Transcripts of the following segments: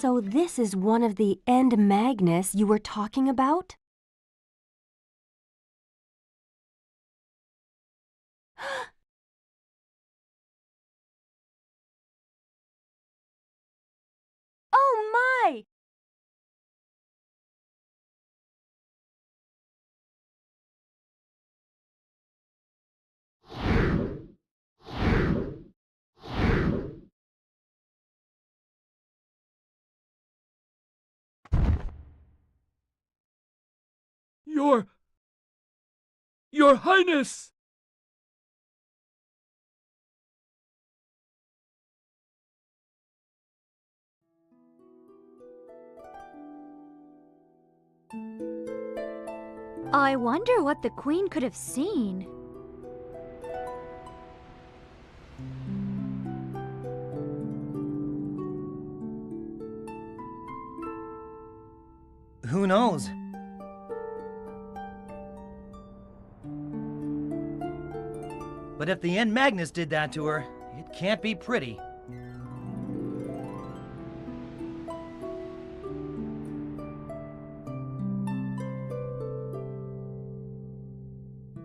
So this is one of the End Magnus you were talking about? Oh my! Your Highness! I wonder what the Queen could have seen. Who knows? But if the End Magnus did that to her, it can't be pretty.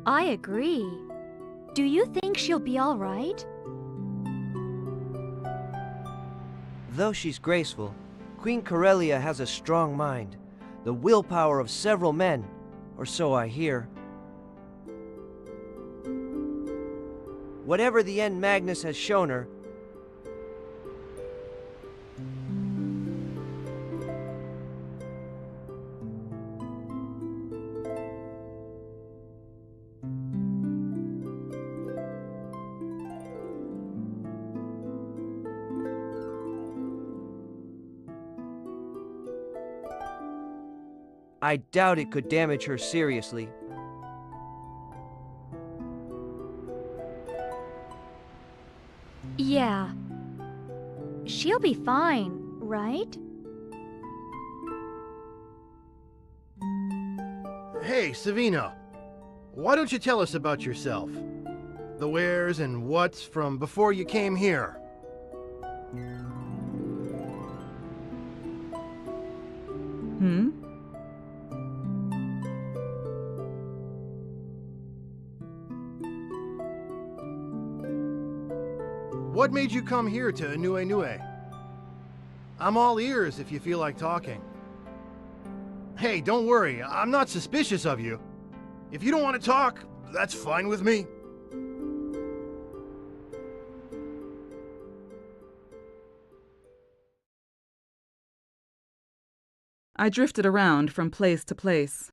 I agree. Do you think she'll be all right? Though she's graceful, Queen Corellia has a strong mind, the willpower of several men, or so I hear. Whatever the End Magnus has shown her, I doubt it could damage her seriously. Yeah. She'll be fine, right? Hey, Savino. Why don't you tell us about yourself? The wheres and whats from before you came here. What made you come here to Anue? I'm all ears if you feel like talking. Hey, don't worry, I'm not suspicious of you. If you don't want to talk, that's fine with me. I drifted around from place to place,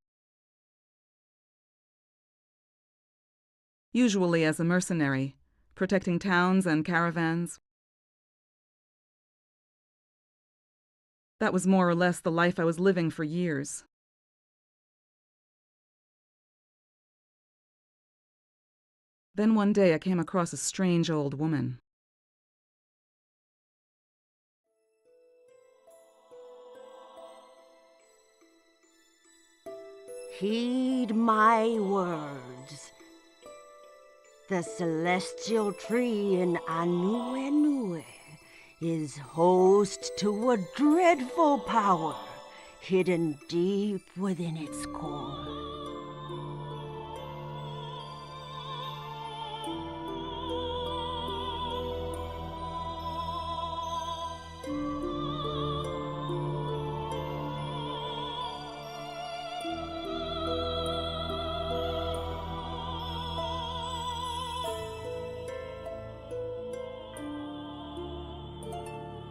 usually as a mercenary, protecting towns and caravans. That was more or less the life I was living for years. Then one day I came across a strange old woman. Heed my words. The celestial tree in Anue is host to a dreadful power hidden deep within its core.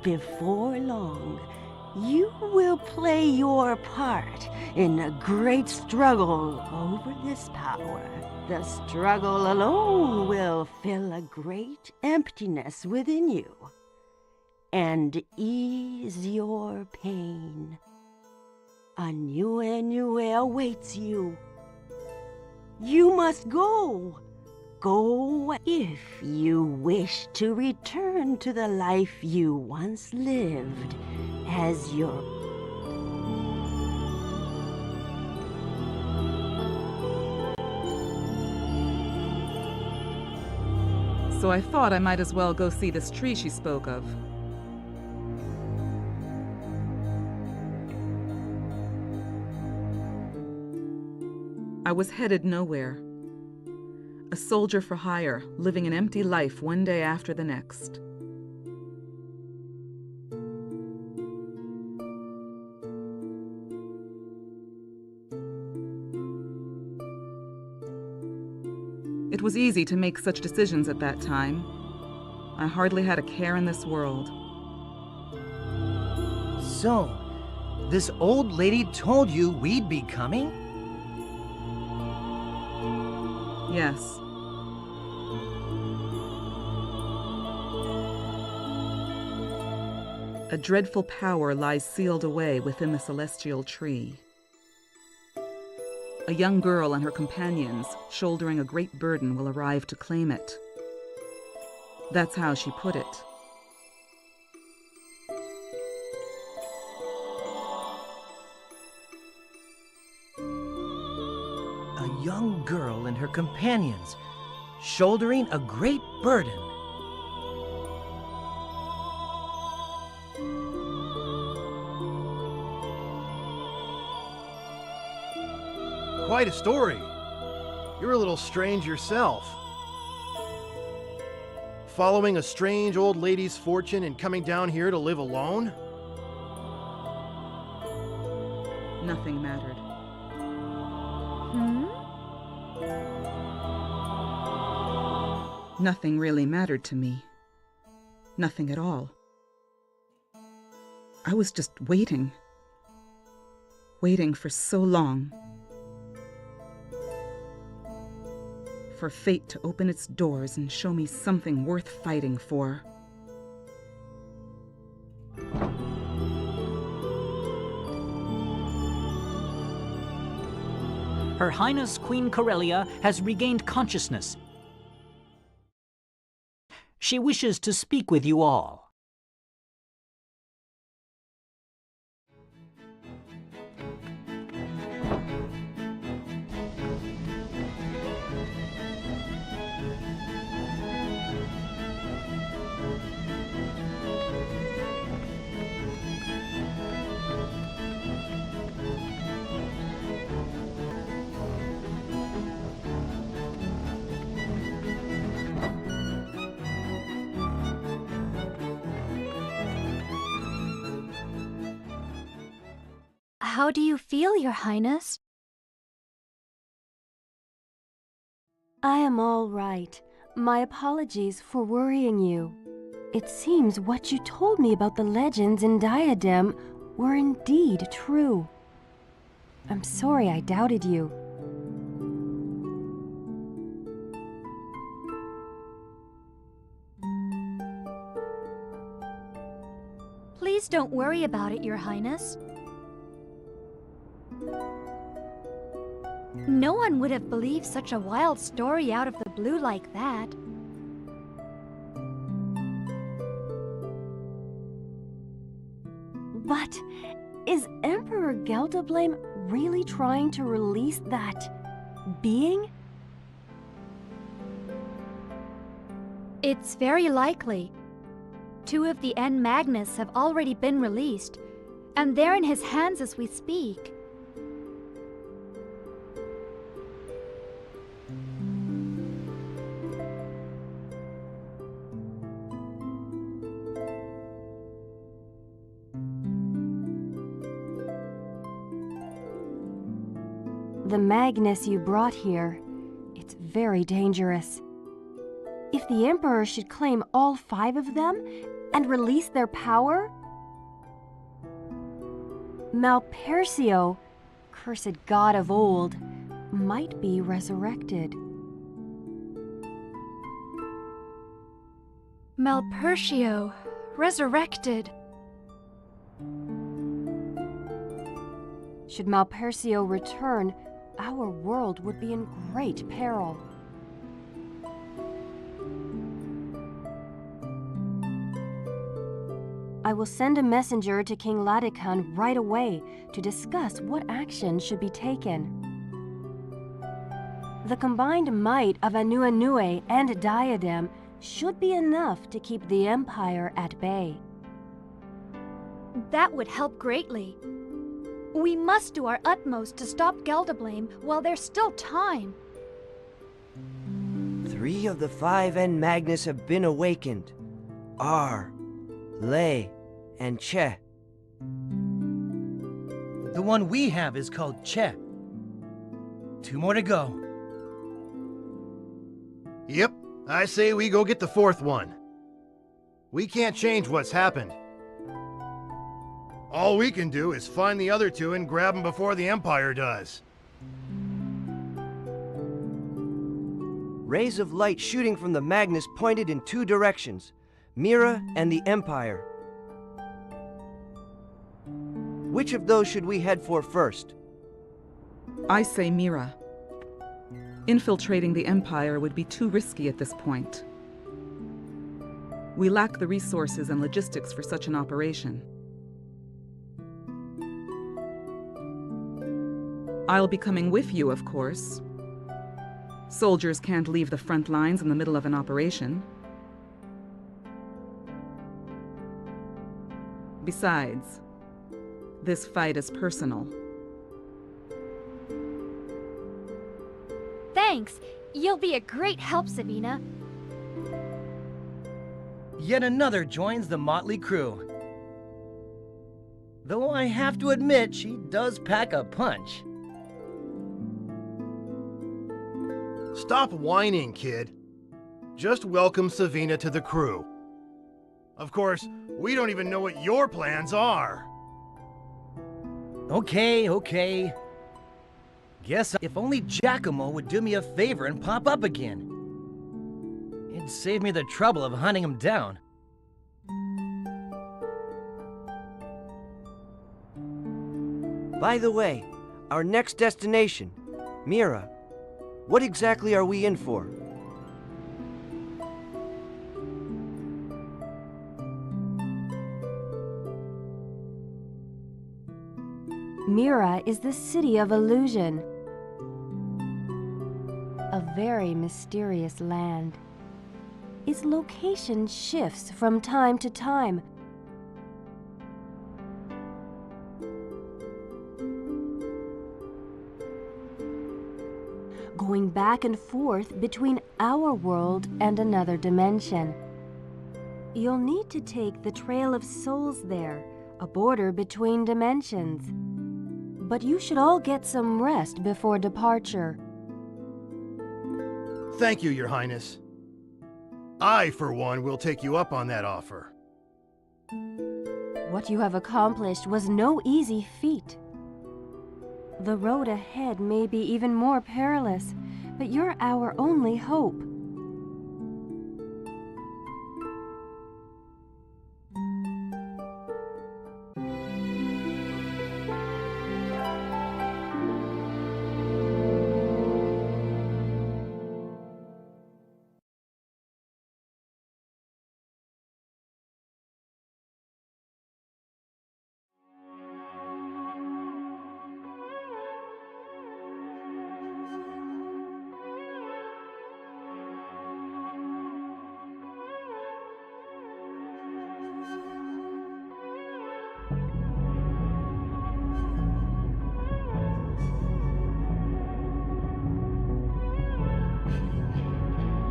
Before long, you will play your part in a great struggle over this power. The struggle alone will fill a great emptiness within you and ease your pain. Anue awaits you. You must go. Go if you wish to return to the life you once lived as your... So I thought I might as well go see this tree she spoke of. I was headed nowhere. A soldier for hire, living an empty life one day after the next. It was easy to make such decisions at that time. I hardly had a care in this world. So, this old lady told you we'd be coming? Yes. A dreadful power lies sealed away within the celestial tree. A young girl and her companions, shouldering a great burden, will arrive to claim it. That's how she put it. A young girl and her companions, shouldering a great burden. Quite a story. You're a little strange yourself. Following a strange old lady's fortune and coming down here to live alone? Nothing mattered. Nothing really mattered to me. Nothing at all. I was just waiting. Waiting for so long. For fate to open its doors and show me something worth fighting for. Her Highness Queen Corellia has regained consciousness. She wishes to speak with you all. How do you feel, Your Highness? I am all right. My apologies for worrying you. It seems what you told me about the legends in Diadem were indeed true. I'm sorry I doubted you. Please don't worry about it, Your Highness. No one would have believed such a wild story out of the blue like that. But is Emperor Geldablame really trying to release that being? It's very likely. 2 of the N Magnus have already been released, and they're in his hands as we speak. The Magnus you brought here, it's very dangerous. If the Emperor should claim all 5 of them and release their power, Malpersio, cursed god of old, might be resurrected. Malpersio, resurrected. Should Malpersio return, our world would be in great peril. I will send a messenger to King Ladekan right away to discuss what action should be taken. The combined might of Anuenue and Diadem should be enough to keep the Empire at bay. That would help greatly. We must do our utmost to stop Gelderblame while there's still time. 3 of the 5 N Magnus have been awakened. R, Lei, and Che. The one we have is called Che. 2 more to go. Yep, I say we go get the 4th one. We can't change what's happened. All we can do is find the other 2 and grab them before the Empire does. Rays of light shooting from the Magnus pointed in 2 directions, Mira and the Empire. Which of those should we head for first? I say Mira. Infiltrating the Empire would be too risky at this point. We lack the resources and logistics for such an operation. I'll be coming with you, of course. Soldiers can't leave the front lines in the middle of an operation. Besides, this fight is personal. Thanks. You'll be a great help, Savina. Yet another joins the motley crew. Though I have to admit, she does pack a punch. Stop whining, kid. Just welcome Savina to the crew. Of course, we don't even know what your plans are. Okay. Guess if only Giacomo would do me a favor and pop up again. It'd save me the trouble of hunting him down. By the way, our next destination, Mira, what exactly are we in for? Mira is the city of illusion. A very mysterious land. Its location shifts from time to time. Going back and forth between our world and another dimension. You'll need to take the Trail of Souls there, a border between dimensions. But you should all get some rest before departure. Thank you, Your Highness. I, for one, will take you up on that offer. What you have accomplished was no easy feat. The road ahead may be even more perilous, but you're our only hope.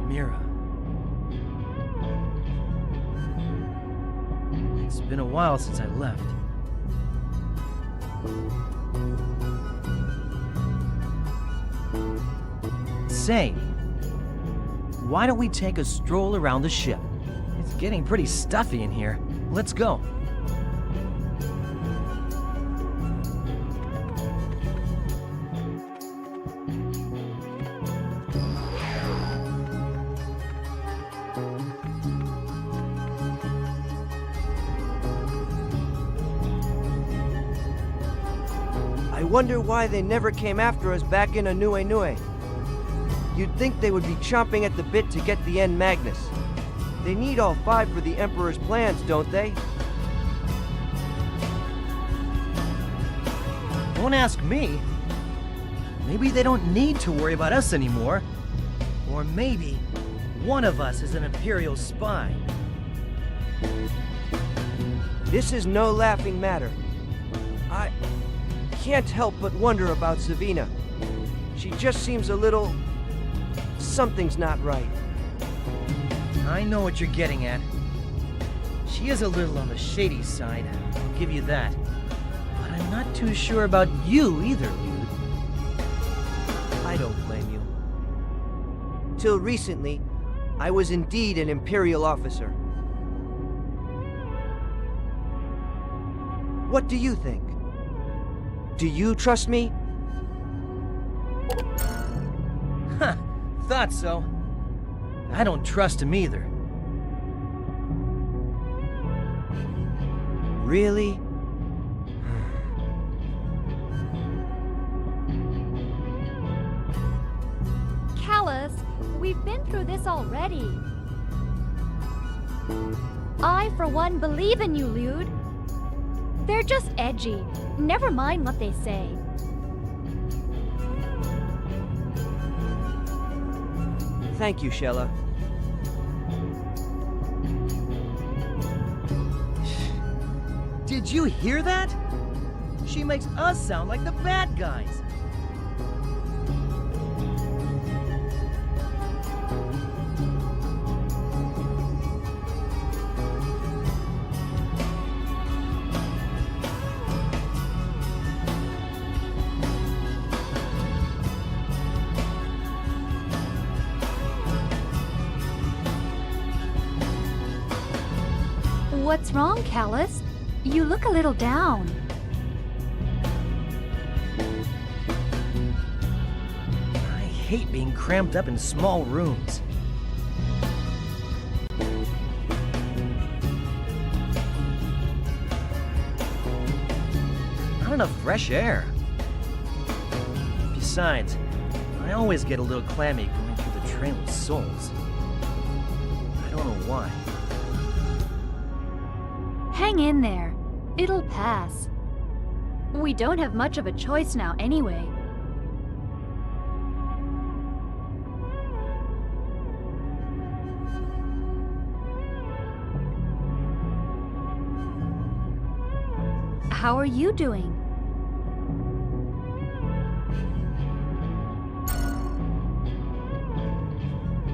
Mira. It's been a while since I left. Say, why don't we take a stroll around the ship? It's getting pretty stuffy in here. Let's go. I wonder why they never came after us back in Anue Nue. You'd think they would be chomping at the bit to get the N Magnus. They need all 5 for the Emperor's plans, don't they? Don't ask me. Maybe they don't need to worry about us anymore. Or maybe one of us is an Imperial spy. This is no laughing matter. can't help but wonder about Savina. She just seems a little... Something's not right. I know what you're getting at. She is a little on the shady side, I'll give you that. But I'm not too sure about you either, Lude. I don't blame you. Till recently, I was indeed an Imperial officer. What do you think? Do you trust me? Huh, thought so. I don't trust him either. Really? Callus, we've been through this already. I, for one, believe in you, Lude. They're just edgy. Never mind what they say. Thank you, Shella. Did you hear that? She makes us sound like the bad guys. What's wrong, Callus? You look a little down. I hate being cramped up in small rooms. Not enough fresh air. Besides, I always get a little clammy going through the train with souls. I don't know why. Hang in there. It'll pass. We don't have much of a choice now anyway. How are you doing?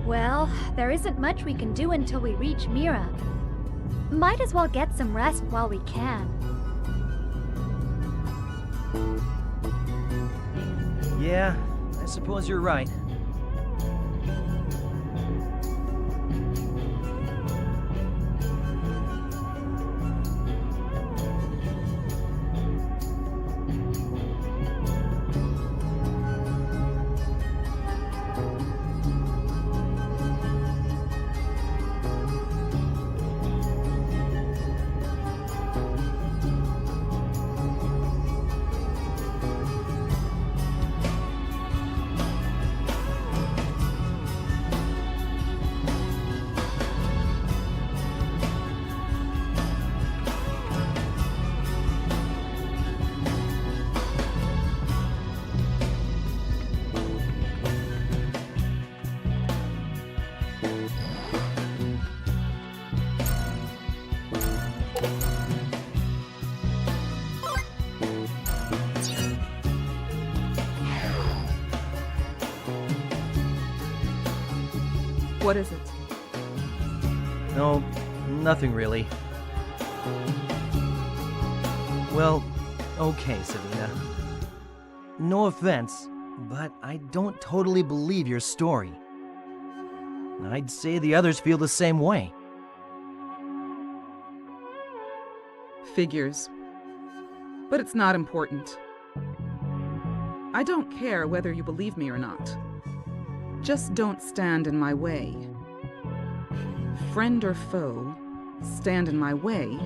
Well, there isn't much we can do until we reach Mira. Might as well get some rest while we can. Yeah, I suppose you're right. What is it? No, nothing really. Well, okay, Savina. No offense, but I don't totally believe your story. I'd say the others feel the same way. Figures. But it's not important. I don't care whether you believe me or not. Just don't stand in my way. Friend or foe, stand in my way,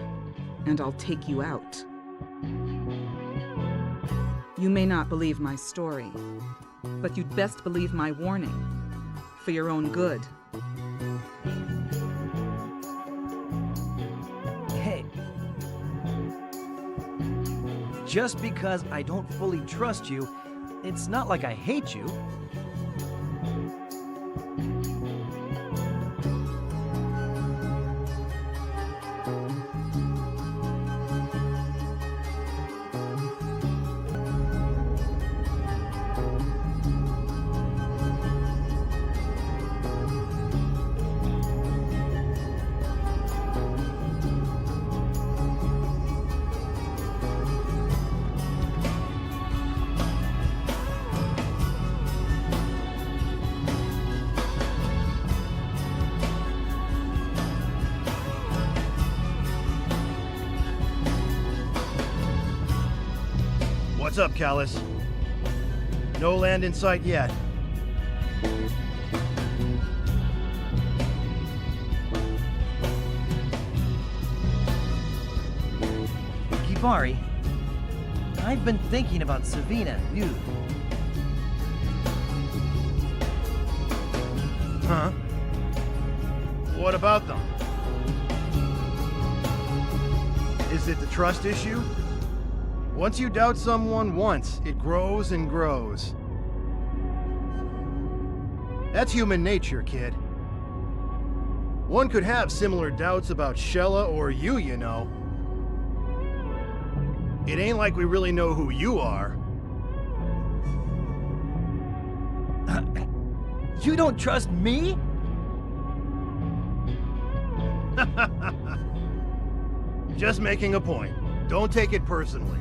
and I'll take you out. You may not believe my story, but you'd best believe my warning, for your own good. Hey. Just because I don't fully trust you, it's not like I hate you. What's up, Callus? No land in sight yet. Kibari, I've been thinking about Savina, you. Huh? What about them? Is it the trust issue? Once you doubt someone once, it grows and grows. That's human nature, kid. One could have similar doubts about Shella or you know. It ain't like we really know who you are. You don't trust me? Just making a point. Don't take it personally.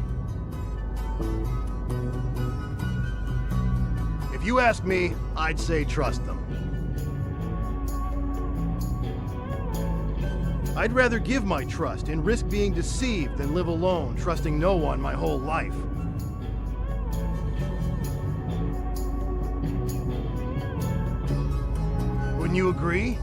If you ask me, I'd say trust them. I'd rather give my trust and risk being deceived than live alone, trusting no one my whole life. Wouldn't you agree?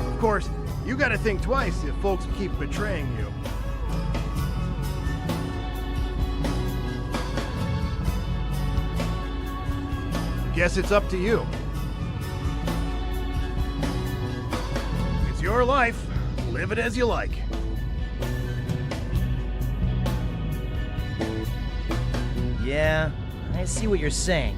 Of course, you gotta think twice if folks keep betraying you. Guess it's up to you. It's your life. Live it as you like. Yeah, I see what you're saying.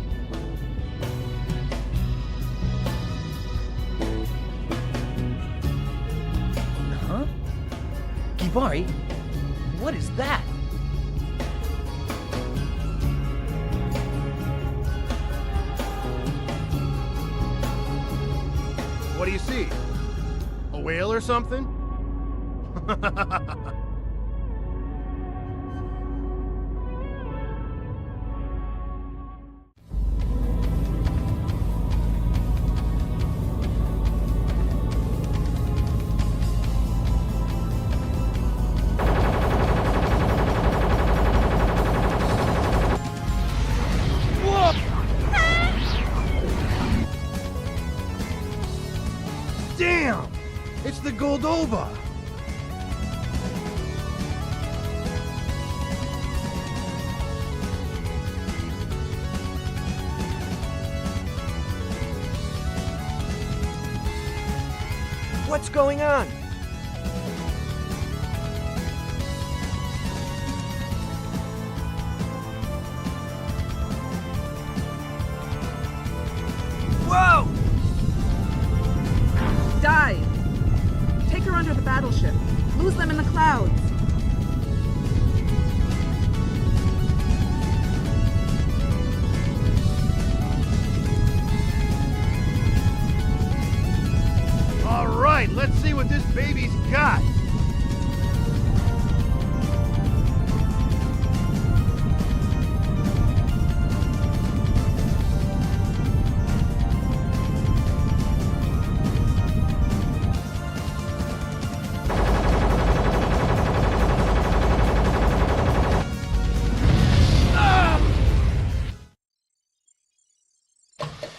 Huh? Kibari, what is that? What do you see? A whale or something? Damn! It's the Goldova! What's going on? Whoa! Dive! Take her under the battleship. Lose them in the clouds. All right, let's see what this baby's got.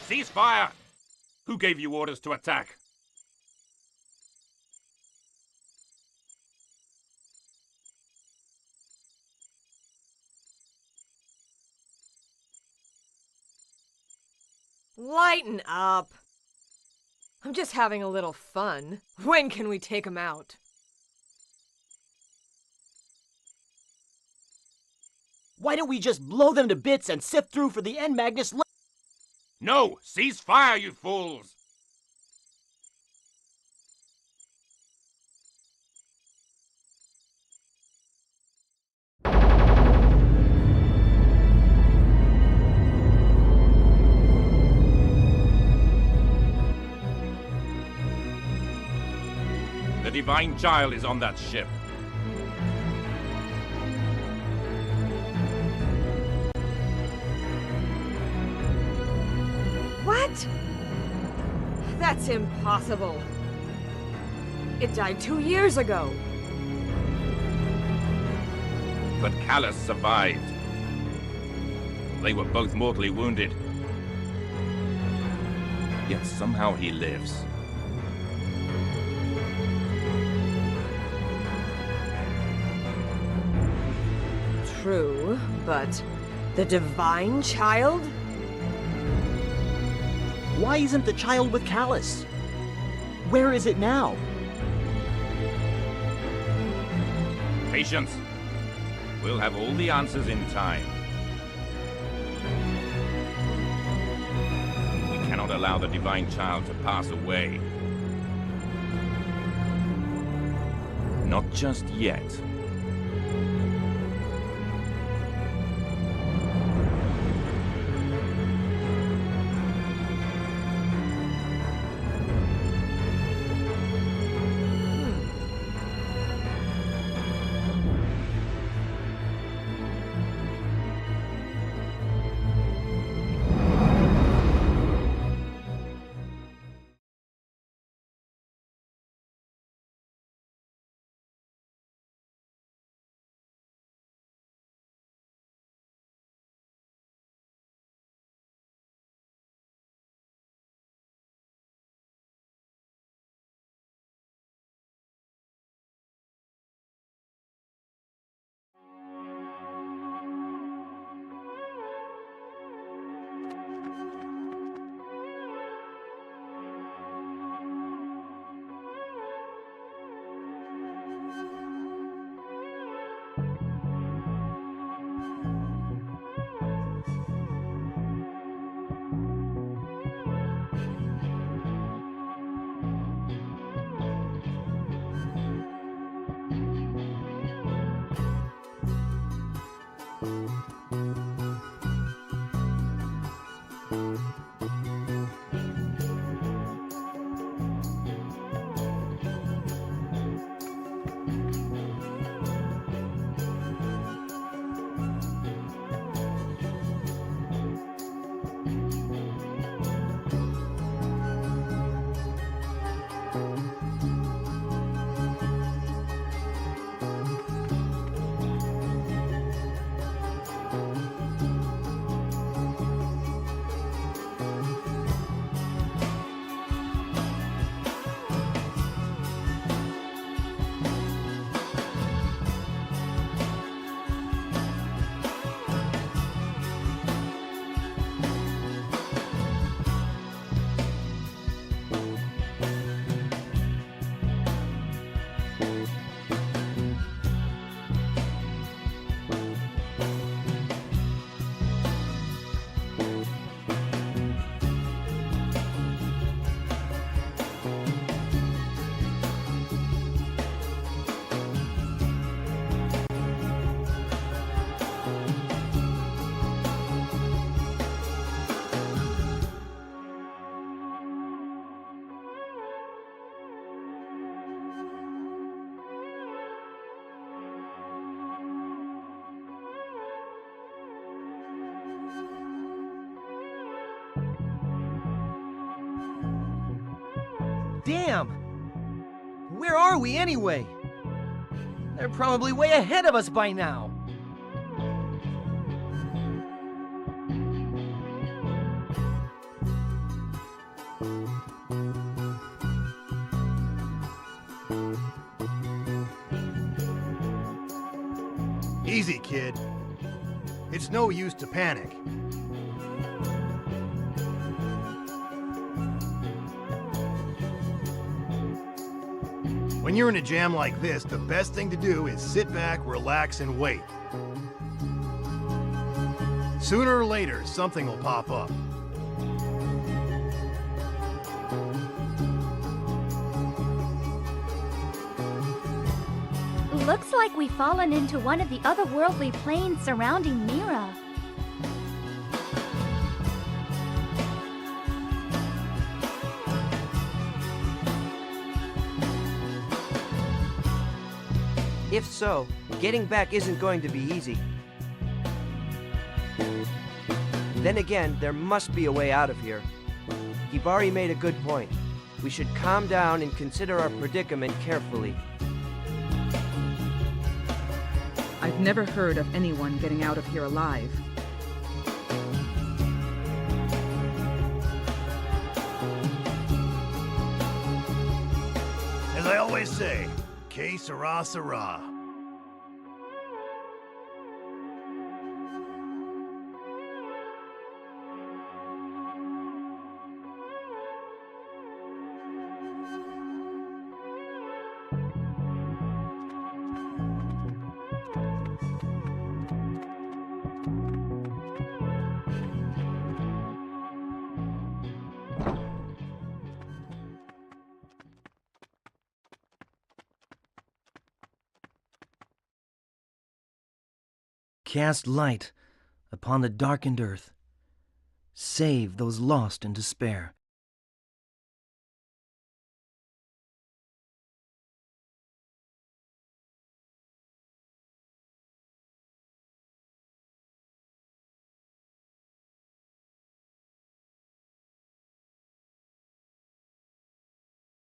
Ceasefire! Who gave you orders to attack? Lighten up. I'm just having a little fun. When can we take him out? Why don't we just blow them to bits and sift through for the N Magnus? No! Cease fire, you fools! The Divine Child is on that ship. What? That's impossible. It died 2 years ago. But Callus survived. They were both mortally wounded. Yet somehow he lives. True, but the Divine Child? Why isn't the child with Callus? Where is it now? Patience. We'll have all the answers in time. We cannot allow the Divine Child to pass away. Not just yet. Damn! Where are we anyway? They're probably way ahead of us by now. Easy, kid. It's no use to panic. When you're in a jam like this, the best thing to do is sit back, relax, and wait. Sooner or later, something will pop up. Looks like we've fallen into one of the otherworldly planes surrounding Mira. If so, getting back isn't going to be easy. Then again, there must be a way out of here. Hibari made a good point. We should calm down and consider our predicament carefully. I've never heard of anyone getting out of here alive. As I always say, que sera, sera. Cast light upon the darkened earth. Save those lost in despair.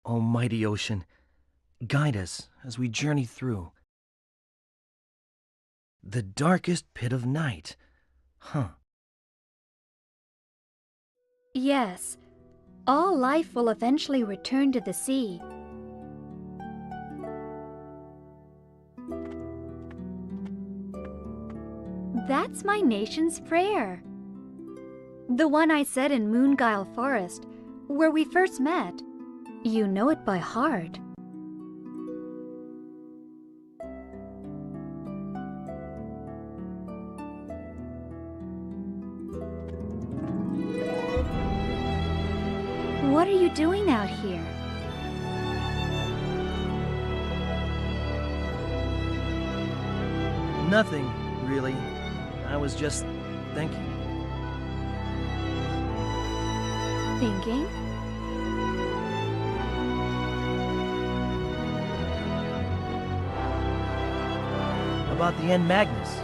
Almighty ocean, guide us as we journey through the darkest pit of night. Huh. Yes, all life will eventually return to the sea. That's my nation's prayer. The one I said in Moonguile Forest, where we first met. You know it by heart. What are you doing out here? Nothing, really. I was just thinking. Thinking? About the N Magnus.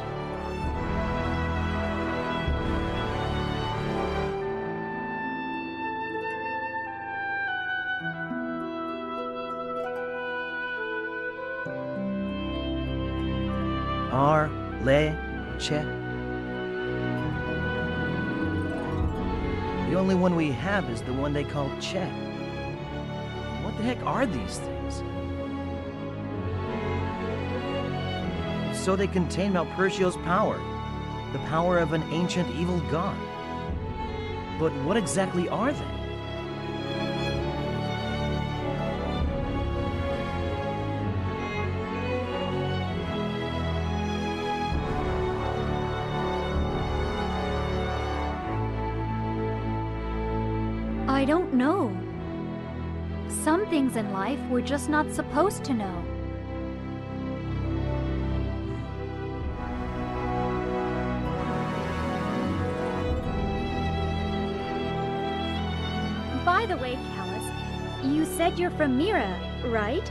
R, Le, Che. The only one we have is the one they call Che. What the heck are these things? So they contain Malpercio's power, the power of an ancient evil god. But what exactly are they? I don't know. Some things in life we're just not supposed to know. By the way, Callus, you said you're from Mira, right?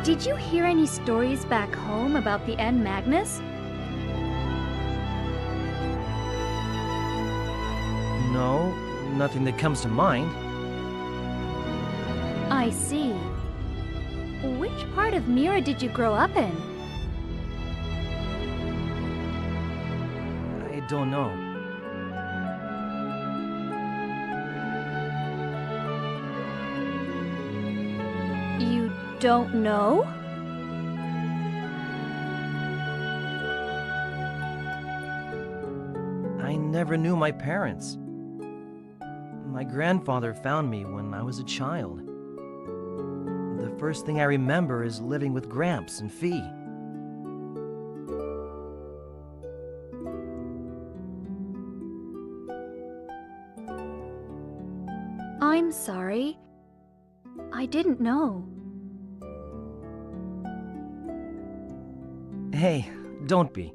Did you hear any stories back home about the N Magnus? No, nothing that comes to mind. I see. Which part of Mira did you grow up in? I don't know. You don't know? I never knew my parents. My grandfather found me when I was a child. The first thing I remember is living with Gramps and Fee. I'm sorry. I didn't know. Hey, don't be.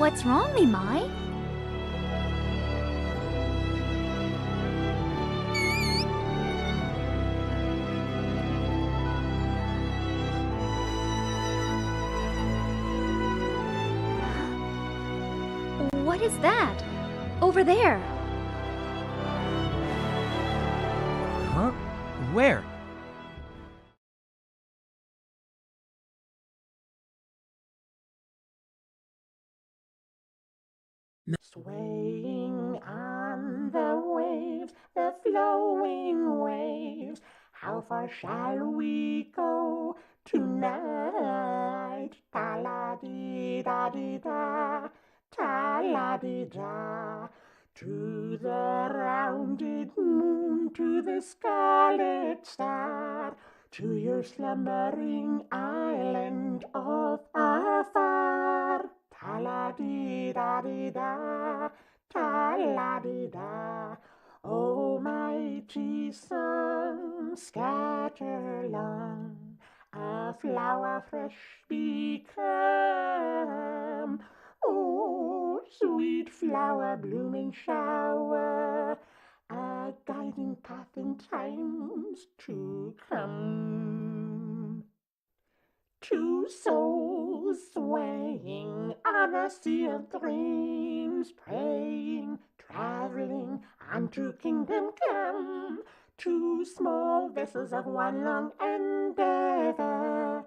What's wrong, Mimai? What is that? Over there. Huh? Where? Swaying on the waves, the flowing waves. How far shall we go tonight? Ta-la-dee-da-dee-da, ta-la-dee-da. To the rounded moon, to the scarlet star, to your slumbering island of afar. Ta-la-dee-da-dee-da, ta-la-dee-da. O mighty sun, scatter long, a flower fresh become. Oh, sweet flower blooming shower, a guiding path in times to come. Two souls swaying on a sea of dreams, praying, traveling unto kingdom come. Two small vessels of one long endeavor,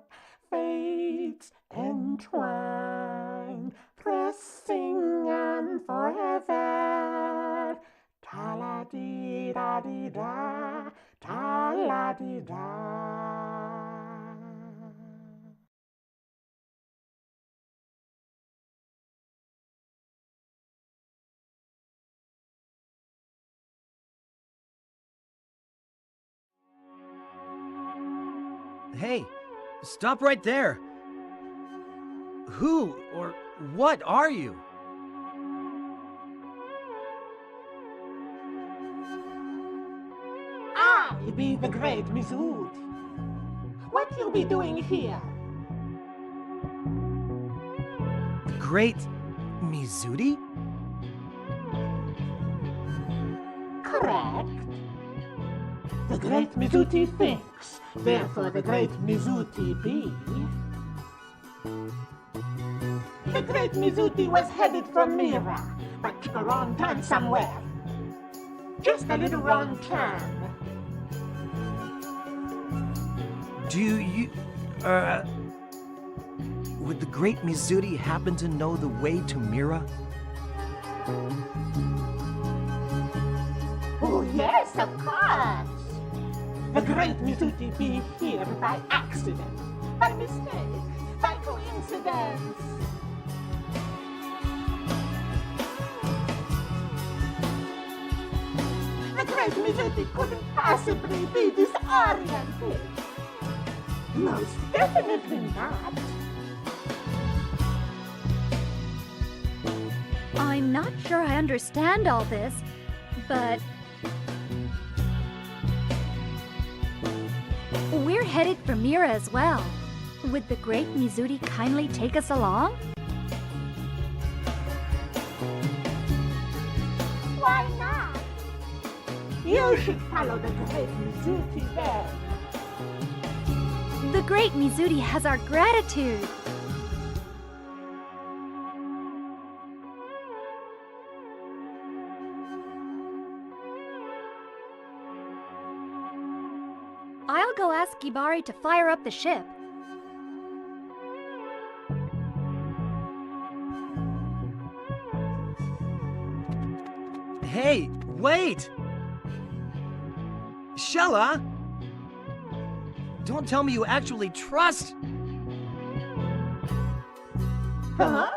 fates entwine, pressing on forever. Ta-la-dee-da-dee-da, ta-la-dee-da. Hey, stop right there. Who or what are you? I be the great Mizuti. What you be doing here? The great Mizuti? Correct. The great Mizuti thinks, therefore the great Mizuti be. The great Mizuti was headed for Mira, but took a wrong turn somewhere. Just a little wrong turn. Do you, would the great Mizuti happen to know the way to Mira? Oh yes, of course. The great Mizuti be here by accident, by mistake, by coincidence. The great Mizuti couldn't possibly be disoriented. Most definitely not. I'm not sure I understand all this, but we're headed for Mira as well. Would the great Mizuti kindly take us along? Why not? You should follow the great Mizuti then. The great Mizuti has our gratitude. I'll go ask Gibari to fire up the ship. Hey, wait! Shella! Don't tell me you actually trust... Huh?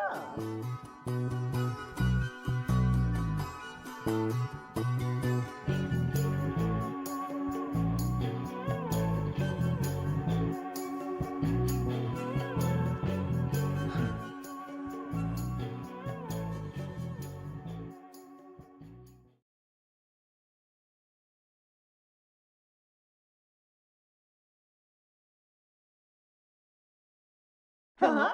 Huh?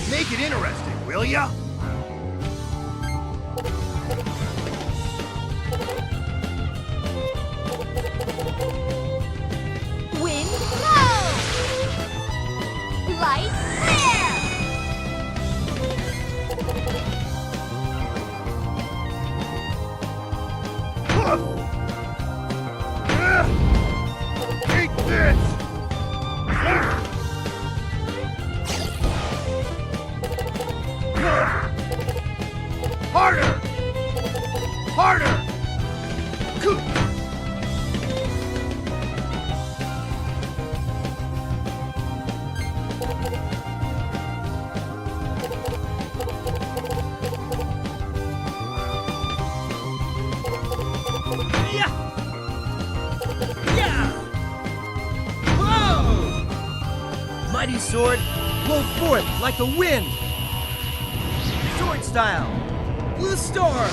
Make it interesting, will ya? Wind blow! Light flare! Mighty sword, blow forth like the wind! Sword style! Blue storm!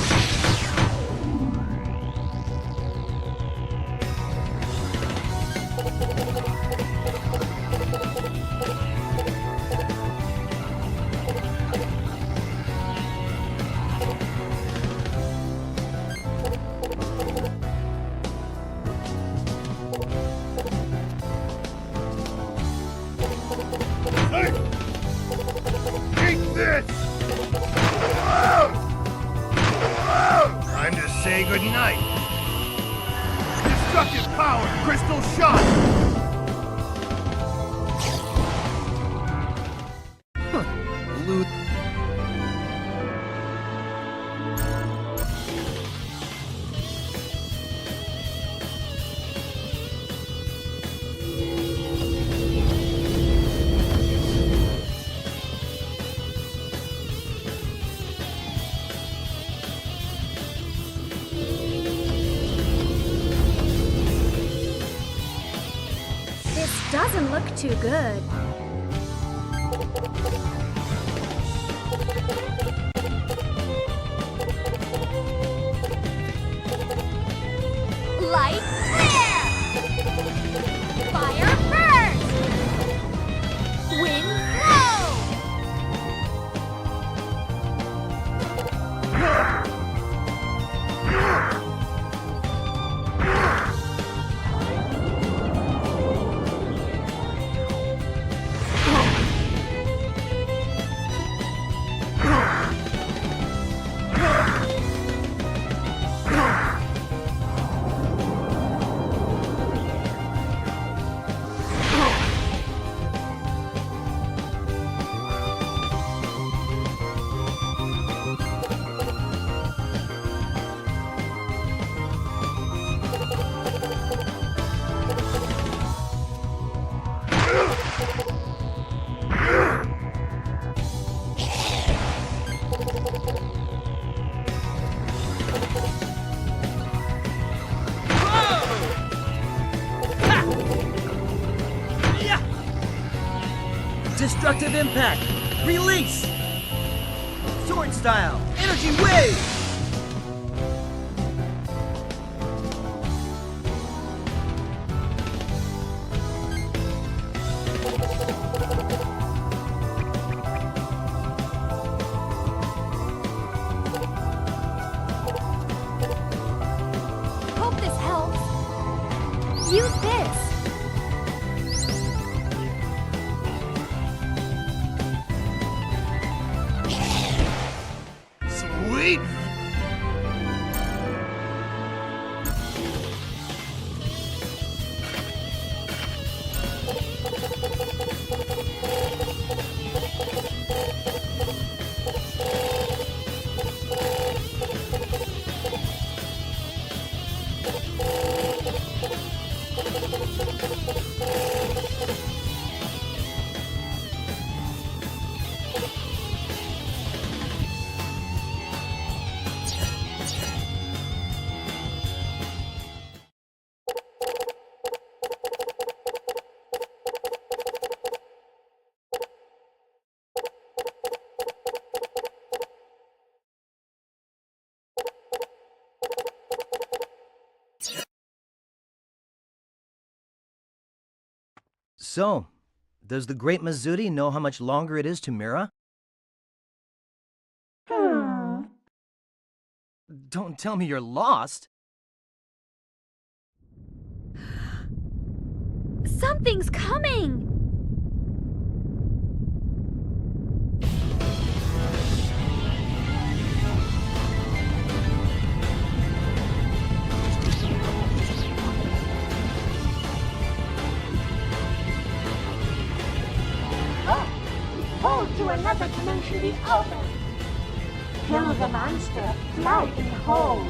Take this! Time to say goodnight. Destructive power, crystal shot! Blue... This doesn't look too good. Light flare! Fire burst! Wind blow! Destructive impact! Release! Sword style! Energy wave! Hope this helps. Use this. Sweet! So, does the great Mizuti know how much longer it is to Mira? Don't tell me you're lost. Something's coming! Hold to another dimension be open. Kill the monster, fly in whole.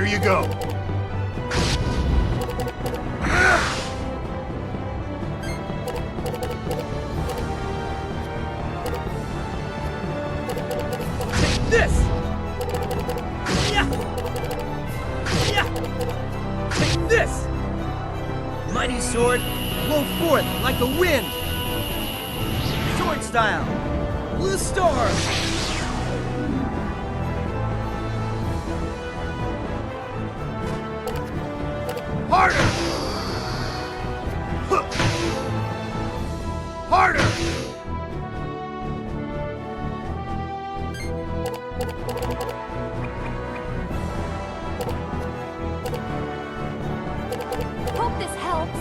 Here you go. Take this! Yeah! Yeah! Take this! Mighty sword, blow forth like the wind! Sword style! Blue storm! Harder! Huh. Harder! Hope this helps.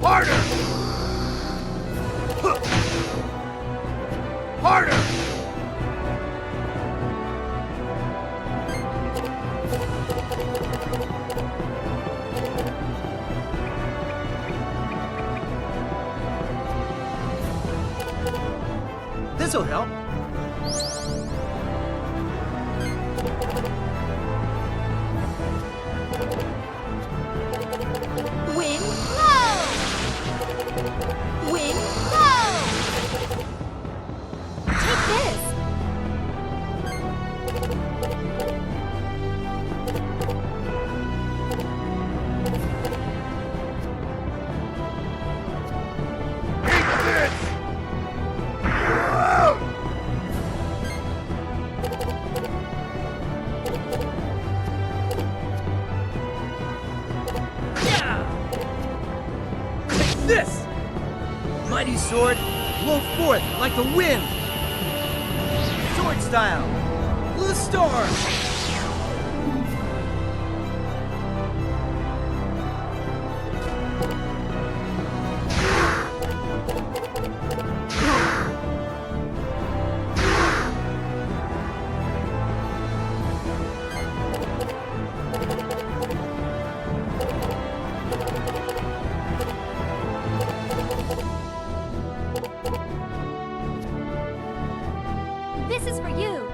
Harder! Huh. Harder! This'll help. Wind blow! Wind blow! Take this! This! Mighty sword, blow forth like the wind! Sword style! Blue storm! This is for you.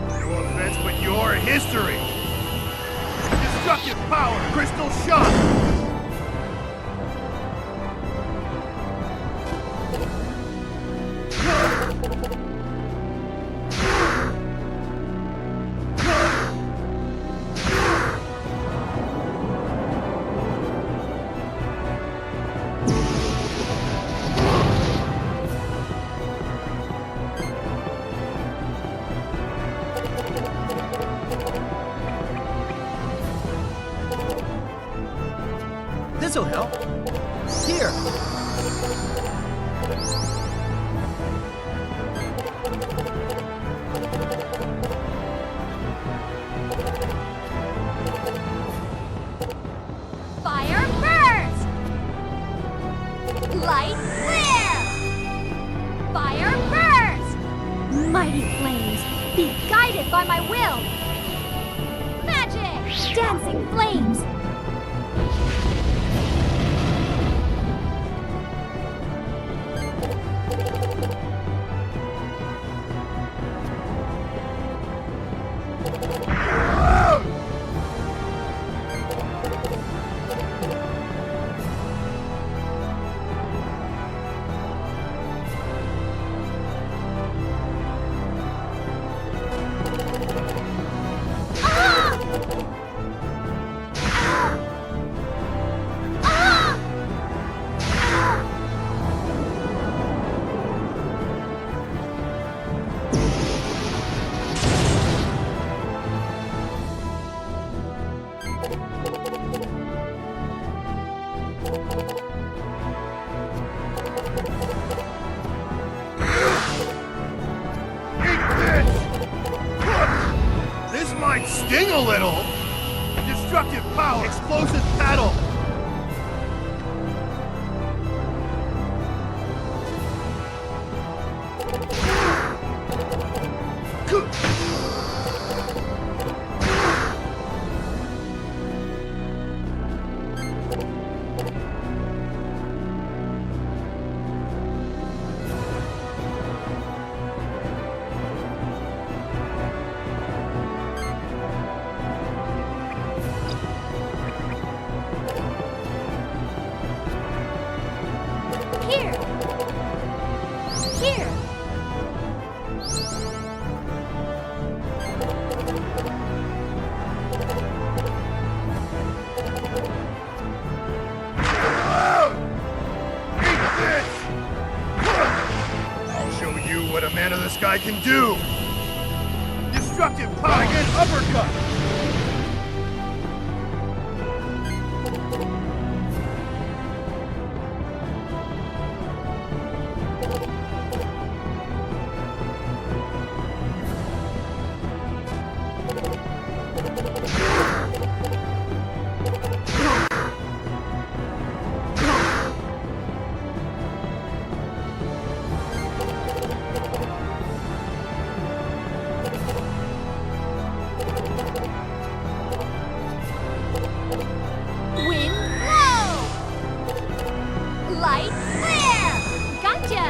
No offense, but you're history. Destructive power, crystal shock. This'll help. Here. Fire burst! Light flare! Fire burst! Mighty flames, be guided by my will! Magic! Dancing flames! sting a little! Destructive power! Explosive paddle! Here! Here! I'll show you what a man of the sky can do! Destructive power! Again, uppercut! Wind blow! Light flare! Gotcha!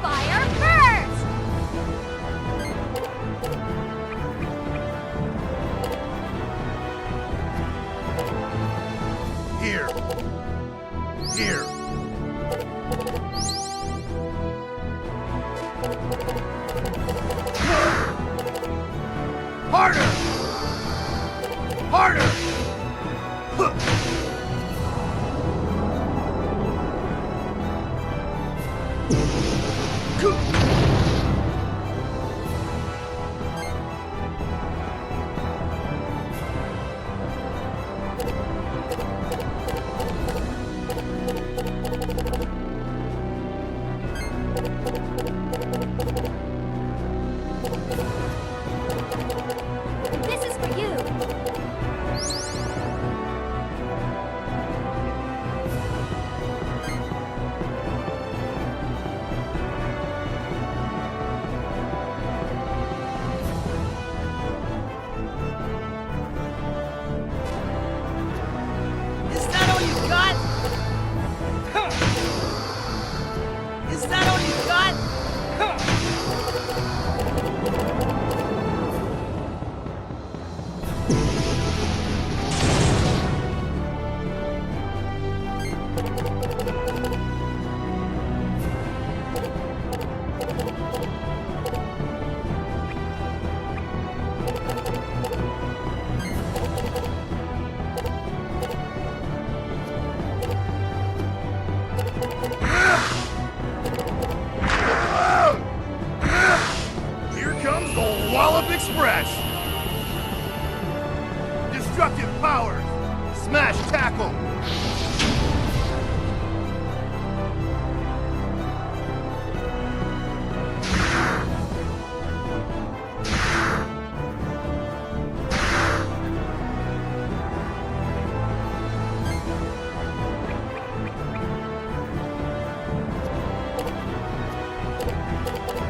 Fire burst! Here. Here. Harder! Harder! Huh. This is for you! Is that all you got? Is that all you got? Here comes the Wallop Express! Destructive powers! Smash tackle!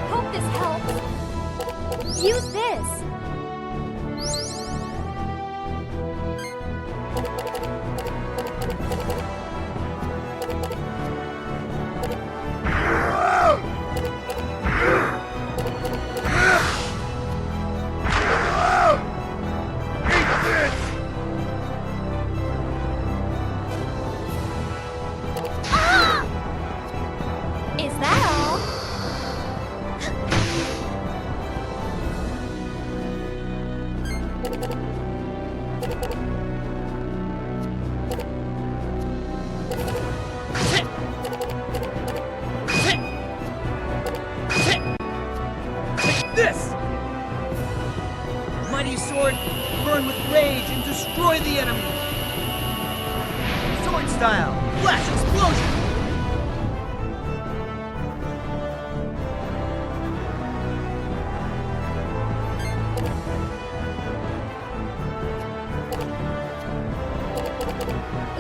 Hope this helps. Use this. Eat this! Ah! Is that all? This! Mighty sword, burn with rage and destroy the enemy! Sword style, flash explosion!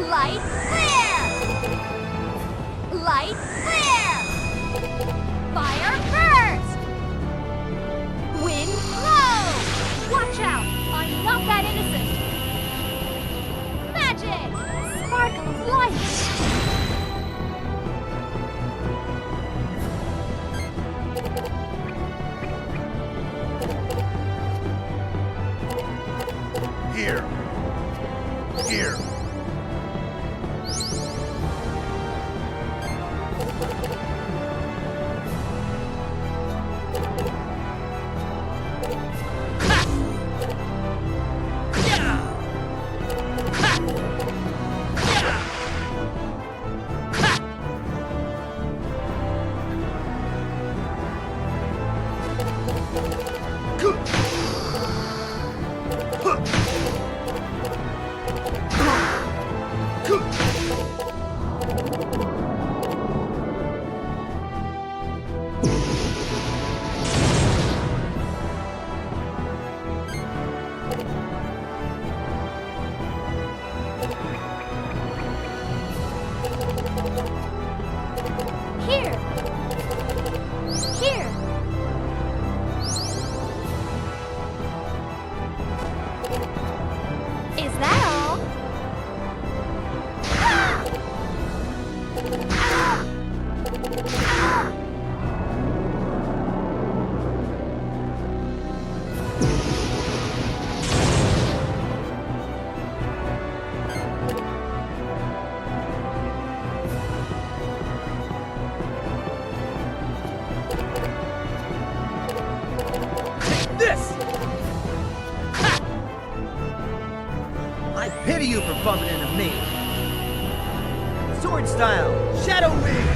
Light clear! Light clear! Fire burst! Wind blow! Watch out! I'm not that innocent! Magic! Sparkle of light! Here. Here. Here! Here! Is that all? Ah! Ah! Ah! This! I pity you for bumping into me. Sword style, shadow wing.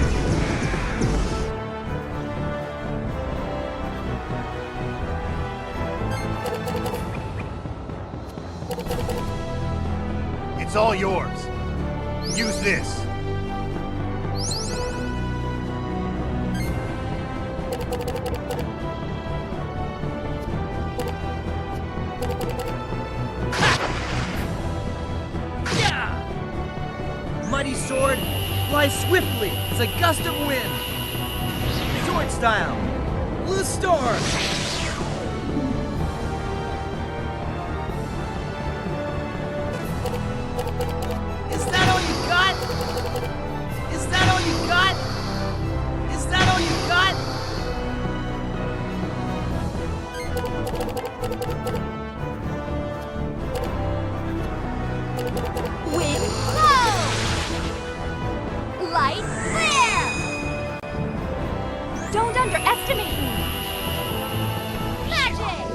It's all yours. Use this. Mighty sword, fly swiftly as a gust of wind. Sword style, blue storm. Is that all you got? Is that all you got? Is that all you got? Wind blow! Light clear! Don't underestimate me! Magic!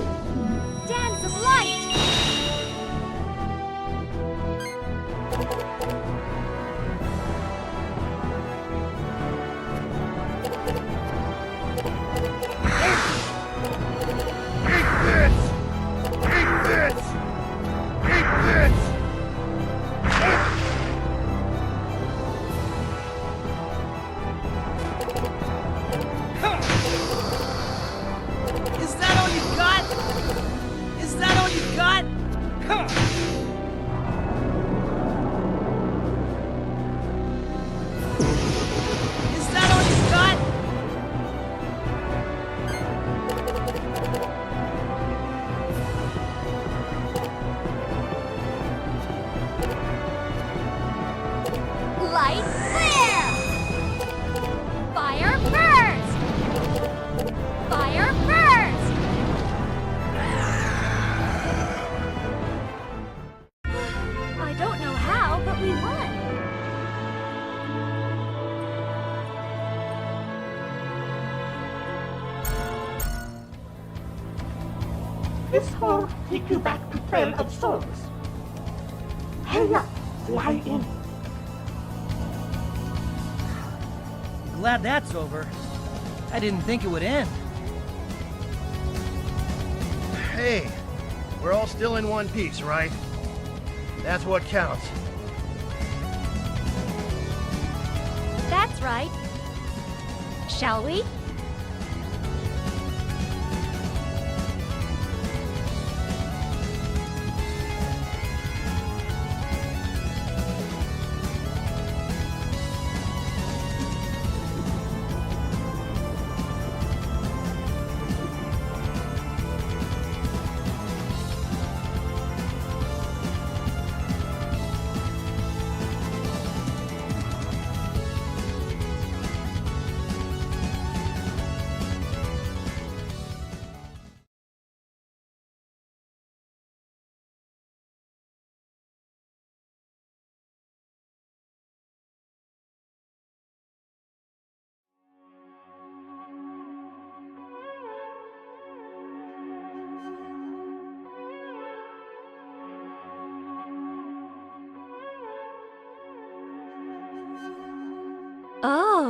Dance of light! Is that all you got? Is that all you got? Is that all you got? Light clear! Fire burst! Fire burst! I don't know how, but we won. This hole take you back to Trail of Souls. Hurry up, fly in. Glad that's over. I didn't think it would end. Hey, we're all still in one piece, right? That's what counts. That's right. Shall we?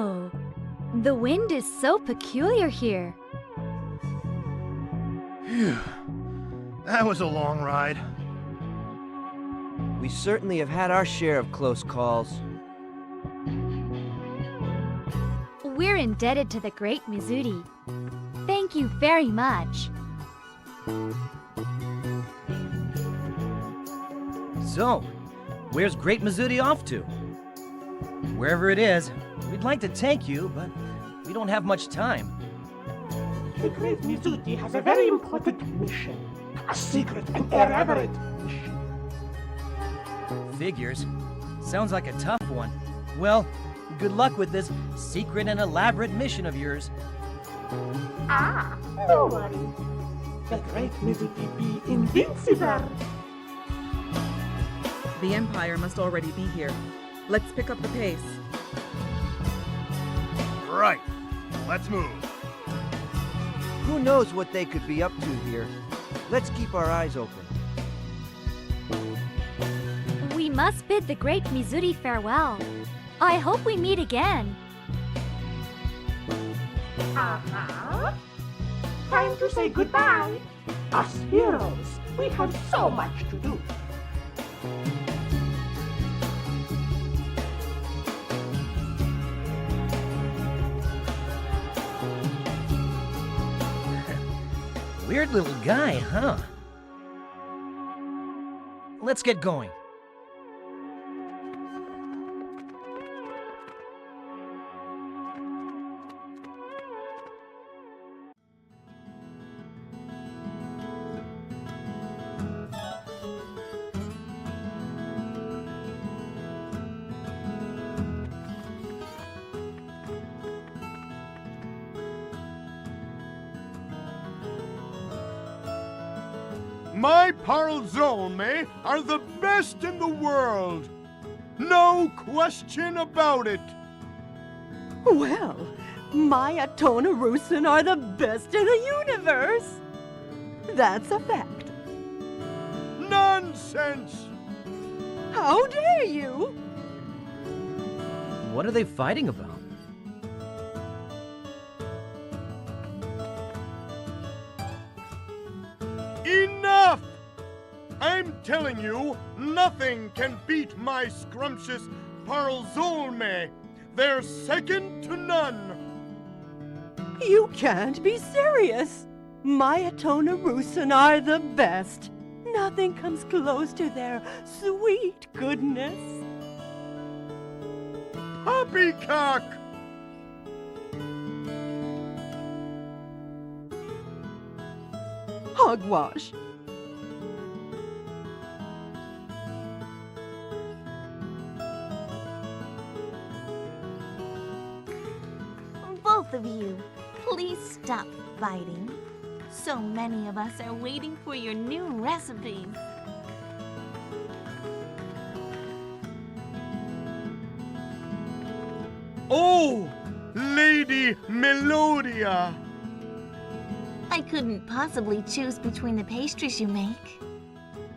Oh, the wind is so peculiar here. Phew. That was a long ride. We certainly have had our share of close calls. We're indebted to the great Mizuti. Thank you very much. So, where's Great Mizuti off to? Wherever it is, we'd like to take you, but we don't have much time. The great Mizuti has a very important mission. A secret and irreverent mission. Figures. Sounds like a tough one. Well, good luck with this secret and elaborate mission of yours. Ah, no worry. The great Mizuti be invincible. The Empire must already be here. Let's pick up the pace. Right. Let's move. Who knows what they could be up to here? Let's keep our eyes open. We must bid the great Mizuti farewell. I hope we meet again. Uh-huh. Time to say goodbye. Us heroes, we have so much to do. Weird little guy, huh? Let's get going. My Parlzolme are the best in the world. No question about it. Well, my Atonarusan are the best in the universe. That's a fact. Nonsense! How dare you? What are they fighting about? Enough! I'm telling you, nothing can beat my scrumptious Parlzolme. They're second to none. You can't be serious. My Atonarusan are the best. Nothing comes close to their sweet goodness. Poppycock! Hogwash. Both of you, please stop fighting. So many of us are waiting for your new recipes. Oh, Lady Melodia! I couldn't possibly choose between the pastries you make.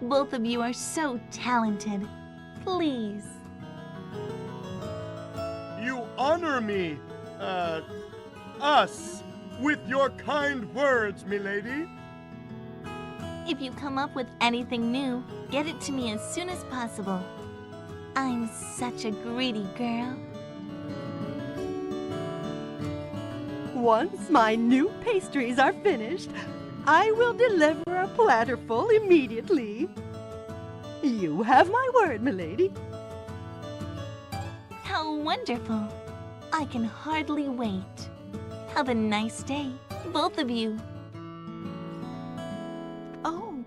Both of you are so talented. Please. You honor me, us, with your kind words, milady. If you come up with anything new, get it to me as soon as possible. I'm such a greedy girl. Once my new pastries are finished, I will deliver a platterful immediately. You have my word, milady. How wonderful. I can hardly wait. Have a nice day, both of you. Oh.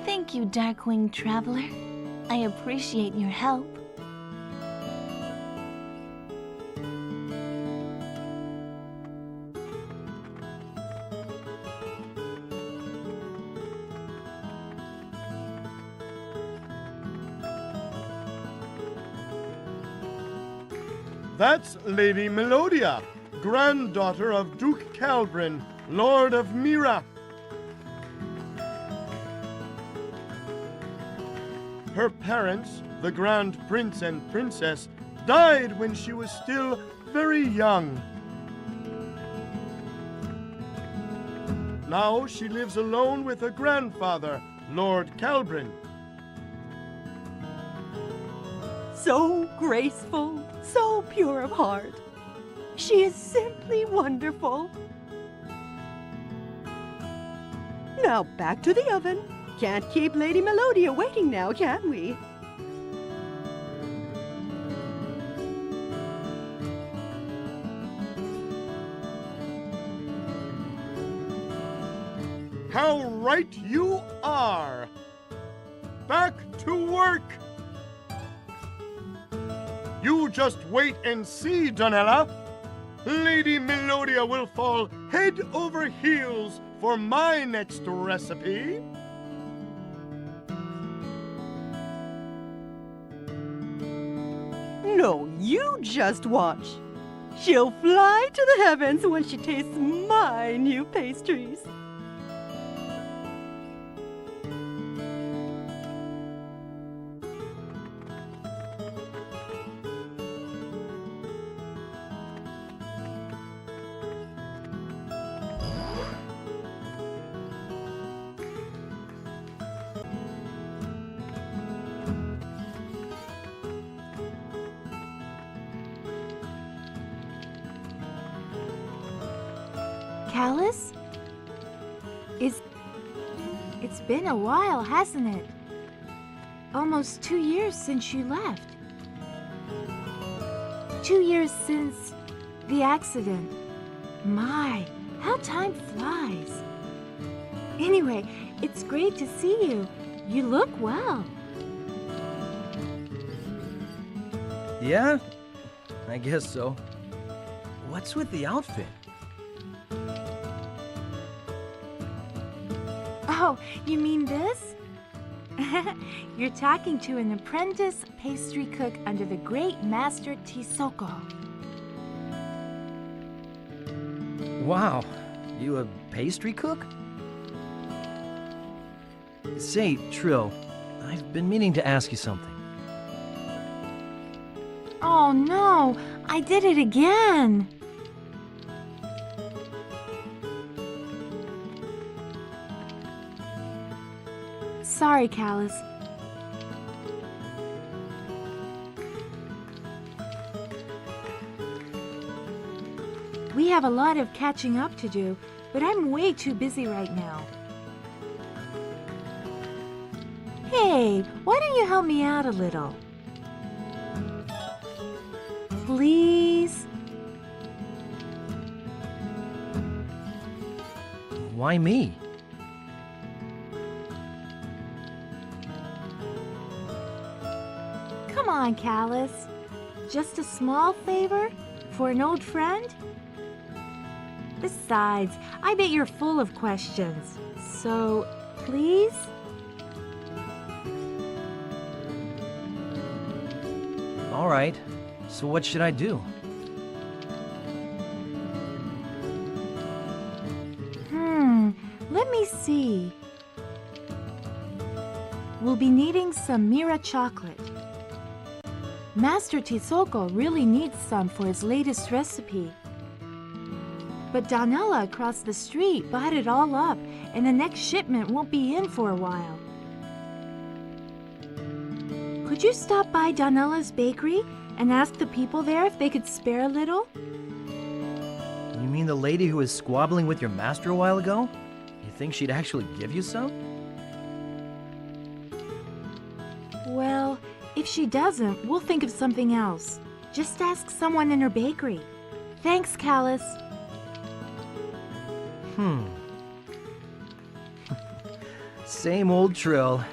Thank you, Darkwing Traveler. I appreciate your help. That's Lady Melodia, granddaughter of Duke Calbrin, Lord of Mira. Her parents, the Grand Prince and Princess, died when she was still very young. Now she lives alone with her grandfather, Lord Calbrin. So graceful, so pure of heart. She is simply wonderful. Now back to the oven. Can't keep Lady Melodia waiting now, can we? How right you are! Back to work! You just wait and see, Donella. Lady Melodia will fall head over heels for my next recipe. No, you just watch. She'll fly to the heavens when she tastes my new pastries. Callus? It's been a while, hasn't it? Almost 2 years since you left. 2 years since the accident. My, how time flies. Anyway, it's great to see you. You look well. Yeah? I guess so. What's with the outfit? Oh, you mean this? You're talking to an apprentice pastry cook under the great master Tisoko. Wow, you a pastry cook? Say, Trill, I've been meaning to ask you something. Oh no, I did it again. Sorry, Callus. We have a lot of catching up to do, but I'm way too busy right now. Hey, why don't you help me out a little? Please? Why me? Come on, Callus. Just a small favor for an old friend? Besides, I bet you're full of questions. So, please? All right. So what should I do? Let me see. We'll be needing some Mira chocolate. Master Tisoko really needs some for his latest recipe. But Donella across the street bought it all up, and the next shipment won't be in for a while. Could you stop by Donella's bakery and ask the people there if they could spare a little? You mean the lady who was squabbling with your master a while ago? You think she'd actually give you some? Well, if she doesn't, we'll think of something else. Just ask someone in her bakery. Thanks, Callus. Same old Trill.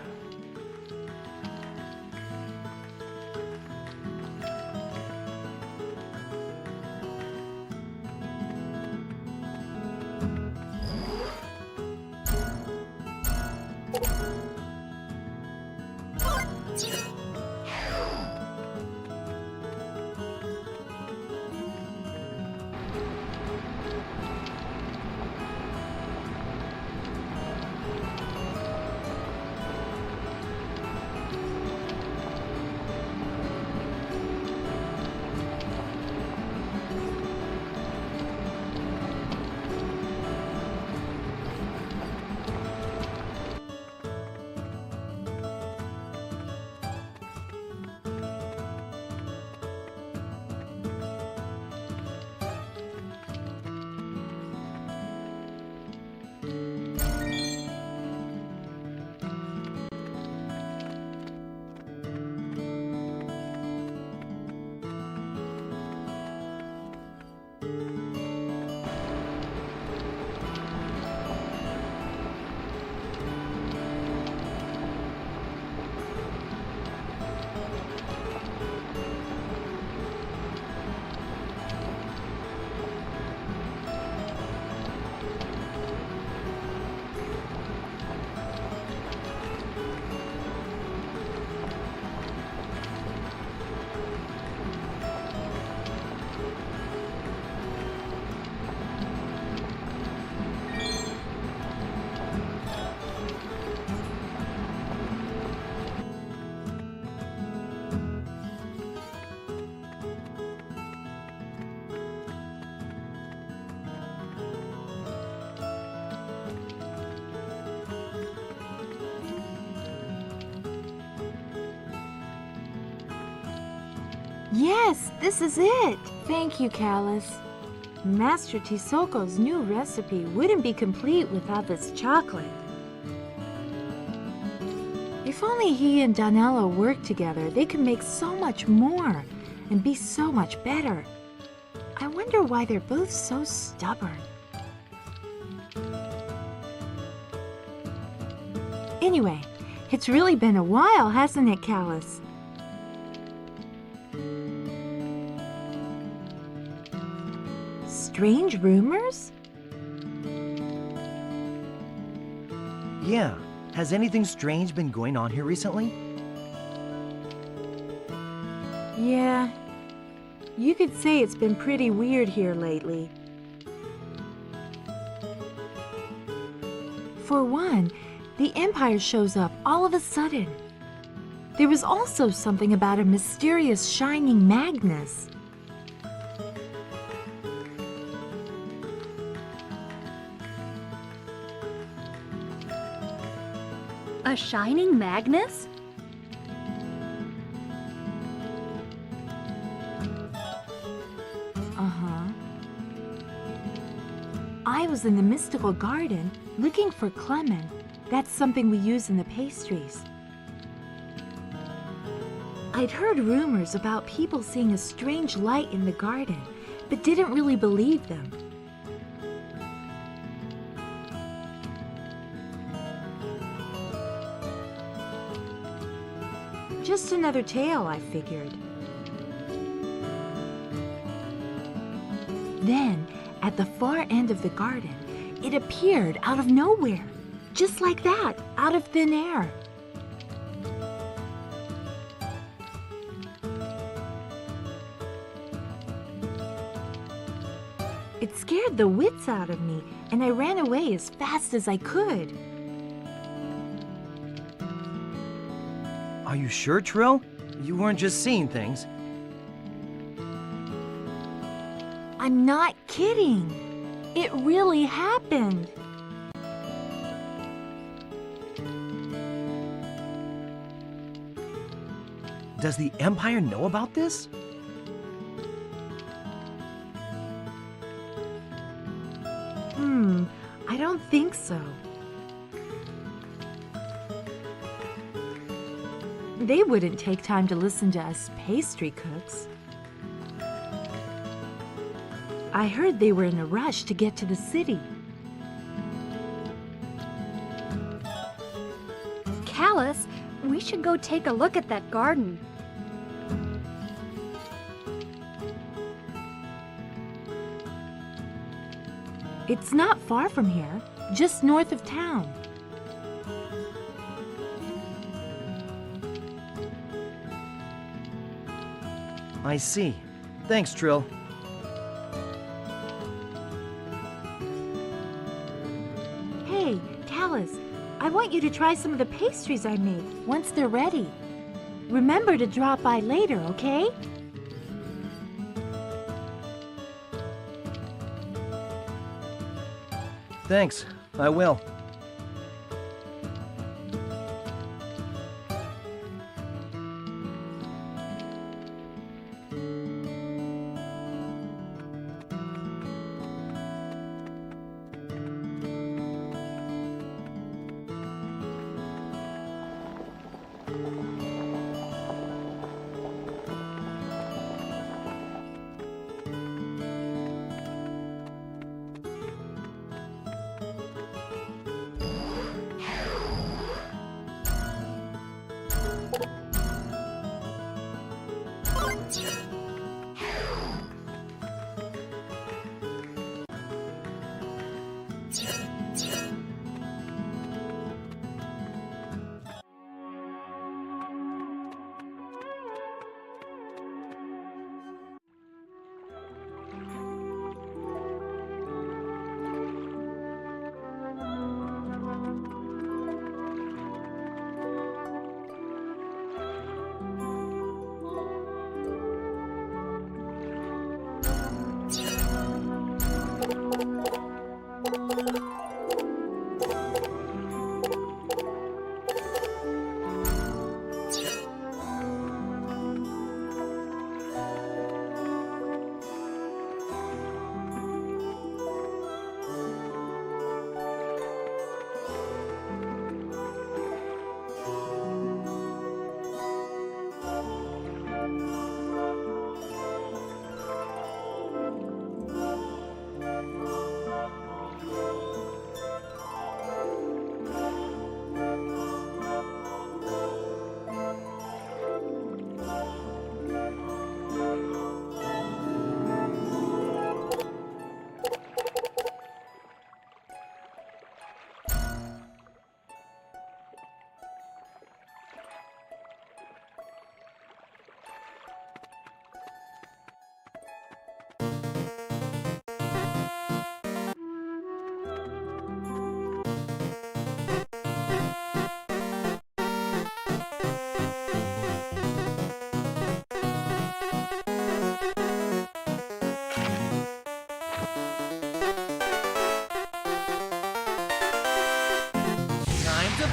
Yes, this is it. Thank you, Callus. Master Tisoko's new recipe wouldn't be complete without this chocolate. If only he and Donella worked together, they could make so much more and be so much better. I wonder why they're both so stubborn. Anyway, it's really been a while, hasn't it, Callus? Strange rumors? Yeah. Has anything strange been going on here recently? Yeah. You could say it's been pretty weird here lately. For one, the Empire shows up all of a sudden. There was also something about a mysterious shining Magnus. A shining Magnus? Uh-huh. I was in the mystical garden looking for Clement. That's something we use in the pastries. I'd heard rumors about people seeing a strange light in the garden, but didn't really believe them. Just another tale, I figured. Then, at the far end of the garden, it appeared out of nowhere. Just like that, out of thin air. It scared the wits out of me, and I ran away as fast as I could. Are you sure, Trill? You weren't just seeing things. I'm not kidding. It really happened. Does the Empire know about this? I don't think so. They wouldn't take time to listen to us pastry cooks. I heard they were in a rush to get to the city. Callus, we should go take a look at that garden. It's not far from here, just north of town. I see. Thanks, Trill. Hey, Callus, I want you to try some of the pastries I made once they're ready. Remember to drop by later, okay? Thanks. I will.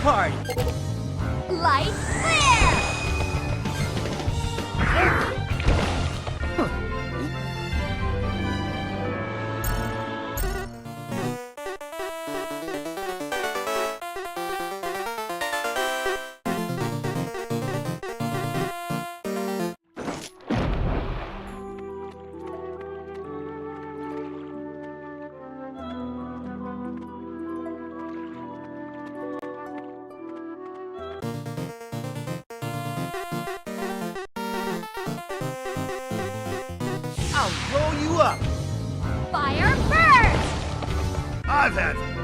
party! Light flare! I'll blow you up! Fire burst! I've had it!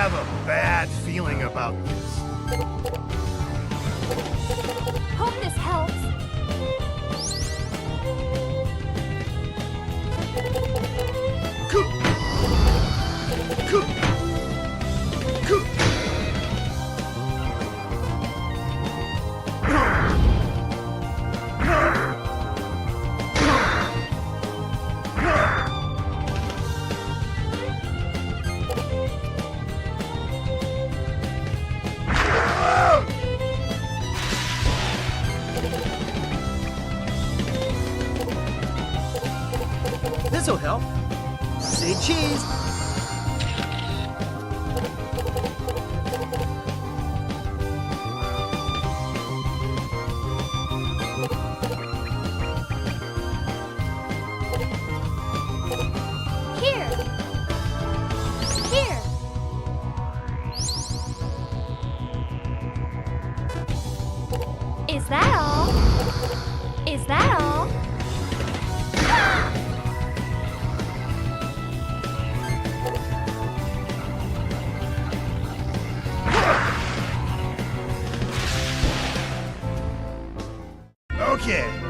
have a bad feeling about this. Hope this helps. This'll help. Say cheese. Here. Here. Is that all? Is that all? Okay.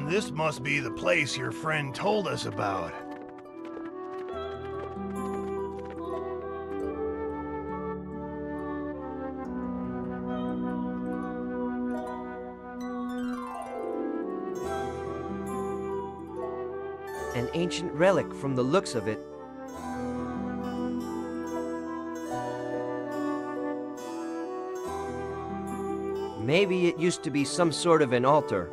This must be the place your friend told us about. An ancient relic from the looks of it. Maybe it used to be some sort of an altar.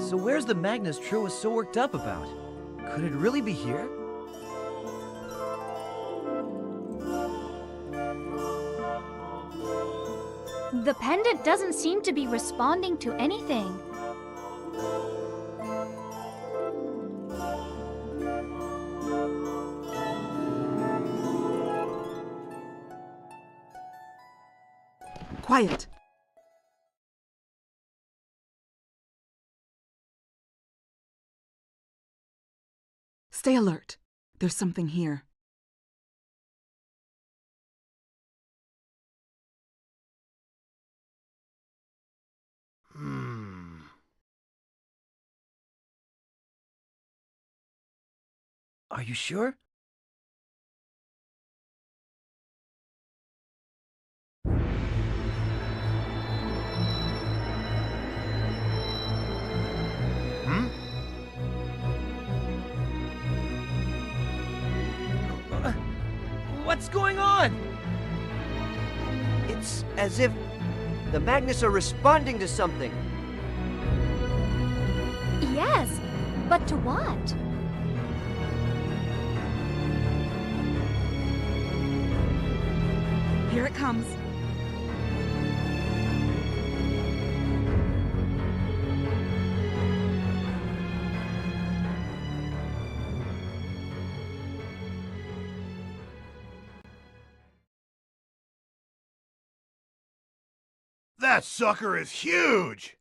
So where's the Magnus True was so worked up about? Could it really be here? The pendant doesn't seem to be responding to anything. Quiet! Stay alert. There's something here. Are you sure? What's going on? It's as if the Magnus are responding to something. Yes, but to what? Here it comes. That sucker is huge!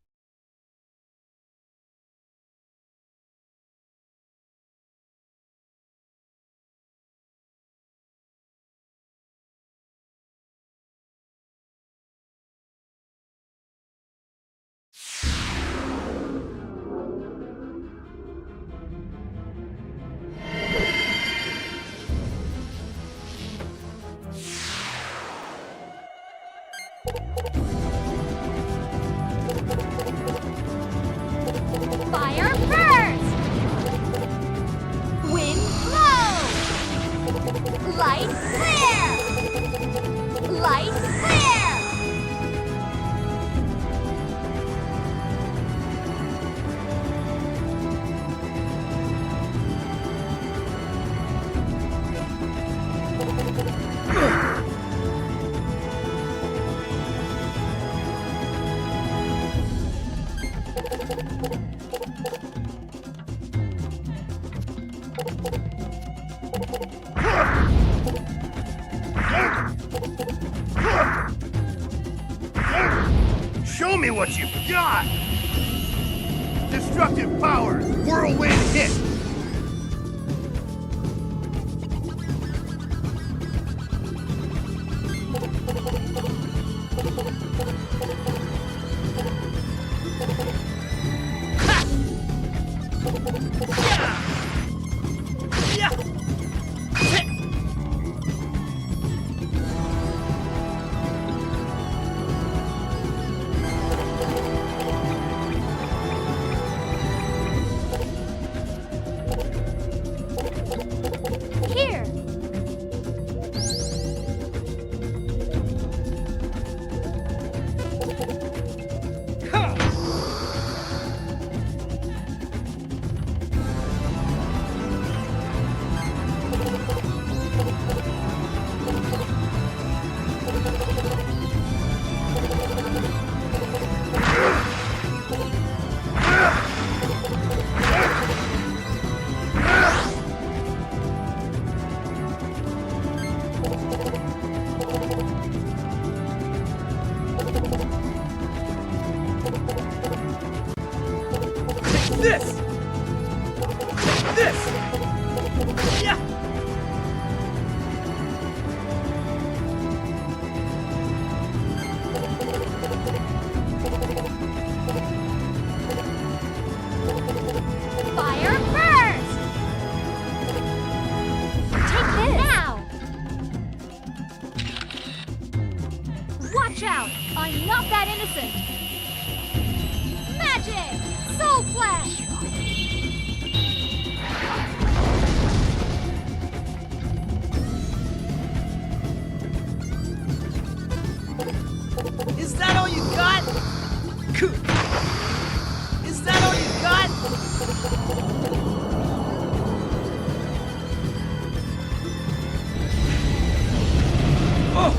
Fire first! Wind blow! Light clear! Light clear! Show me what you got! Destructive power! Whirlwind hit! This! This! Yeah! Fire first! Take this! Now! Watch out! I'm not that innocent! Magic! Soul Flash! Is that all you got? Is that all you got? Oh!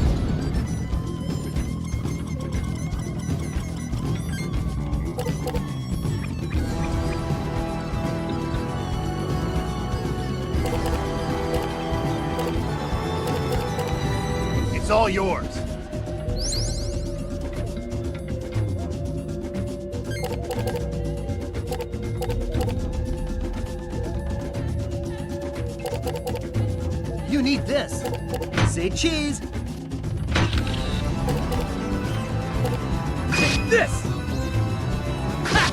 It's all yours. You need this. Say cheese. Take this! Ha!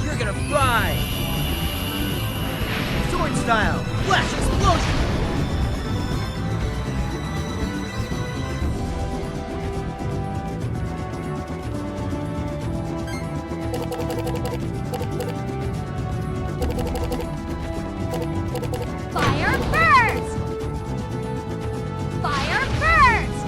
You're gonna fry! Sword style! Flash explosion! Fire first! Fire first!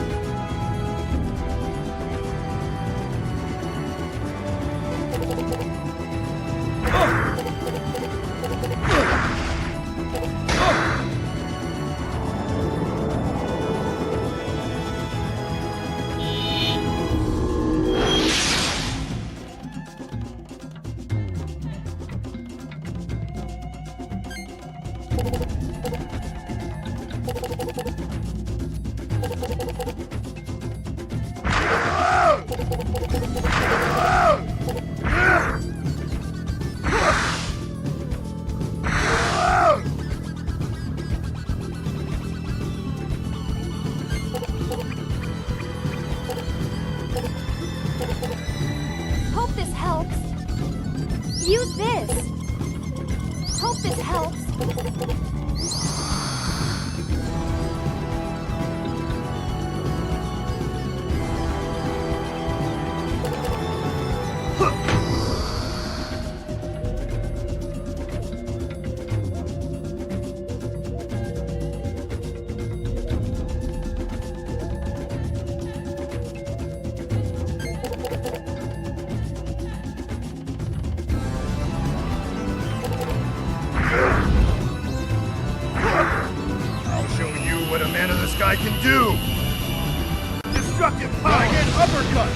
Hope this helps. Use this. Hope this helps. I'll show you what a man of the sky can do. Destructive power and uppercut.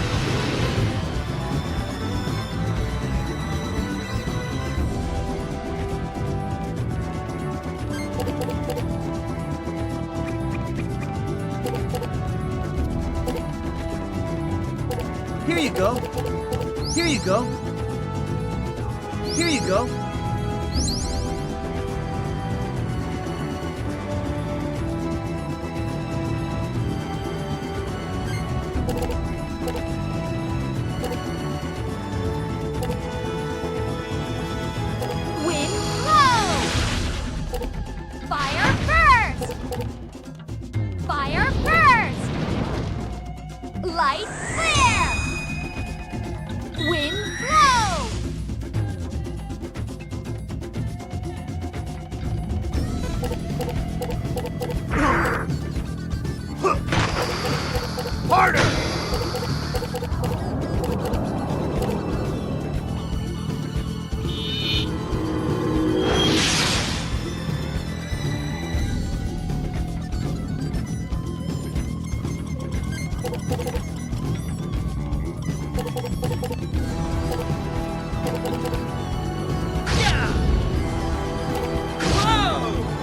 Here you go. Here you go. Here you go. Wind blow! Fire first! Fire first! Light clear! Wind blow! Harder!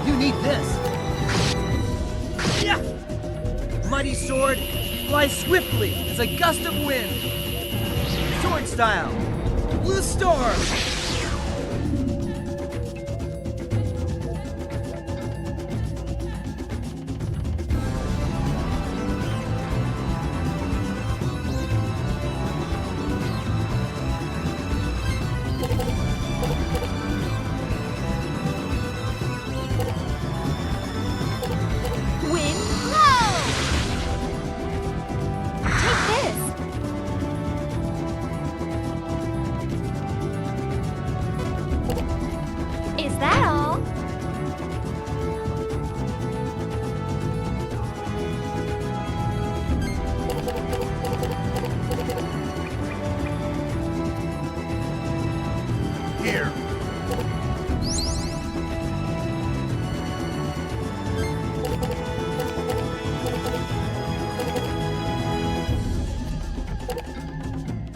You need this. Yeah. Mighty sword, fly Rise swiftly as a gust of wind. Sword style. Blue storm.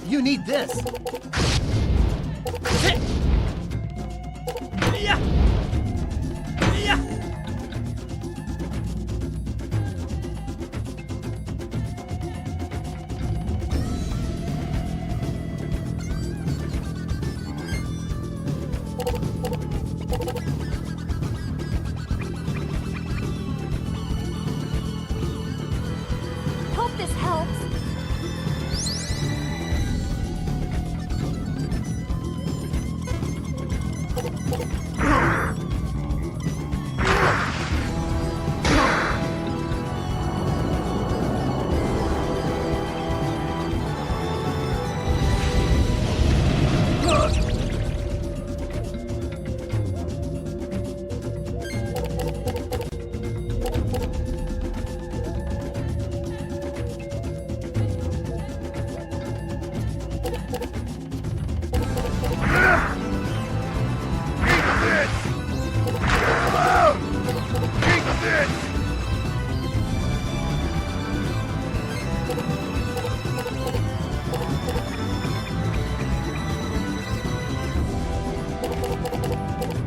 You need this. Hope this helps.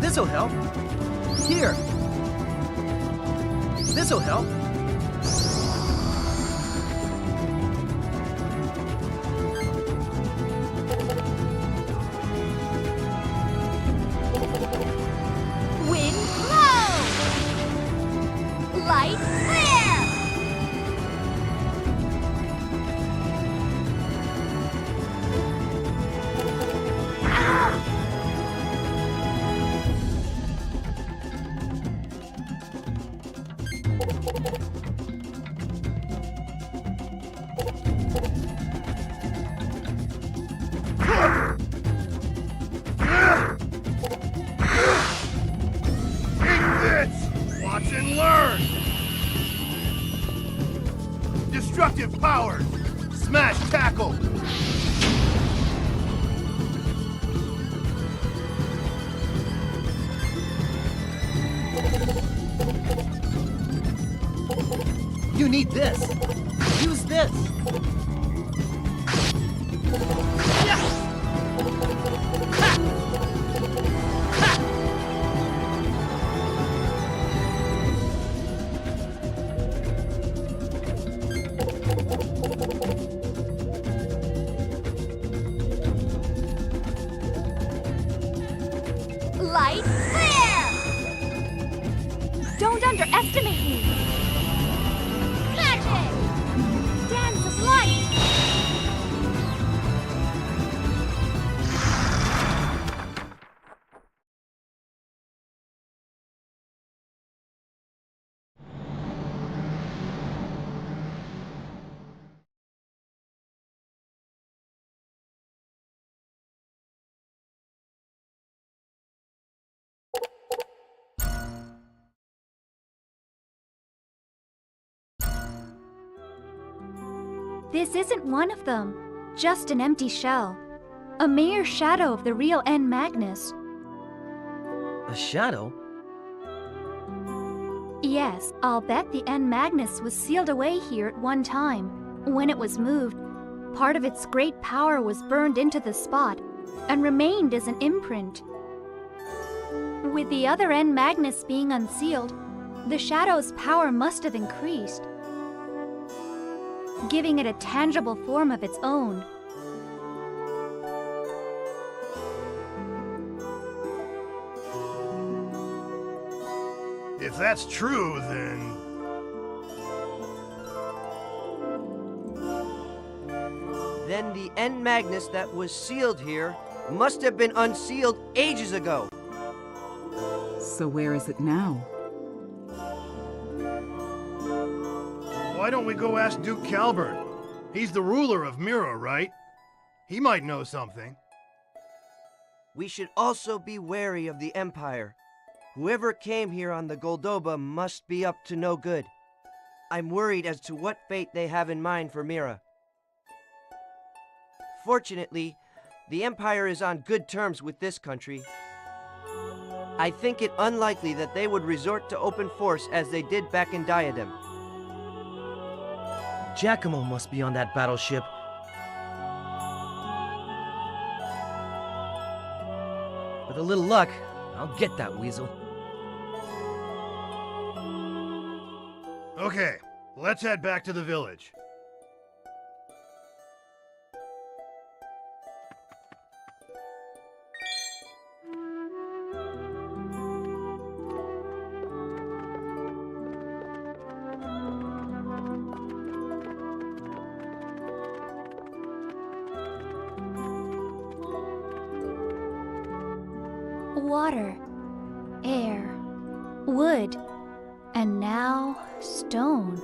This'll help. Here. This'll help. Wind blow! Light flare! Watch and learn! Destructive powers! Smash tackle! You need this. Use this. Light flare! Don't underestimate me! Magic! Dance of light! This isn't one of them, just an empty shell. A mere shadow of the real N. Magnus. A shadow? Yes, I'll bet the N. Magnus was sealed away here at one time. When it was moved, part of its great power was burned into the spot and remained as an imprint. With the other N. Magnus being unsealed, the shadow's power must have increased. giving it a tangible form of its own. If that's true, then... Then the N Magnus that was sealed here must have been unsealed ages ago. So where is it now? Why don't we go ask Duke Calburn? He's the ruler of Mira, right? He might know something. We should also be wary of the Empire. Whoever came here on the Goldoba must be up to no good. I'm worried as to what fate they have in mind for Mira. Fortunately, the Empire is on good terms with this country. I think it unlikely that they would resort to open force as they did back in Diadem. Giacomo must be on that battleship. With a little luck, I'll get that weasel. Okay, let's head back to the village. Water, air, wood, and now stone.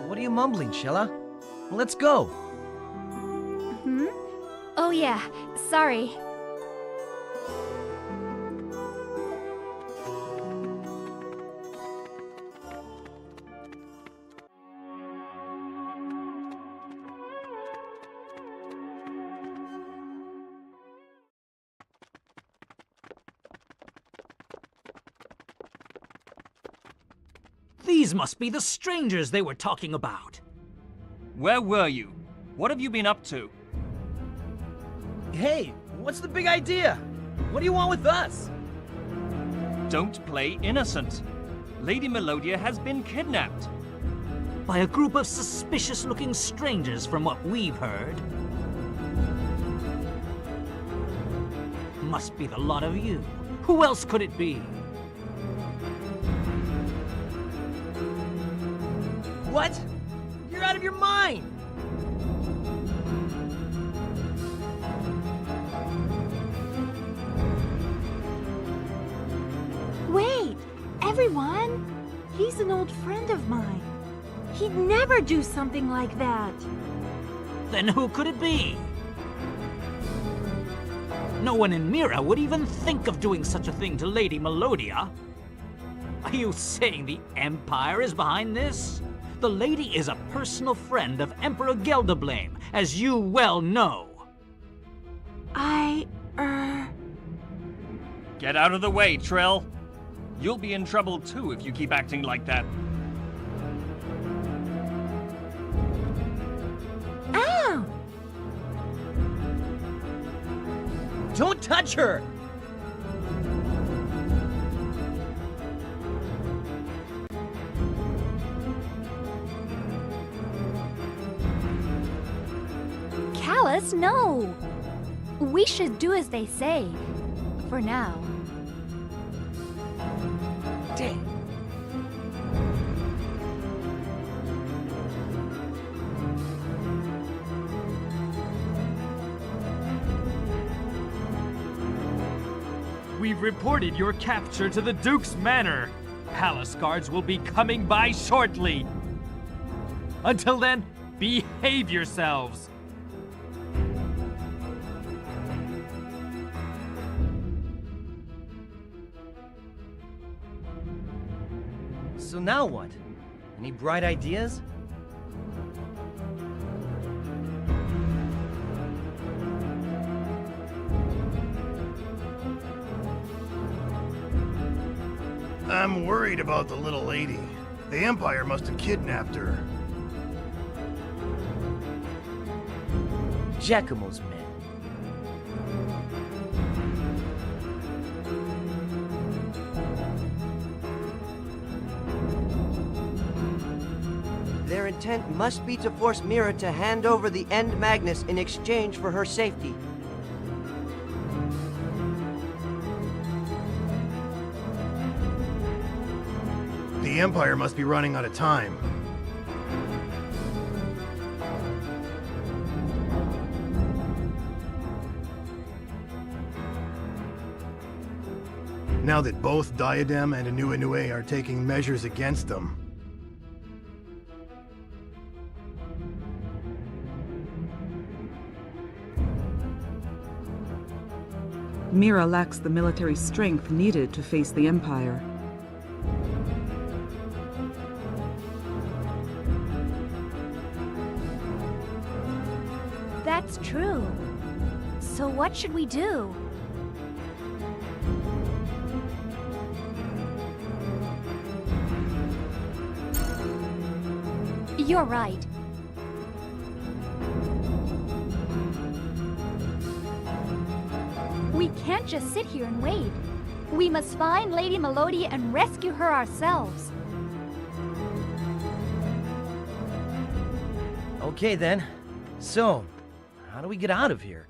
What are you mumbling, Shella? Let's go. Oh yeah, sorry. These must be the strangers they were talking about. Where were you? What have you been up to? Hey, what's the big idea? What do you want with us? Don't play innocent. Lady Melodia has been kidnapped. By a group of suspicious-looking strangers from what we've heard. Must be the lot of you. Who else could it be? What? You're out of your mind! Wait! Everyone! He's an old friend of mine. He'd never do something like that. Then who could it be? No one in Mira would even think of doing such a thing to Lady Melodia. Are you saying the Empire is behind this? The lady is a personal friend of Emperor Gelderblame, as you well know. Get out of the way, Trill. You'll be in trouble too if you keep acting like that. Ow! Don't touch her! Callus, no! We should do as they say. For now. Damn. We've reported your capture to the Duke's Manor. Palace guards will be coming by shortly. Until then, behave yourselves. So now what? Any bright ideas? I'm worried about the little lady. The Empire must have kidnapped her. Giacomo's men. intent must be to force Mira to hand over the End Magnus in exchange for her safety. The Empire must be running out of time. Now that both Diadem and Anue Anue are taking measures against them. Mira lacks the military strength needed to face the Empire. That's true. So what should we do? You're right. We can't just sit here and wait. We must find Lady Melodia and rescue her ourselves. Okay then. So, how do we get out of here?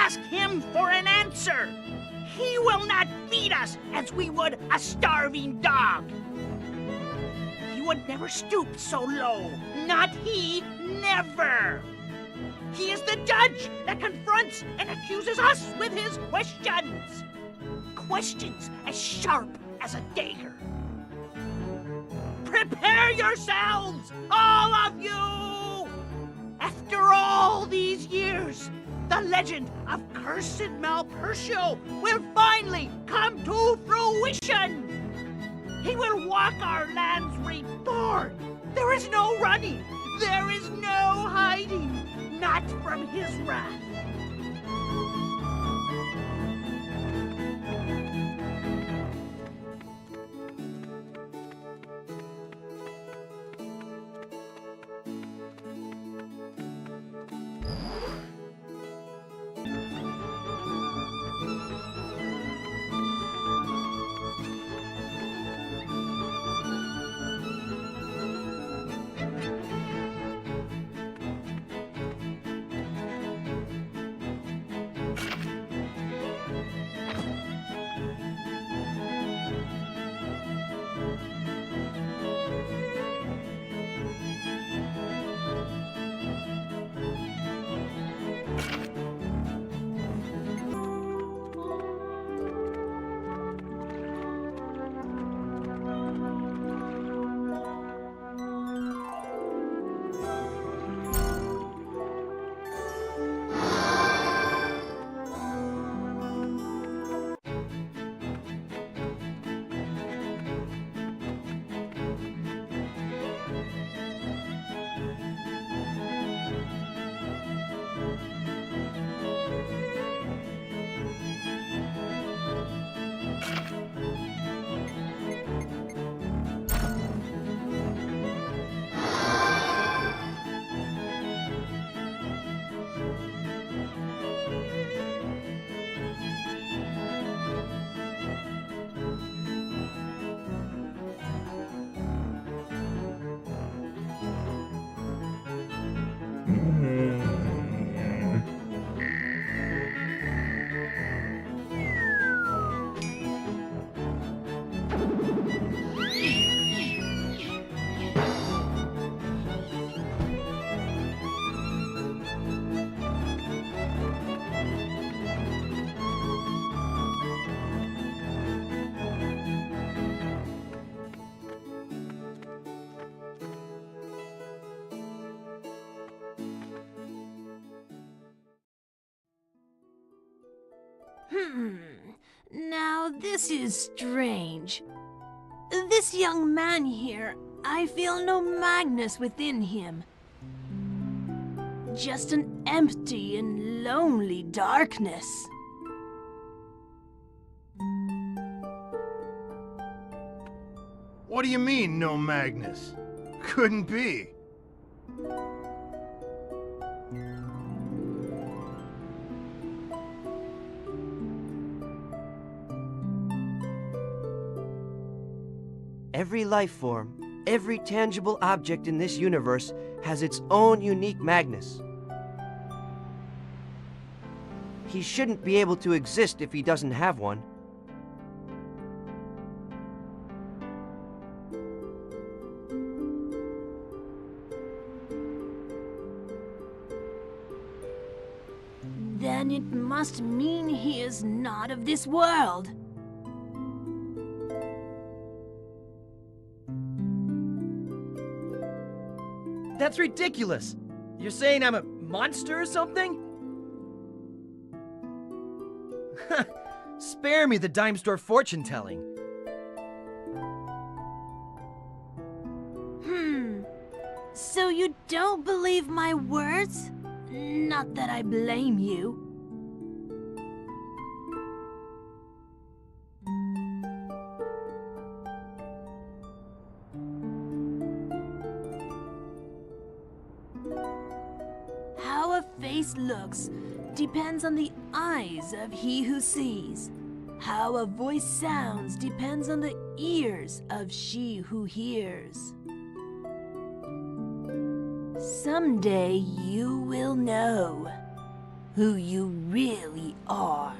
ask him for an answer. He will not feed us as we would a starving dog. He would never stoop so low. Not he, never. He is the judge that confronts and accuses us with his questions. Questions as sharp as a dagger. Prepare yourselves, all of you! After all these years, the legend of cursed Malpertio will finally come to fruition! He will walk our lands reborn! There is no running! There is no hiding! Not from his wrath! Now this is strange. This young man here, I feel no Magnus within him. Just an empty and lonely darkness. What do you mean, no Magnus? Couldn't be. Every life form, every tangible object in this universe has its own unique Magnus. He shouldn't be able to exist if he doesn't have one. Then it must mean he is not of this world. That's ridiculous! You're saying I'm a monster or something? Spare me the dime store fortune telling. So you don't believe my words? Not that I blame you. How a face looks depends on the eyes of he who sees. How a voice sounds depends on the ears of she who hears. Someday you will know. who you really are.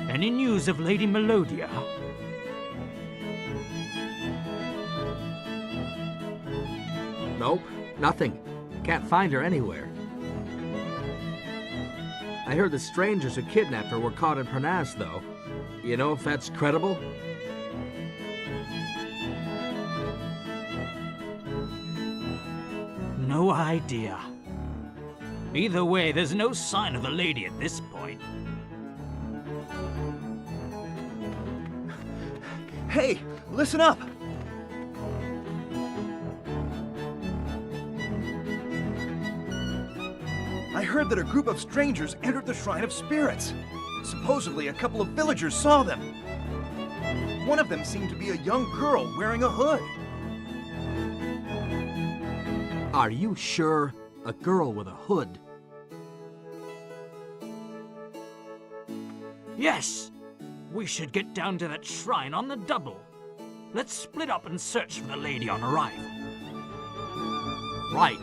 Any news of Lady Melodia? Nope, nothing. Can't find her anywhere. I heard the strangers who kidnapped her were caught in Parnasse, though. You know if that's credible? No idea. Either way, there's no sign of the lady at this point. Hey, listen up! I heard that a group of strangers entered the Shrine of Spirits. Supposedly, a couple of villagers saw them. One of them seemed to be a young girl wearing a hood. Are you sure? A girl with a hood? Yes! We should get down to that shrine on the double. Let's split up and search for the lady on arrival. Right.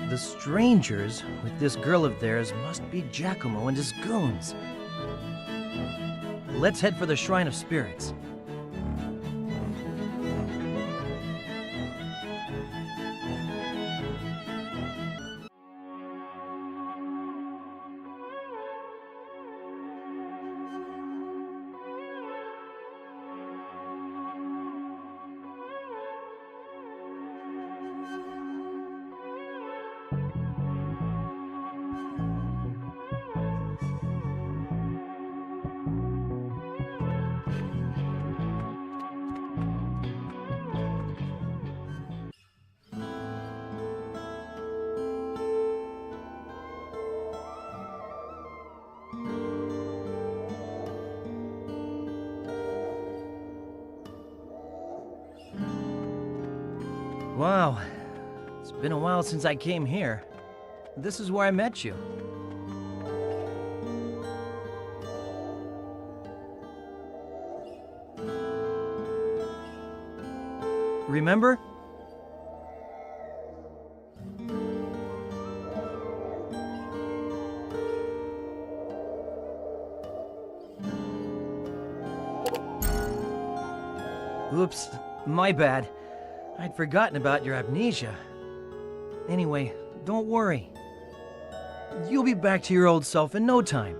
The strangers with this girl of theirs must be Giacomo and his goons. Let's head for the Shrine of Spirits. Wow, it's been a while since I came here. This is where I met you. Remember? Oops, my bad. I'd forgotten about your amnesia. Anyway, don't worry. You'll be back to your old self in no time.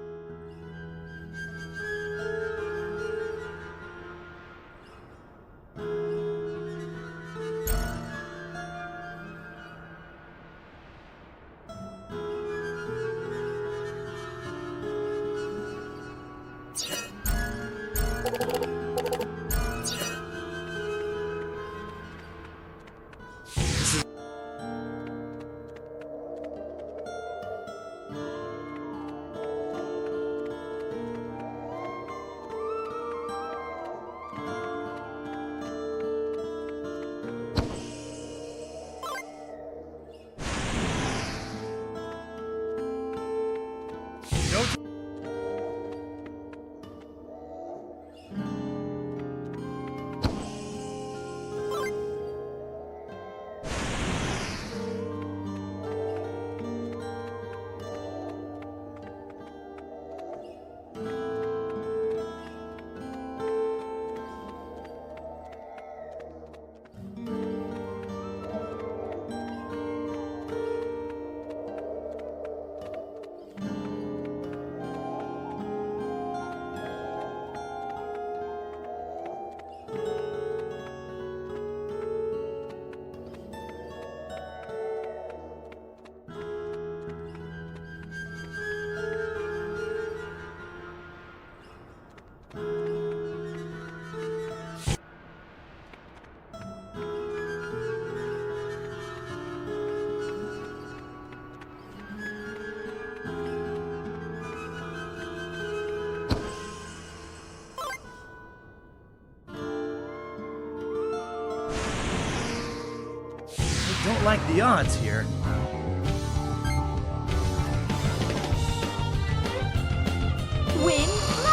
don't like the odds here. Wind blow!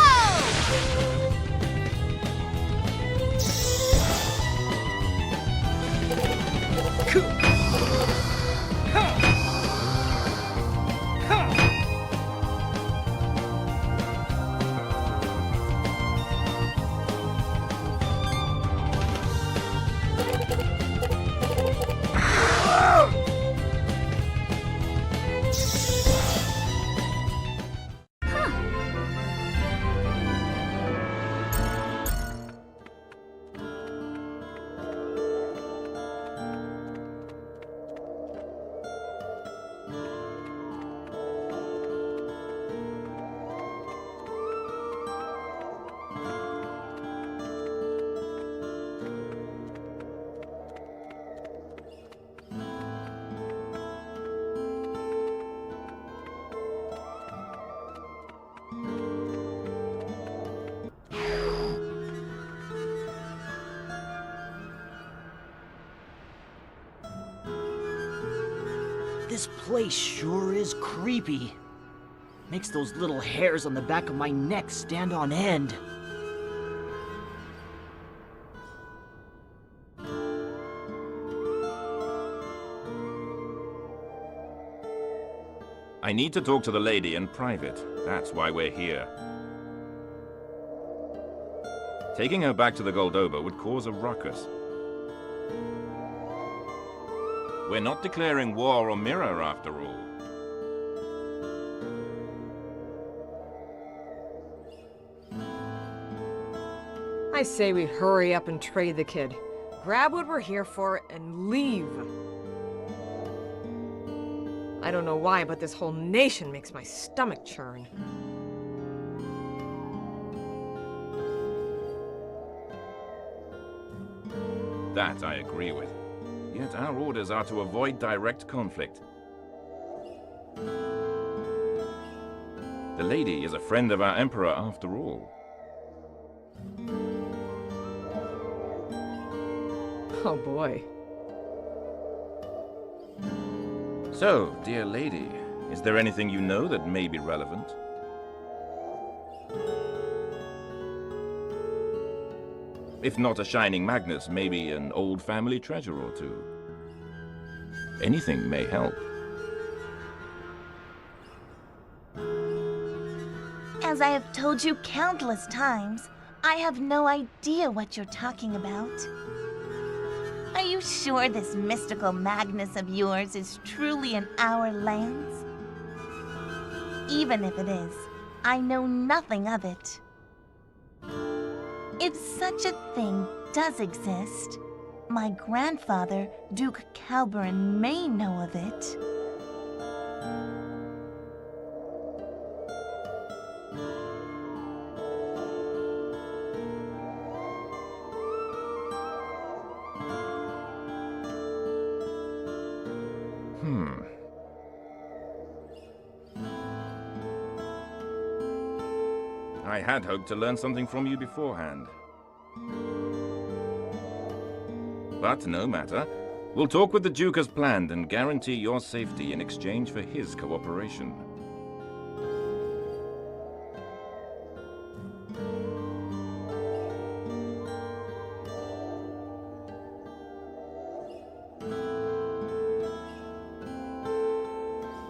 This place sure is creepy. Makes those little hairs on the back of my neck stand on end. I need to talk to the lady in private. That's why we're here. Taking her back to the Goldoba would cause a ruckus. We're not declaring war on Mira, after all. I say we hurry up and trade the kid. Grab what we're here for and leave. I don't know why, but this whole nation makes my stomach churn. That I agree with. Yet our orders are to avoid direct conflict. The lady is a friend of our Emperor after all. Oh boy. So, dear lady, is there anything you know that may be relevant? If not a shining Magnus, maybe an old family treasure or two. Anything may help. As I have told you countless times, I have no idea what you're talking about. Are you sure this mystical Magnus of yours is truly in our lands? Even if it is, I know nothing of it. If such a thing does exist, my grandfather, Duke Calberin, may know of it. I had hoped to learn something from you beforehand. But no matter. We'll talk with the Duke as planned and guarantee your safety in exchange for his cooperation.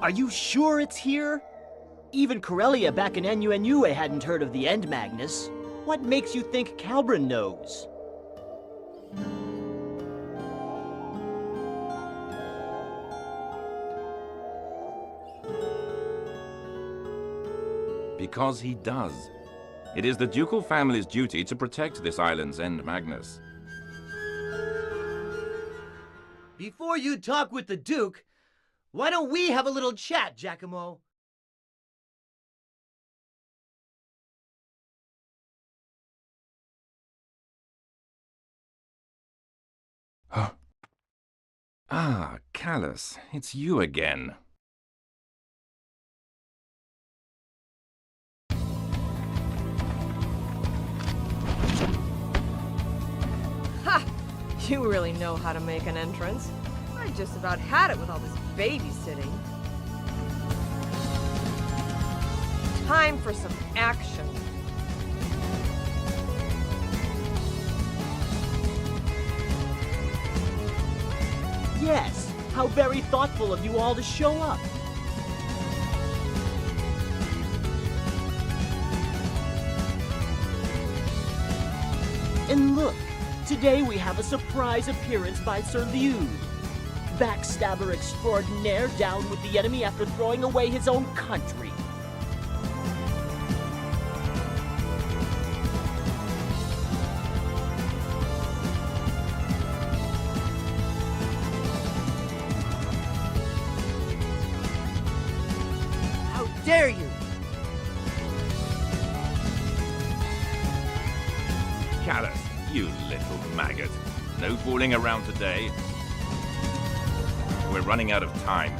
Are you sure it's here? Even Corellia back in NUNUA hadn't heard of the End Magnus. What makes you think Calberin knows? Because he does. It is the ducal family's duty to protect this island's End Magnus. Before you talk with the Duke, why don't we have a little chat, Giacomo? Huh. Ah, Callus, it's you again. Ha! You really know how to make an entrance. I just about had it with all this babysitting. Time for some action. Yes, how very thoughtful of you all to show up. And look, today we have a surprise appearance by Sir Liu. Backstabber extraordinaire down with the enemy after throwing away his own country. How dare you! Callus, you little maggot. No fooling around today. We're running out of time.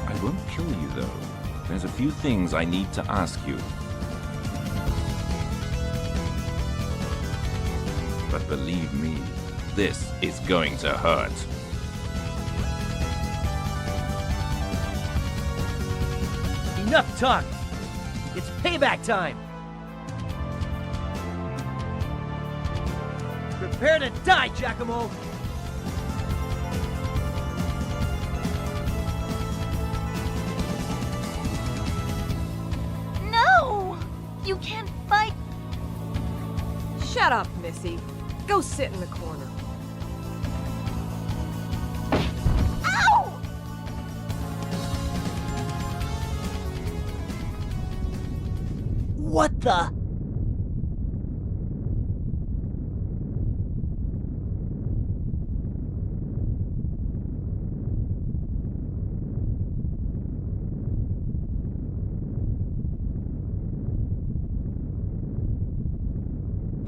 I won't kill you, though. There's a few things I need to ask you. But believe me, this is going to hurt. Enough talk! It's payback time! Prepare to die, Giacomo! No! You can't fight. Shut up, Missy. Go sit in the corner. Ow! What the?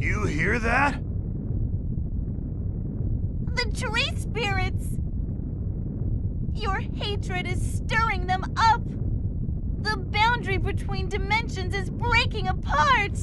You hear that? The tree spirits! Your hatred is stirring them up! The boundary between dimensions is breaking apart!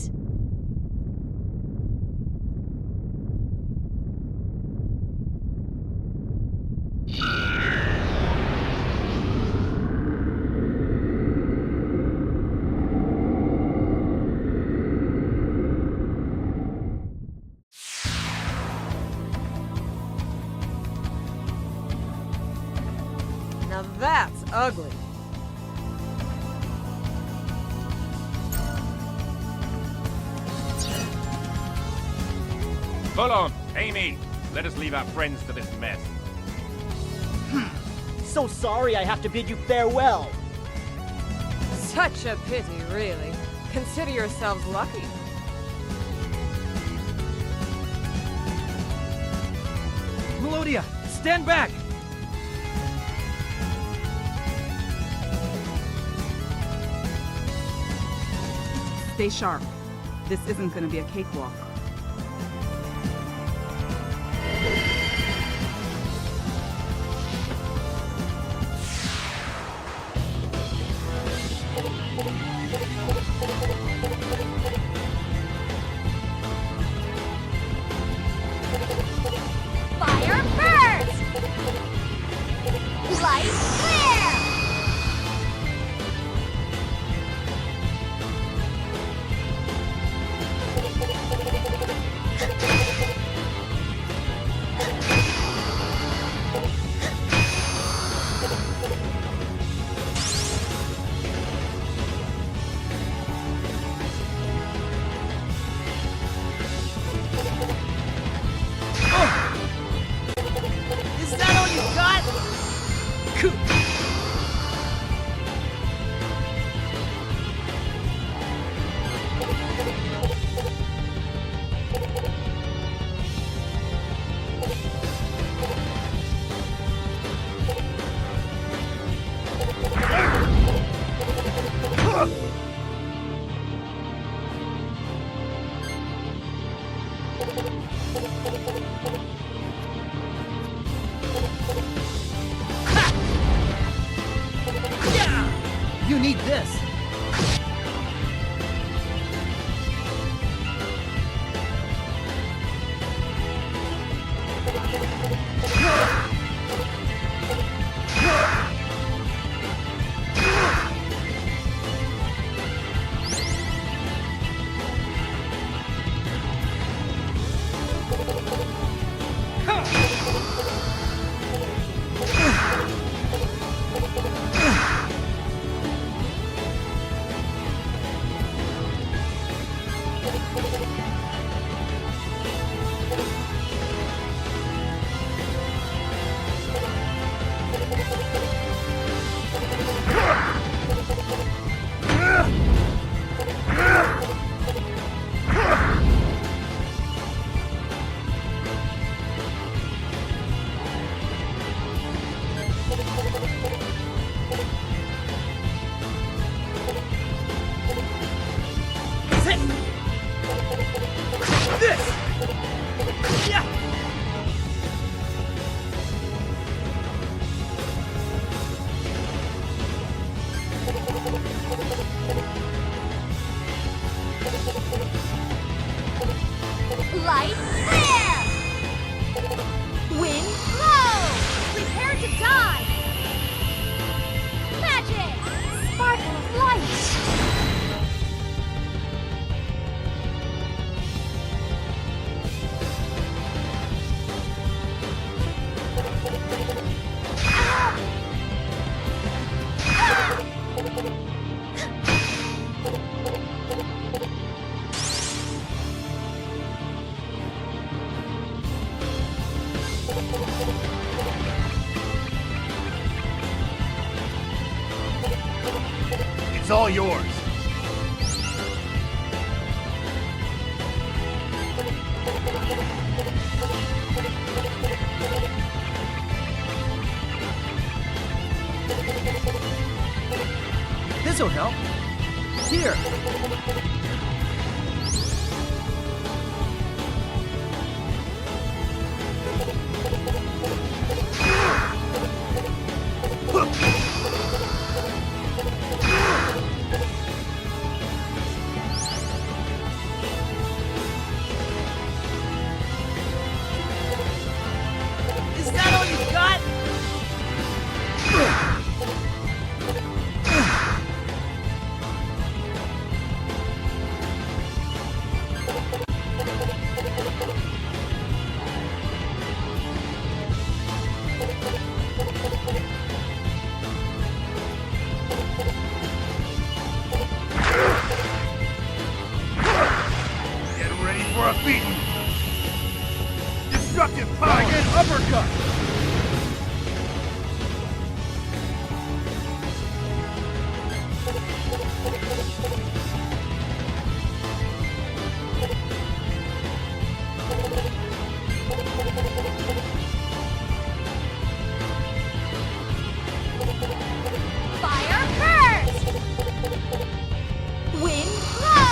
Now that's ugly. Hold on, Amy. Let us leave our friends to this mess. So sorry I have to bid you farewell. Such a pity, really. Consider yourselves lucky. Melodia, stand back! Stay sharp. This isn't going to be a cakewalk. Fire burst! Light flare! Is that all you got? You need this! Light flare! Wind blow! Prepare to die! Magic! Spark of light! It's all yours. This'll help. Here. Is that all you got? Get ready for a beating. Destructive power. Again, uppercut. Fire burst! Wind blow!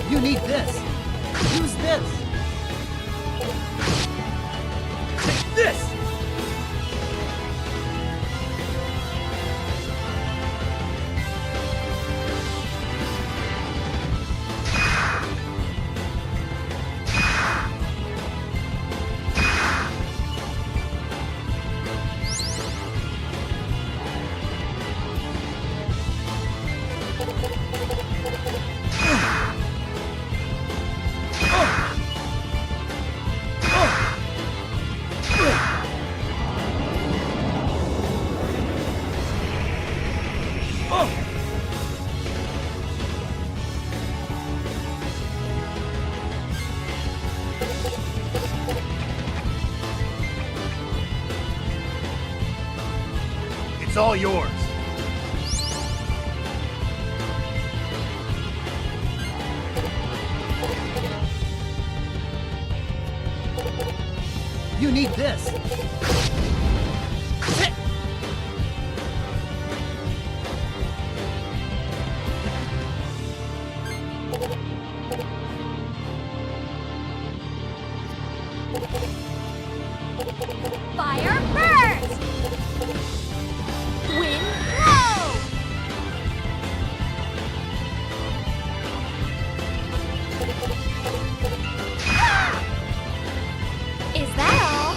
You need this. Use this. Take this! It's all yours. You need this. Fire burst! Wind blow! Is that all?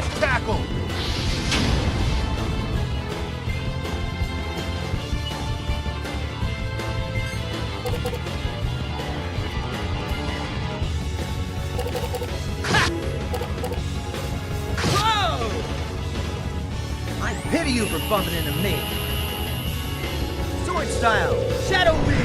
Smash tackle! I pity you for bumping into me. Sword style, shadow wheel.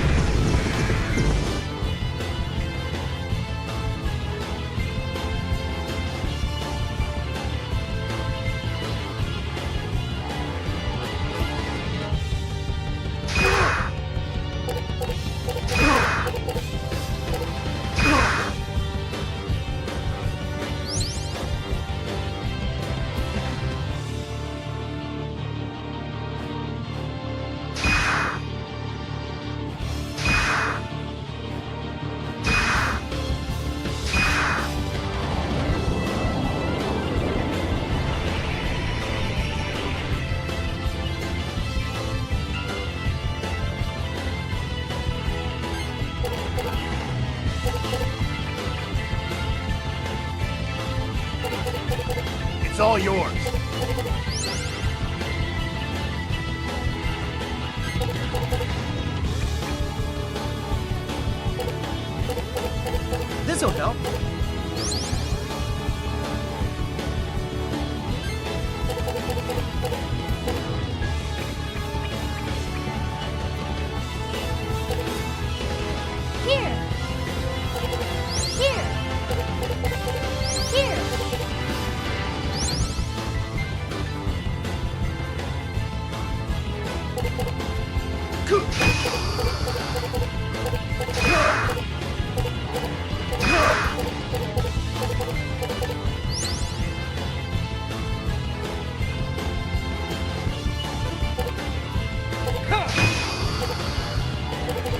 It's all yours. This'll help. Here! Here! Here!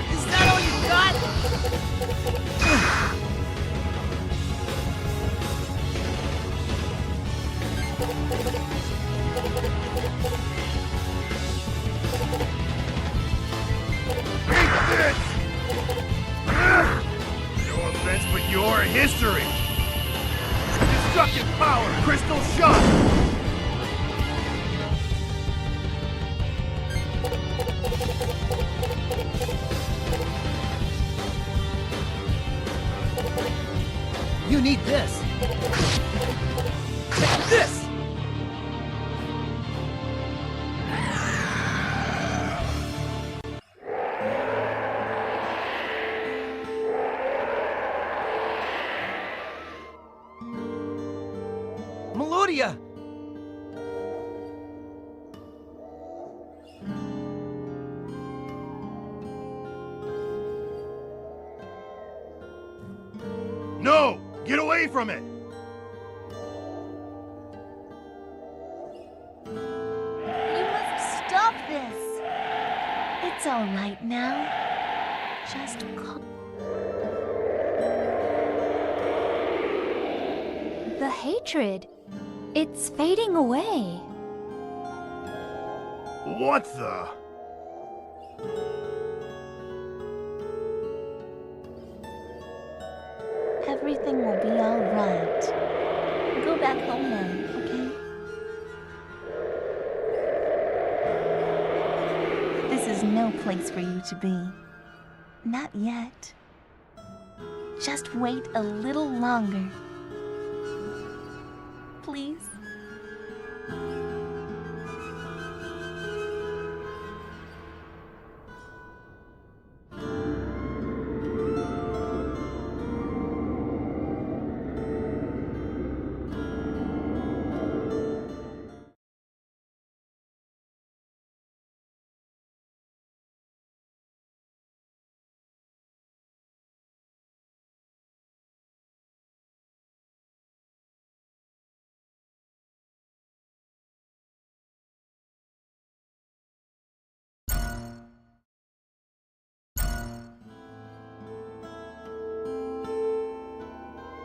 Is that all you got? No offense, but you're history. Destructive power, crystal shot. You need this. Take this! Melodia! No! Get away from it! You must stop this. It's all right now. Just calm. The hatred. It's fading away. What the? Everything will be all right. Go back home now, okay? This is no place for you to be. Not yet. Just wait a little longer. Please?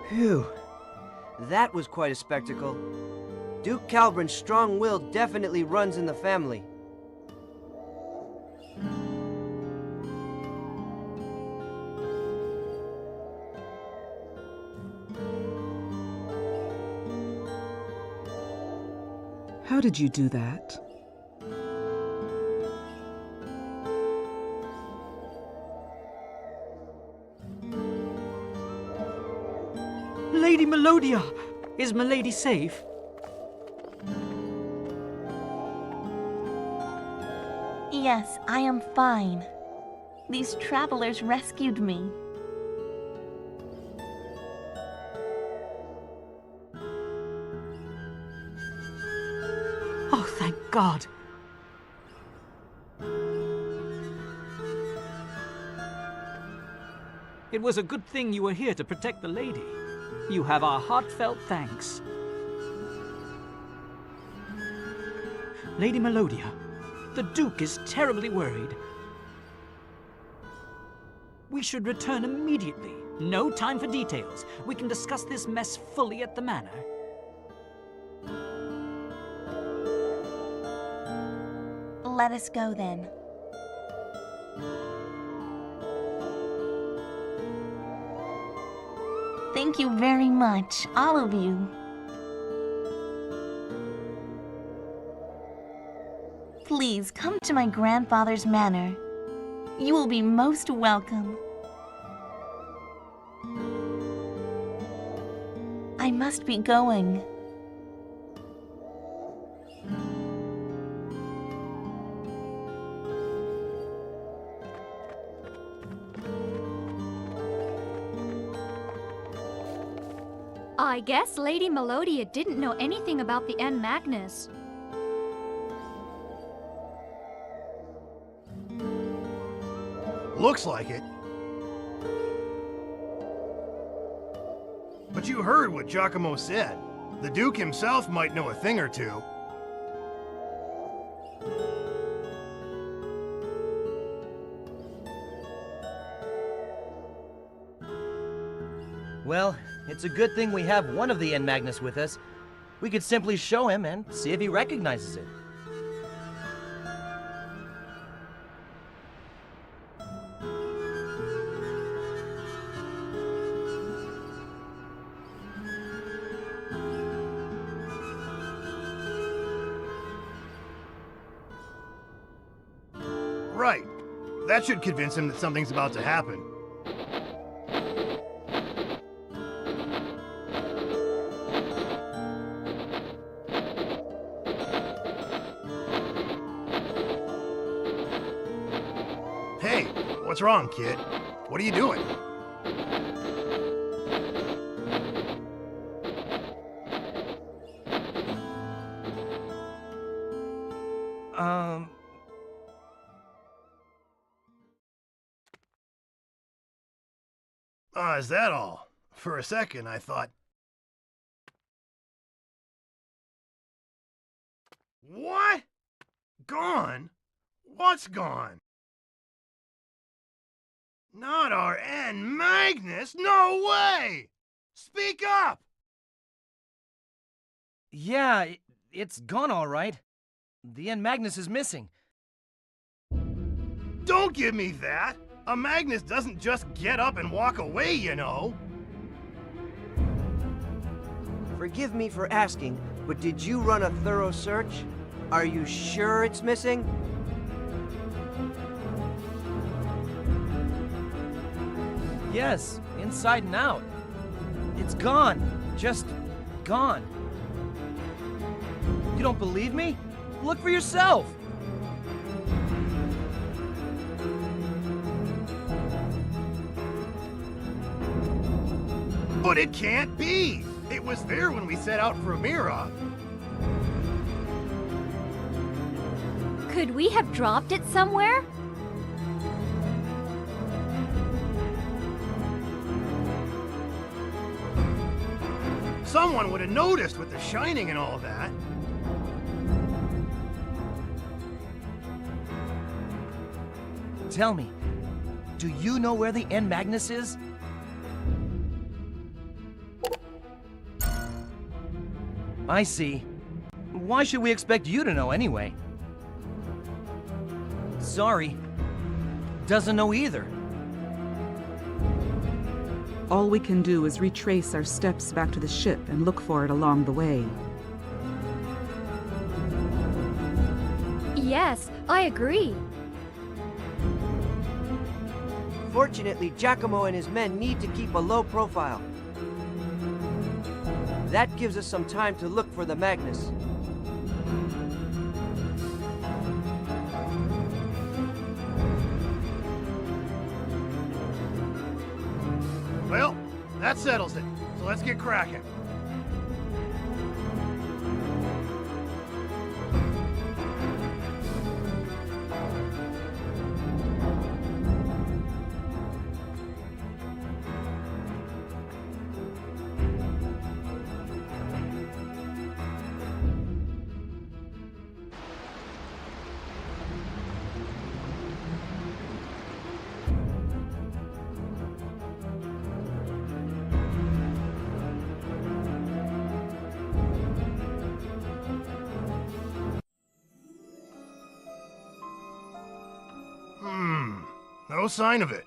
Phew. That was quite a spectacle. Duke Calbrin's strong will definitely runs in the family. How did you do that? Lady Melodia! Is Milady safe? Yes, I am fine. These travelers rescued me. Oh, thank God. It was a good thing you were here to protect the lady. You have our heartfelt thanks. Lady Melodia, the Duke is terribly worried. We should return immediately. No time for details. We can discuss this mess fully at the manor. Let us go then. Thank you very much, all of you. Please come to my grandfather's manor. You will be most welcome. I must be going. I guess Lady Melodia didn't know anything about the N. Magnus. Looks like it. But you heard what Giacomo said. The Duke himself might know a thing or two. Well, it's a good thing we have one of the N. Magnus with us. We could simply show him and see if he recognizes it. Right. That should convince him that something's about to happen. Hey, what's wrong, kid? What are you doing? Is that all? For a second, I thought... What? Gone? What's gone? Not our N. Magnus? No way! Speak up! Yeah, it's gone all right. The N. Magnus is missing. Don't give me that! A Magnus doesn't just get up and walk away, you know. Forgive me for asking, but did you run a thorough search? Are you sure it's missing? Yes, inside and out. It's gone. Just gone. You don't believe me? Look for yourself. But it can't be! It was there when we set out for Mira. Could we have dropped it somewhere? Someone would have noticed with the shining and all that. Tell me, do you know where the N. Magnus is? I see. Why should we expect you to know anyway? Sorry. Doesn't know either. All we can do is retrace our steps back to the ship and look for it along the way. Yes, I agree. Fortunately, Giacomo and his men need to keep a low profile. That gives us some time to look for the Magnus. Well, that settles it. So let's get cracking. No sign of it.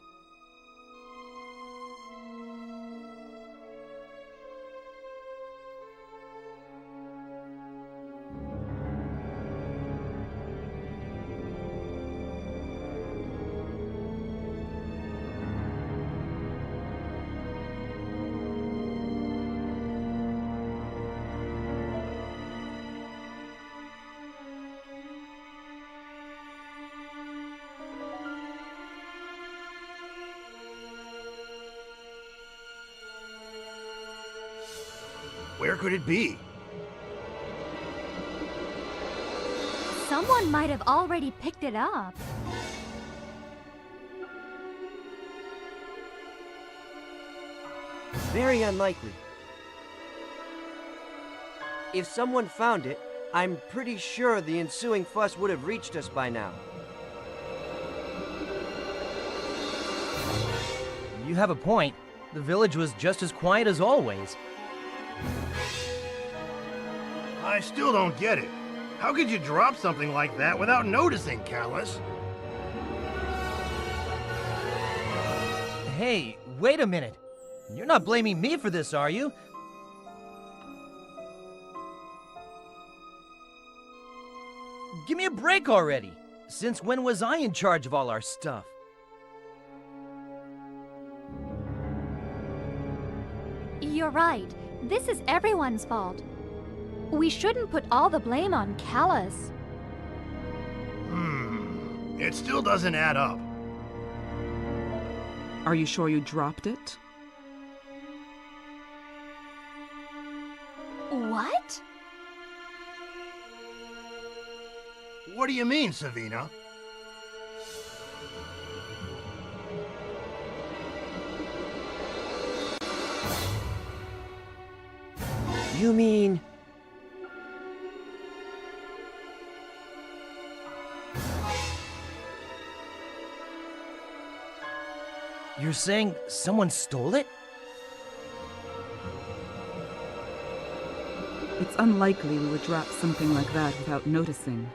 Where could it be? Someone might have already picked it up. Very unlikely. If someone found it, I'm pretty sure the ensuing fuss would have reached us by now. You have a point. The village was just as quiet as always. I still don't get it. How could you drop something like that without noticing, Callus? Hey, wait a minute. You're not blaming me for this, are you? Give me a break already. Since when was I in charge of all our stuff? You're right. This is everyone's fault. We shouldn't put all the blame on Callus. It still doesn't add up. Are you sure you dropped it? What? What do you mean, Savina? You mean... You're saying someone stole it? It's unlikely we would drop something like that without noticing.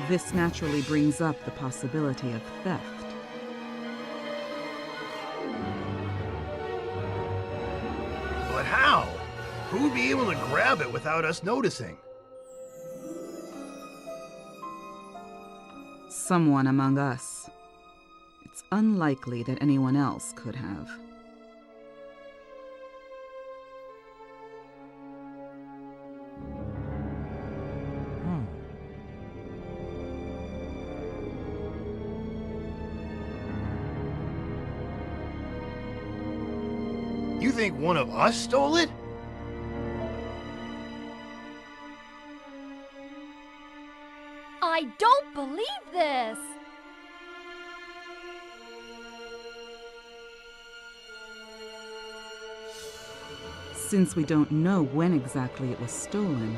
This naturally brings up the possibility of theft. But how? Who'd be able to grab it without us noticing? Someone among us. It's unlikely that anyone else could have. You think one of us stole it? I don't believe this! Since we don't know when exactly it was stolen,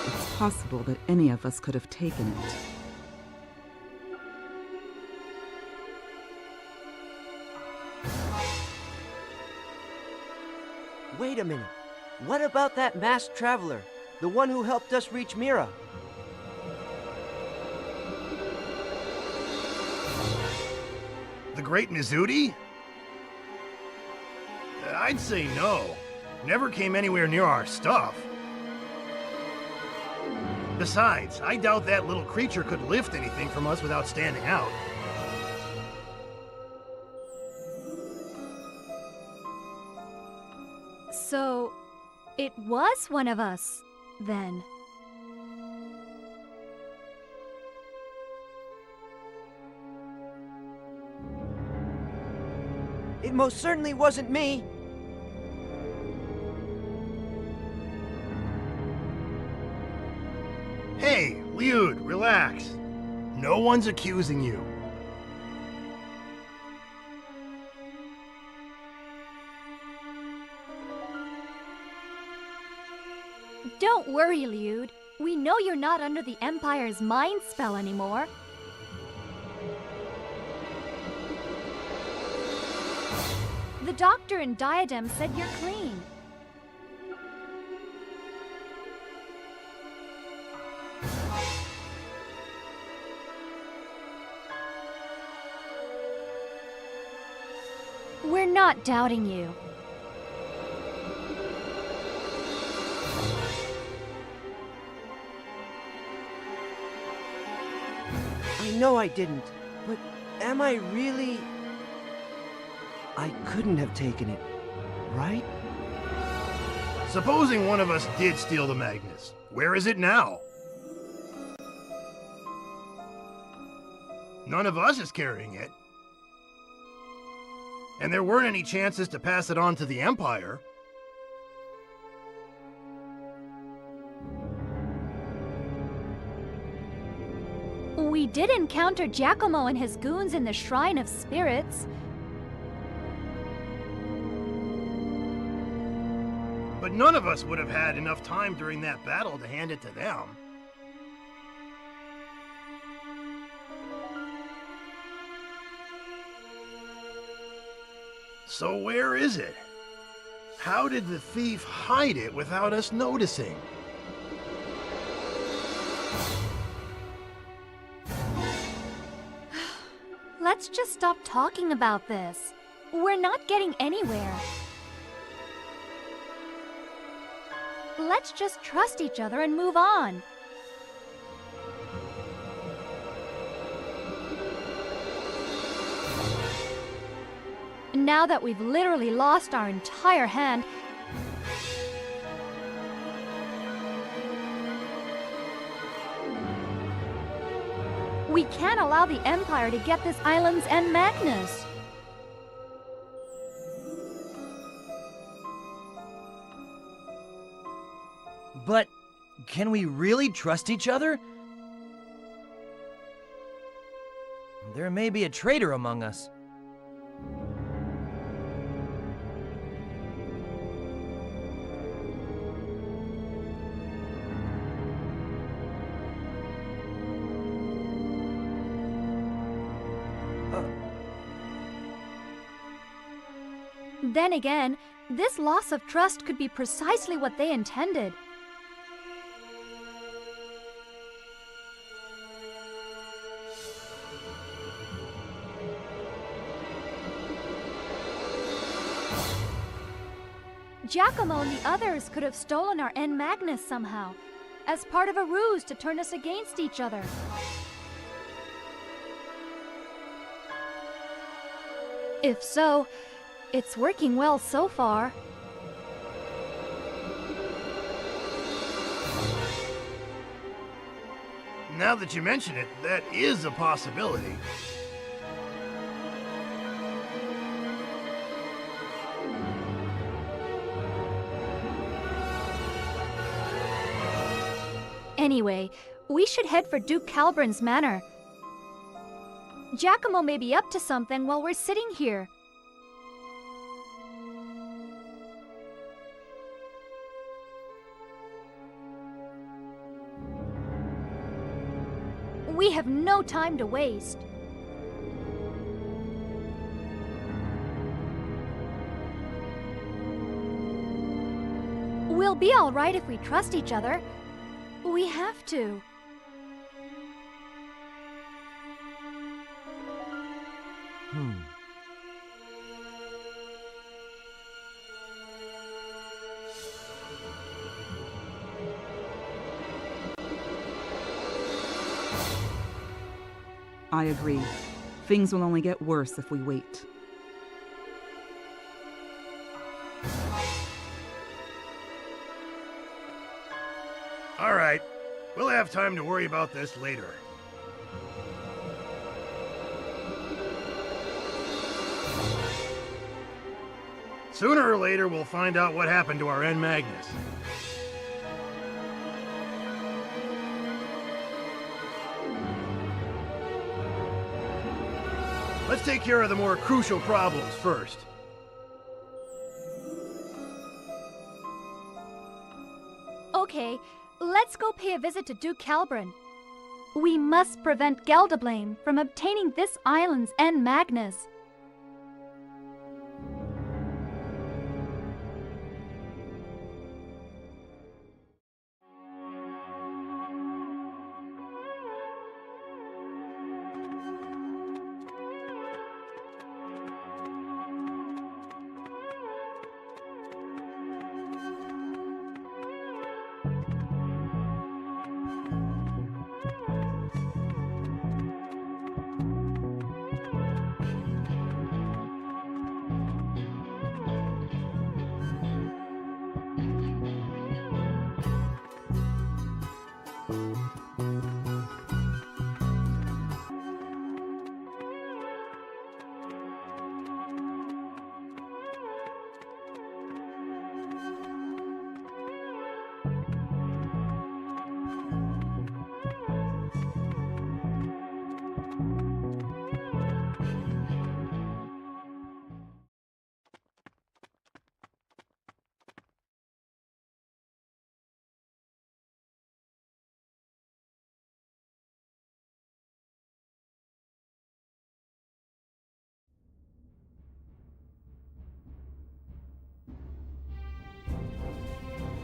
it's possible that any of us could have taken it. Wait a minute. What about that masked traveler? The one who helped us reach Mira? The Great Mizuti? I'd say no. Never came anywhere near our stuff. Besides, I doubt that little creature could lift anything from us without standing out. So, it was one of us, then. It most certainly wasn't me. Hey, Liud, relax. No one's accusing you. Don't worry, Liud. We know you're not under the Empire's mind spell anymore. The doctor and Diadem said you're clean. We're not doubting you. I know I didn't, but am I really... I couldn't have taken it, right? Supposing one of us did steal the Magnus, where is it now? None of us is carrying it. And there weren't any chances to pass it on to the Empire. We did encounter Giacomo and his goons in the Shrine of Spirits. But none of us would have had enough time during that battle to hand it to them. So where is it? How did the thief hide it without us noticing? Let's just stop talking about this. We're not getting anywhere. Let's just trust each other and move on. Now that we've literally lost our entire hand, we can't allow the Empire to get this island's end Magnus. But can we really trust each other? There may be a traitor among us. Then again, this loss of trust could be precisely what they intended. Giacomo and the others could have stolen our N Magnus somehow, as part of a ruse to turn us against each other. If so, it's working well so far. Now that you mention it, that is a possibility. Anyway, we should head for Duke Calbrin's manor. Giacomo may be up to something while we're sitting here. We have no time to waste. We'll be all right if we trust each other. We have to. I agree. Things will only get worse if we wait. All right. We'll have time to worry about this later. Sooner or later, we'll find out what happened to our N. Magnus. Let's take care of the more crucial problems first. Okay, let's go pay a visit to Duke Calbrin. We must prevent Geldablame from obtaining this island's N. Magnus.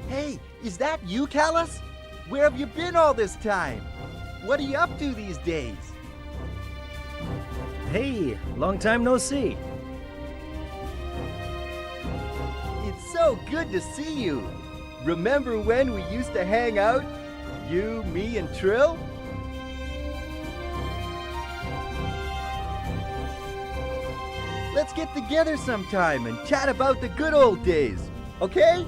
Hey, is that you, Callus? Where have you been all this time? What are you up to these days? Hey, long time no see. It's so good to see you. Remember when we used to hang out? You, me, and Trill? Let's get together sometime and chat about the good old days, okay?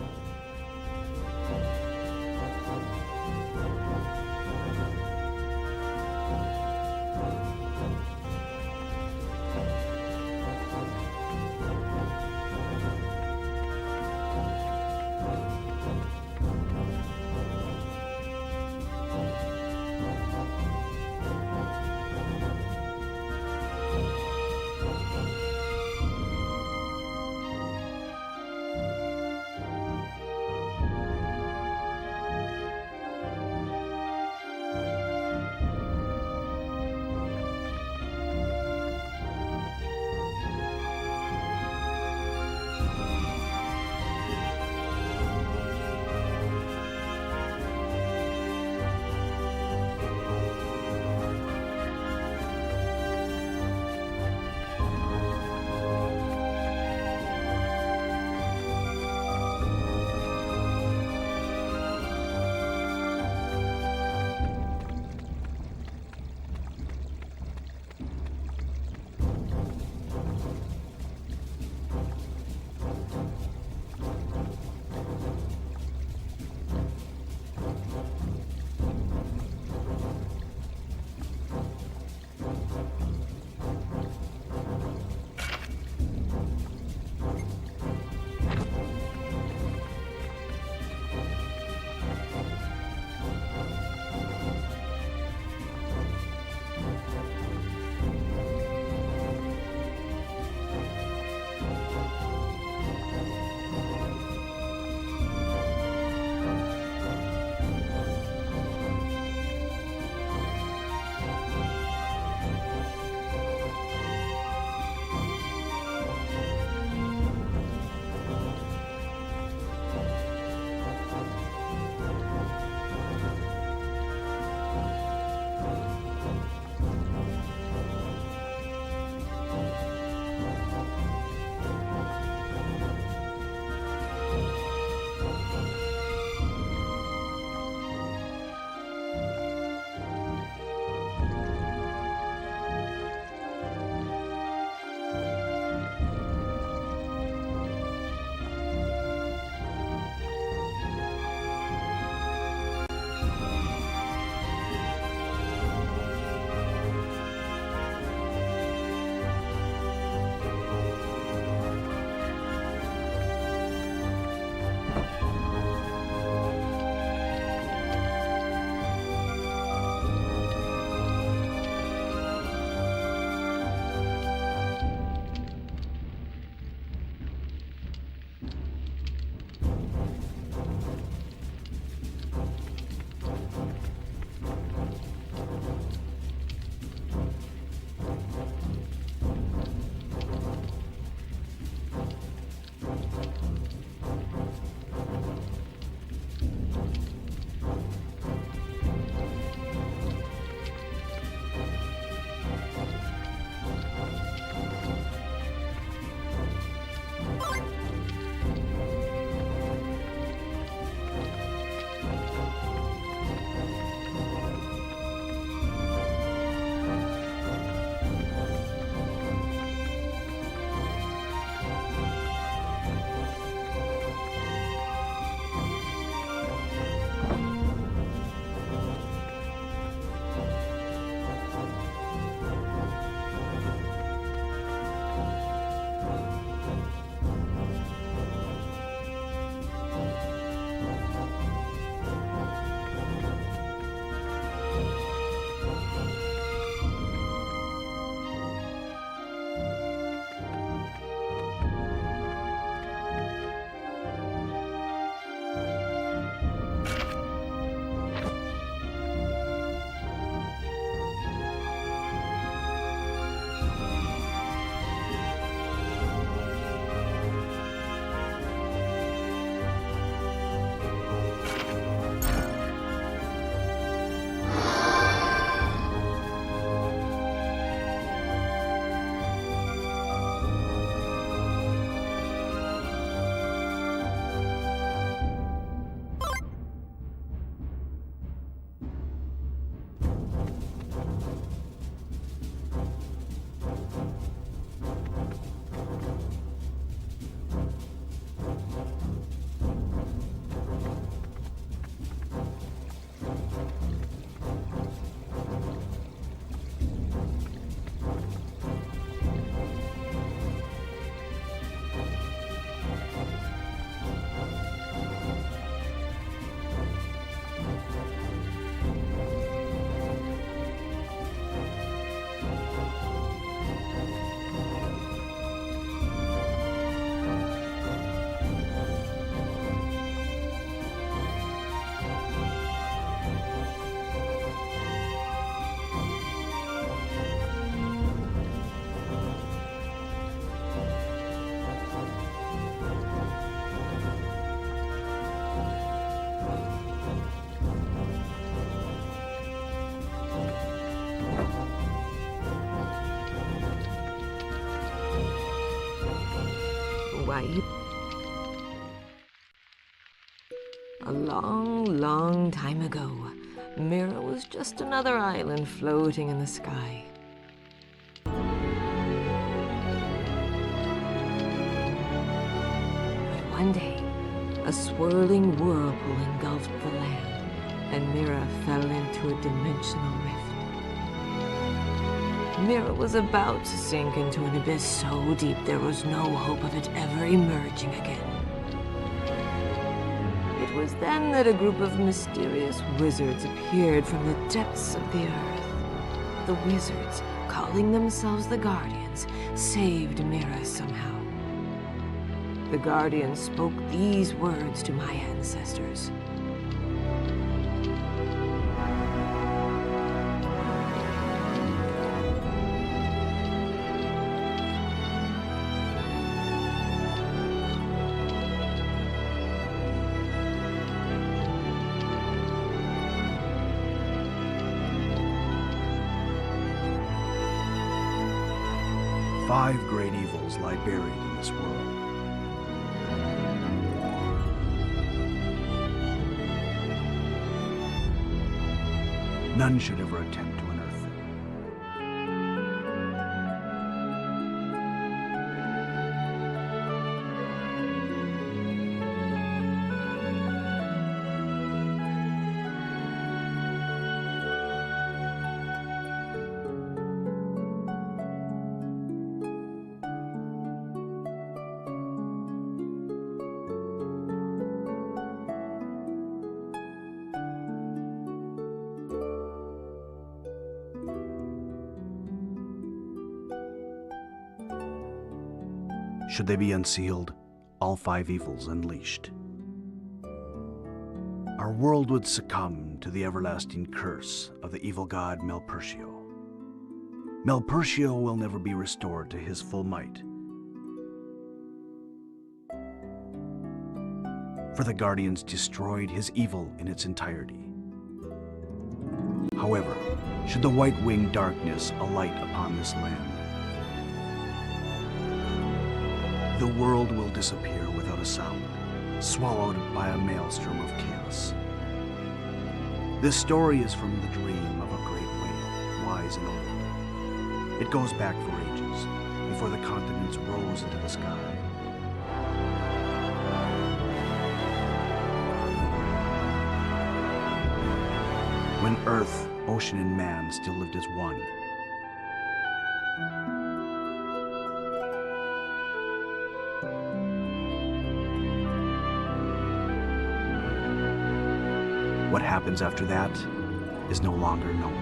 A long, long time ago, Mira was just another island floating in the sky. But one day, a swirling whirlpool engulfed the land, and Mira fell into a dimensional rift. Mira was about to sink into an abyss so deep there was no hope of it ever emerging again. It was then that a group of mysterious wizards appeared from the depths of the earth. The wizards, calling themselves the Guardians, saved Mira somehow. The Guardians spoke these words to my ancestors. Five great evils lie buried in this world. None should ever attempt to unearth them. Should they be unsealed, all five evils unleashed, our world would succumb to the everlasting curse of the evil god Melpertio. Melpertio will never be restored to his full might, for the Guardians destroyed his evil in its entirety. However, should the white-winged darkness alight upon this land, the world will disappear without a sound, swallowed by a maelstrom of chaos. This story is from the dream of a great whale, wise and old. It goes back for ages, before the continents rose into the sky. When Earth, ocean, and man still lived as one, what happens after that is no longer known.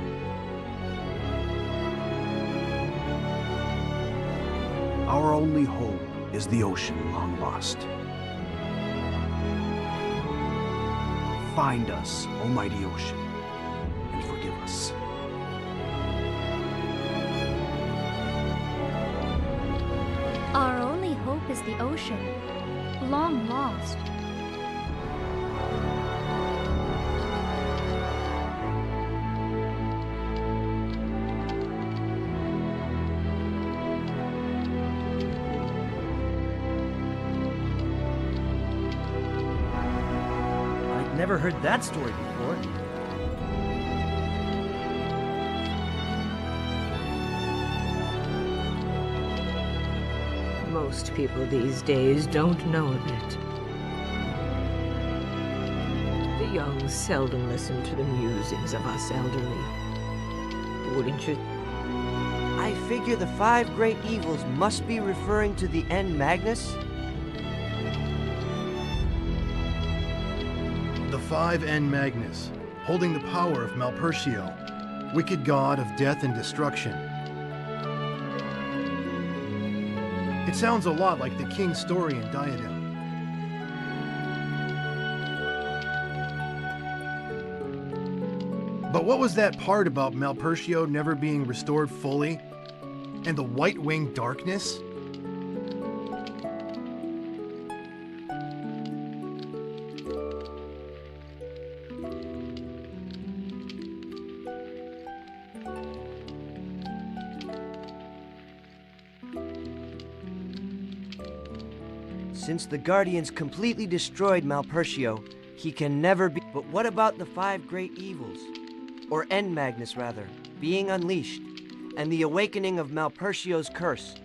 Our only hope is the ocean long lost. Find us, almighty ocean, and forgive us. Our only hope is the ocean, long lost. Never heard that story before. Most people these days don't know of it. The young seldom listen to the musings of us elderly. Wouldn't you? I figure the five great evils must be referring to the N Magnus? The five N Magnus, holding the power of Melpertio, wicked god of death and destruction. It sounds a lot like the king's story in Diadem. But what was that part about Melpertio never being restored fully? And the white-winged darkness? Since the Guardians completely destroyed Malpertio, he can never be... But what about the 5 great evils? Or End Magnus, rather, being unleashed, and the awakening of Malpertio's curse?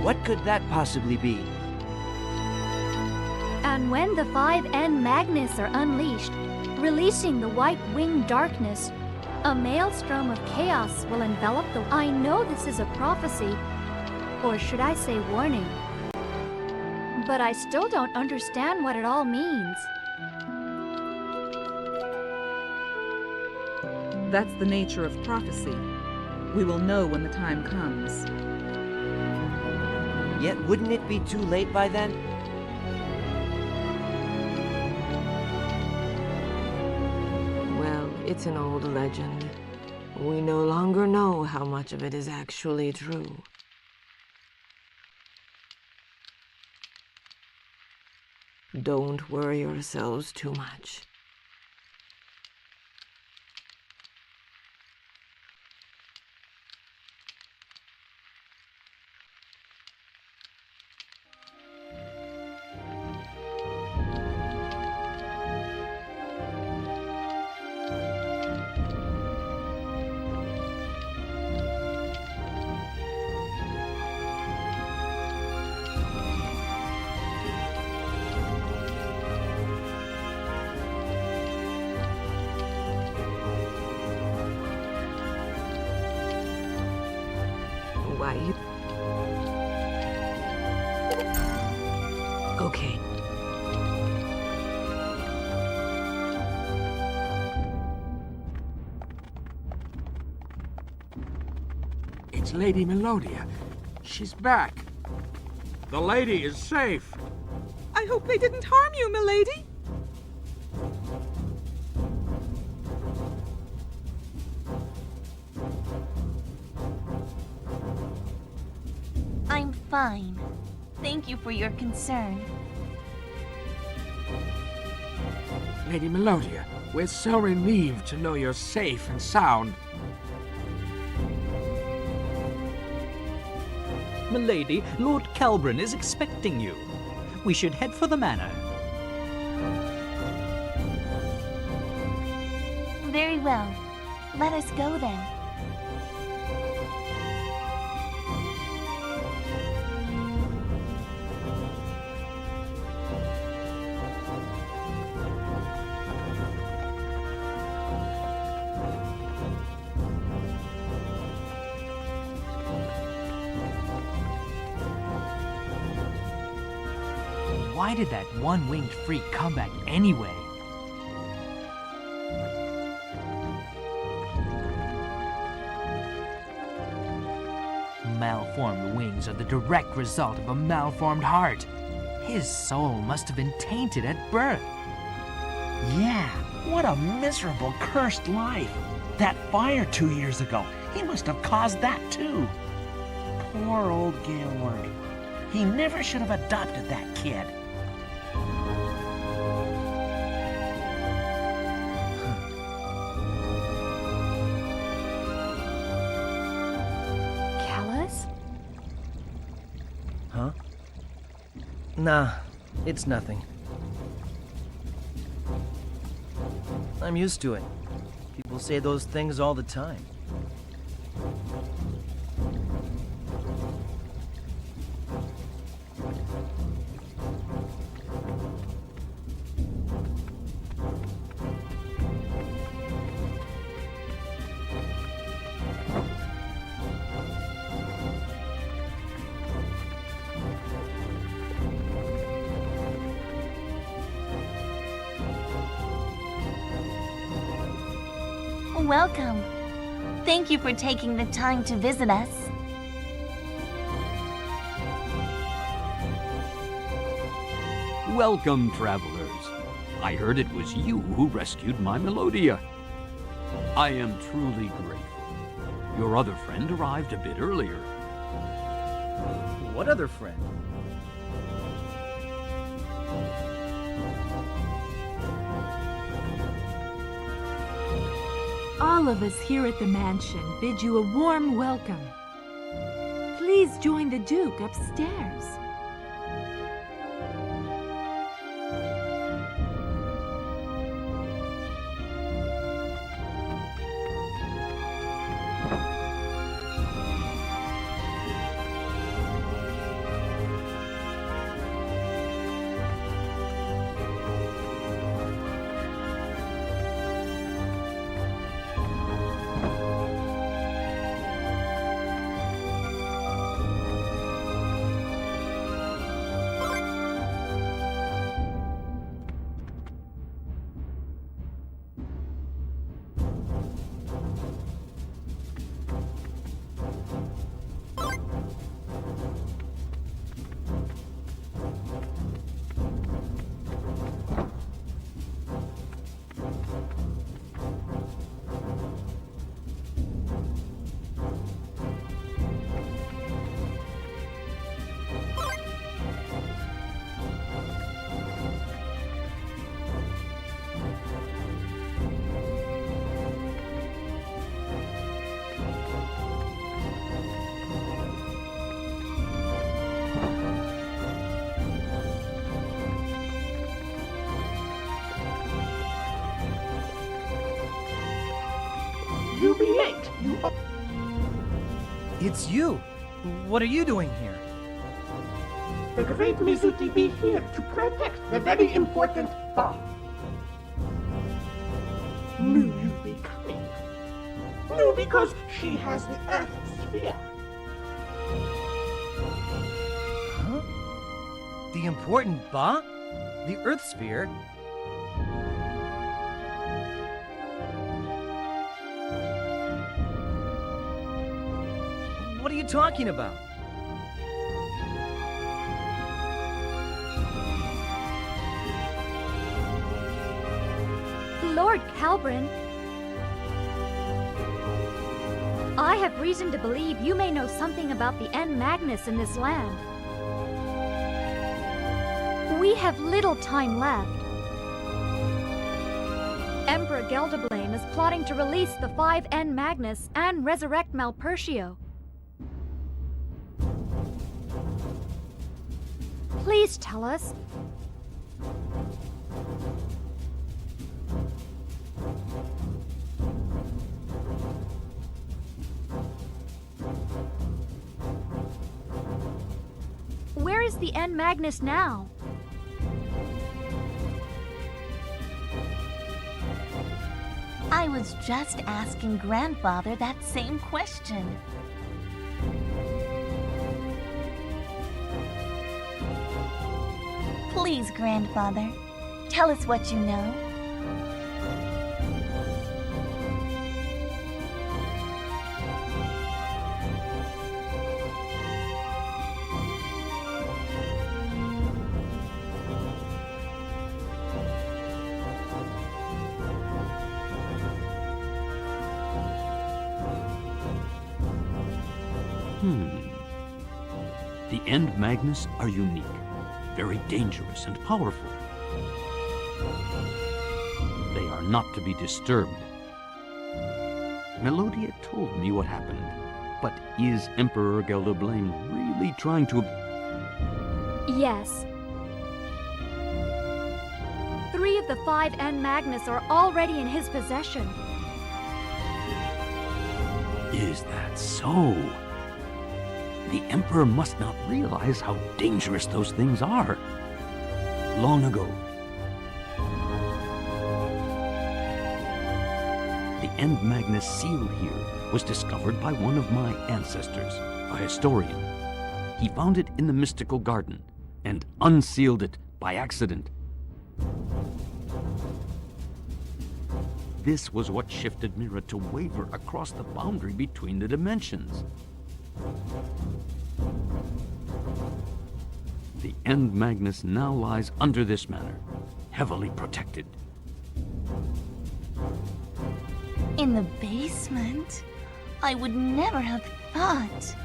What could that possibly be? And when the 5 End Magnus are unleashed, releasing the white-winged darkness, a maelstrom of chaos will envelop the... I know this is a prophecy, or should I say warning, but I still don't understand what it all means. That's the nature of prophecy. We will know when the time comes. Yet wouldn't it be too late by then? Well, it's an old legend. We no longer know how much of it is actually true. Don't worry yourselves too much. Okay. It's Lady Melodia. She's back. The lady is safe. I hope they didn't harm you, milady. I'm fine. Thank you for your concern. Lady Melodia, we're so relieved to know you're safe and sound. Milady, Lord Calbrin is expecting you. We should head for the manor. Very well. Let us go then. Why did that one-winged freak come back anyway? Malformed wings are the direct result of a malformed heart. His soul must have been tainted at birth. Yeah, what a miserable, cursed life. That fire 2 years ago, he must have caused that too. Poor old Georg. He never should have adopted that kid. Huh? Nah, it's nothing. I'm used to it. People say those things all the time. Welcome. Thank you for taking the time to visit us. Welcome, travelers. I heard it was you who rescued my Melodia. I am truly grateful. Your other friend arrived a bit earlier. What other friend? All of us here at the mansion bid you a warm welcome. Please join the Duke upstairs. You be late. It's you! What are you doing here? The great Mizuti be here to protect the very important Boss. Knew you'd be coming. Knew because she has the Earth Sphere. Huh? The important Ba? The Earth Sphere? What are you talking about? Lord Calbrin, I have reason to believe you may know something about the N. Magnus in this land. We have little time left. Emperor Gelderblame is plotting to release the 5 N. Magnus and resurrect Malpertio. Please tell us. Where is the N. Magnus now? I was just asking Grandfather that same question. Please, Grandfather, tell us what you know. The End Magnus are unique, very dangerous and powerful. They are not to be disturbed. Melodia told me what happened, but is Emperor Gelderblame really trying to... Yes. 3 of the 5 N. Magnus are already in his possession. Is that so? The Emperor must not realize how dangerous those things are. Long ago, the End Magnus seal here was discovered by one of my ancestors, a historian. He found it in the mystical garden and unsealed it by accident. This was what shifted Mira to waver across the boundary between the dimensions. The End Magnus now lies under this manor, heavily protected. In the basement? I would never have thought.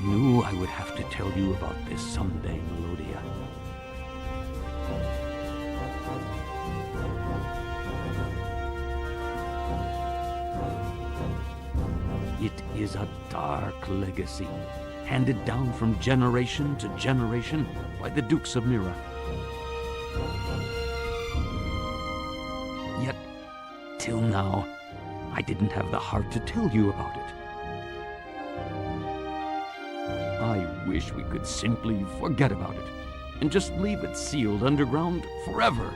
knew I would have to tell you about this someday, Melodia. It is a dark legacy, handed down from generation to generation by the Dukes of Mira. Yet, till now, I didn't have the heart to tell you about it. I wish we could simply forget about it and just leave it sealed underground forever.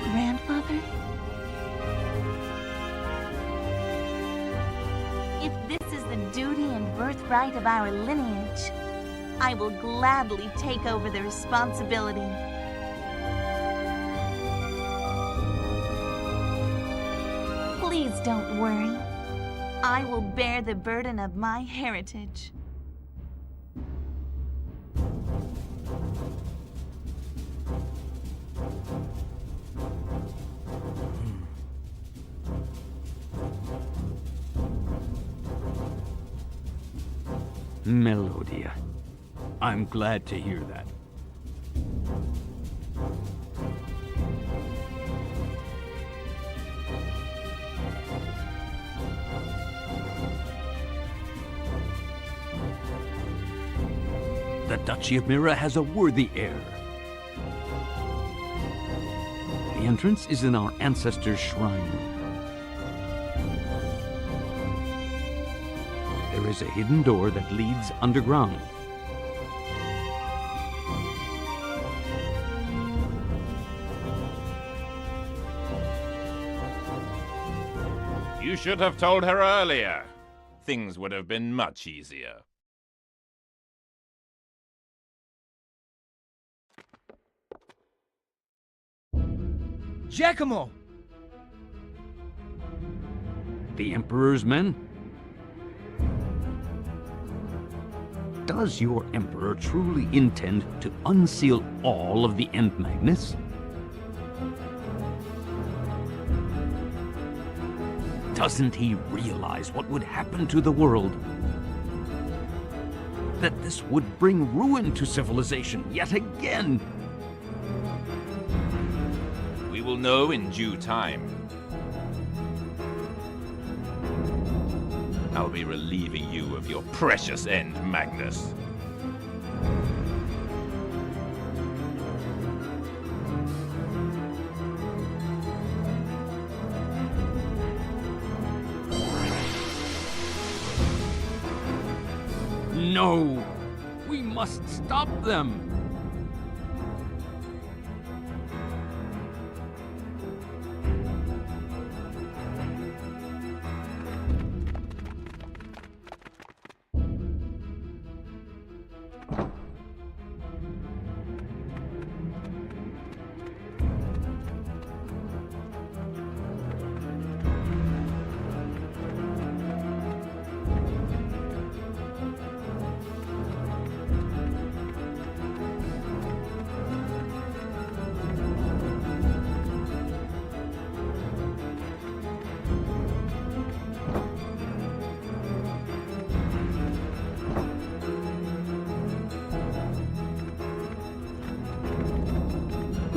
Grandfather? If this is the duty and birthright of our lineage, I will gladly take over the responsibility. Please don't worry. I will bear the burden of my heritage. Melodia, I'm glad to hear that. The Duchy of Mira has a worthy heir. The entrance is in our ancestors' shrine. There is a hidden door that leads underground. You should have told her earlier. Things would have been much easier. Giacomo! The Emperor's men? Does your Emperor truly intend to unseal all of the End Magnus? Doesn't he realize what would happen to the world? That this would bring ruin to civilization yet again? We will know in due time. I'll be relieving you of your precious End Magnus. No! We must stop them!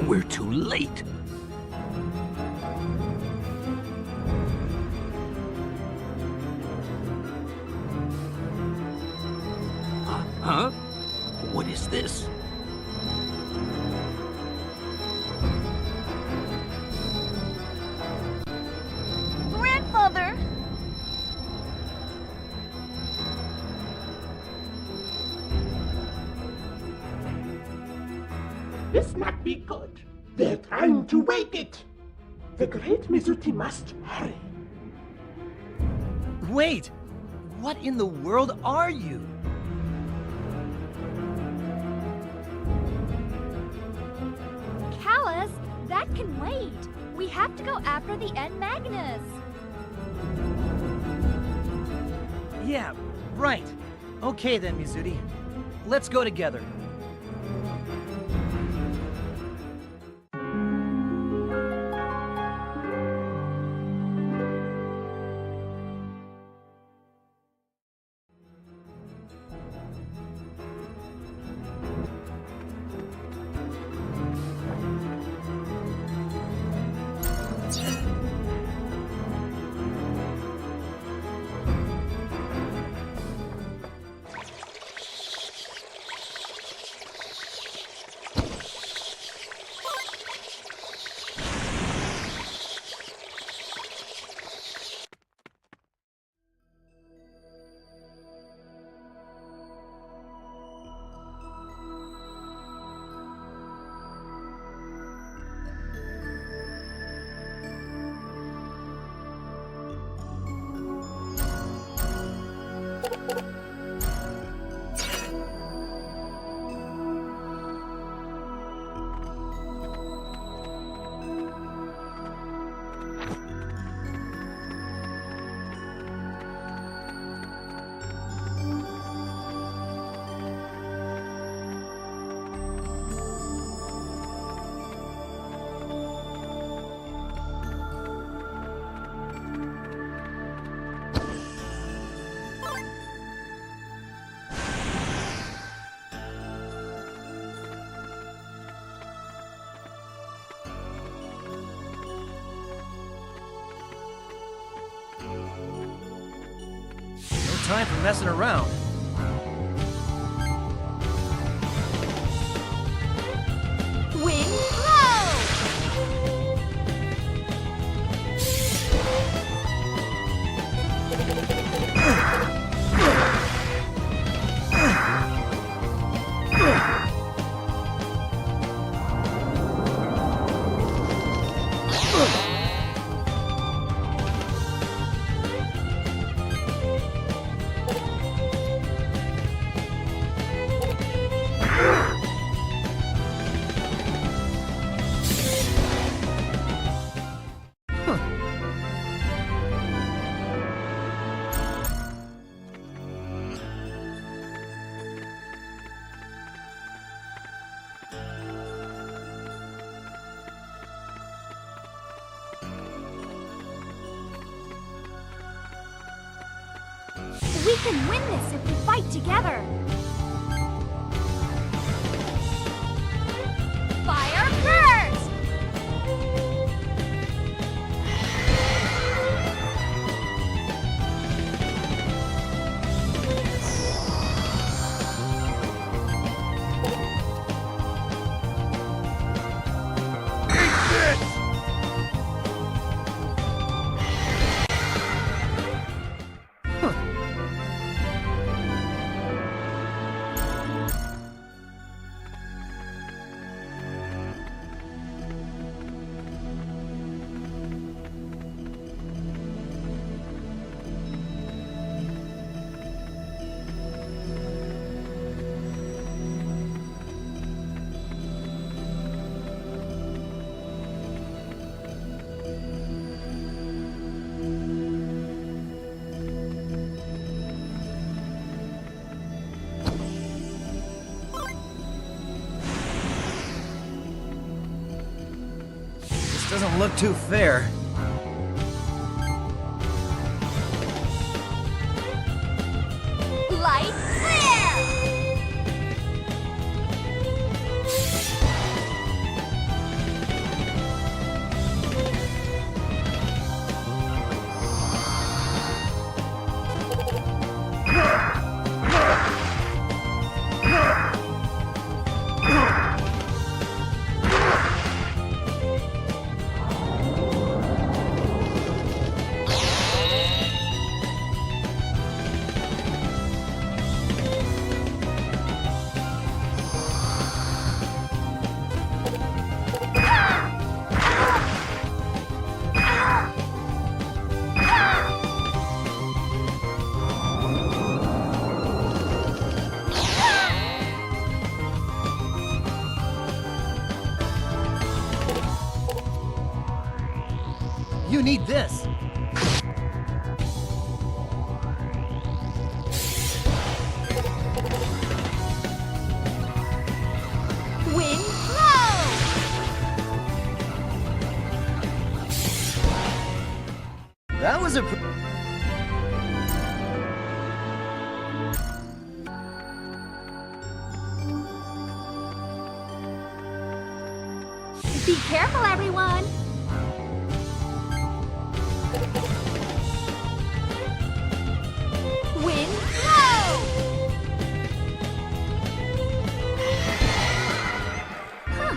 We're too late. Huh? What is this? Grandfather! This might be good. They're trying to wake it. The great Mizuti must hurry. Wait! What in the world are you? Callus, that can wait. We have to go after the End Magnus. Yeah, right. Okay then, Mizuti. Let's go together. Time for messing around. Wind blow! We can win this if we fight together! Fire first! Doesn't look too fair. Light flare! You need this. Wind blow! That was a Be careful, everyone! Wind blow! Huh.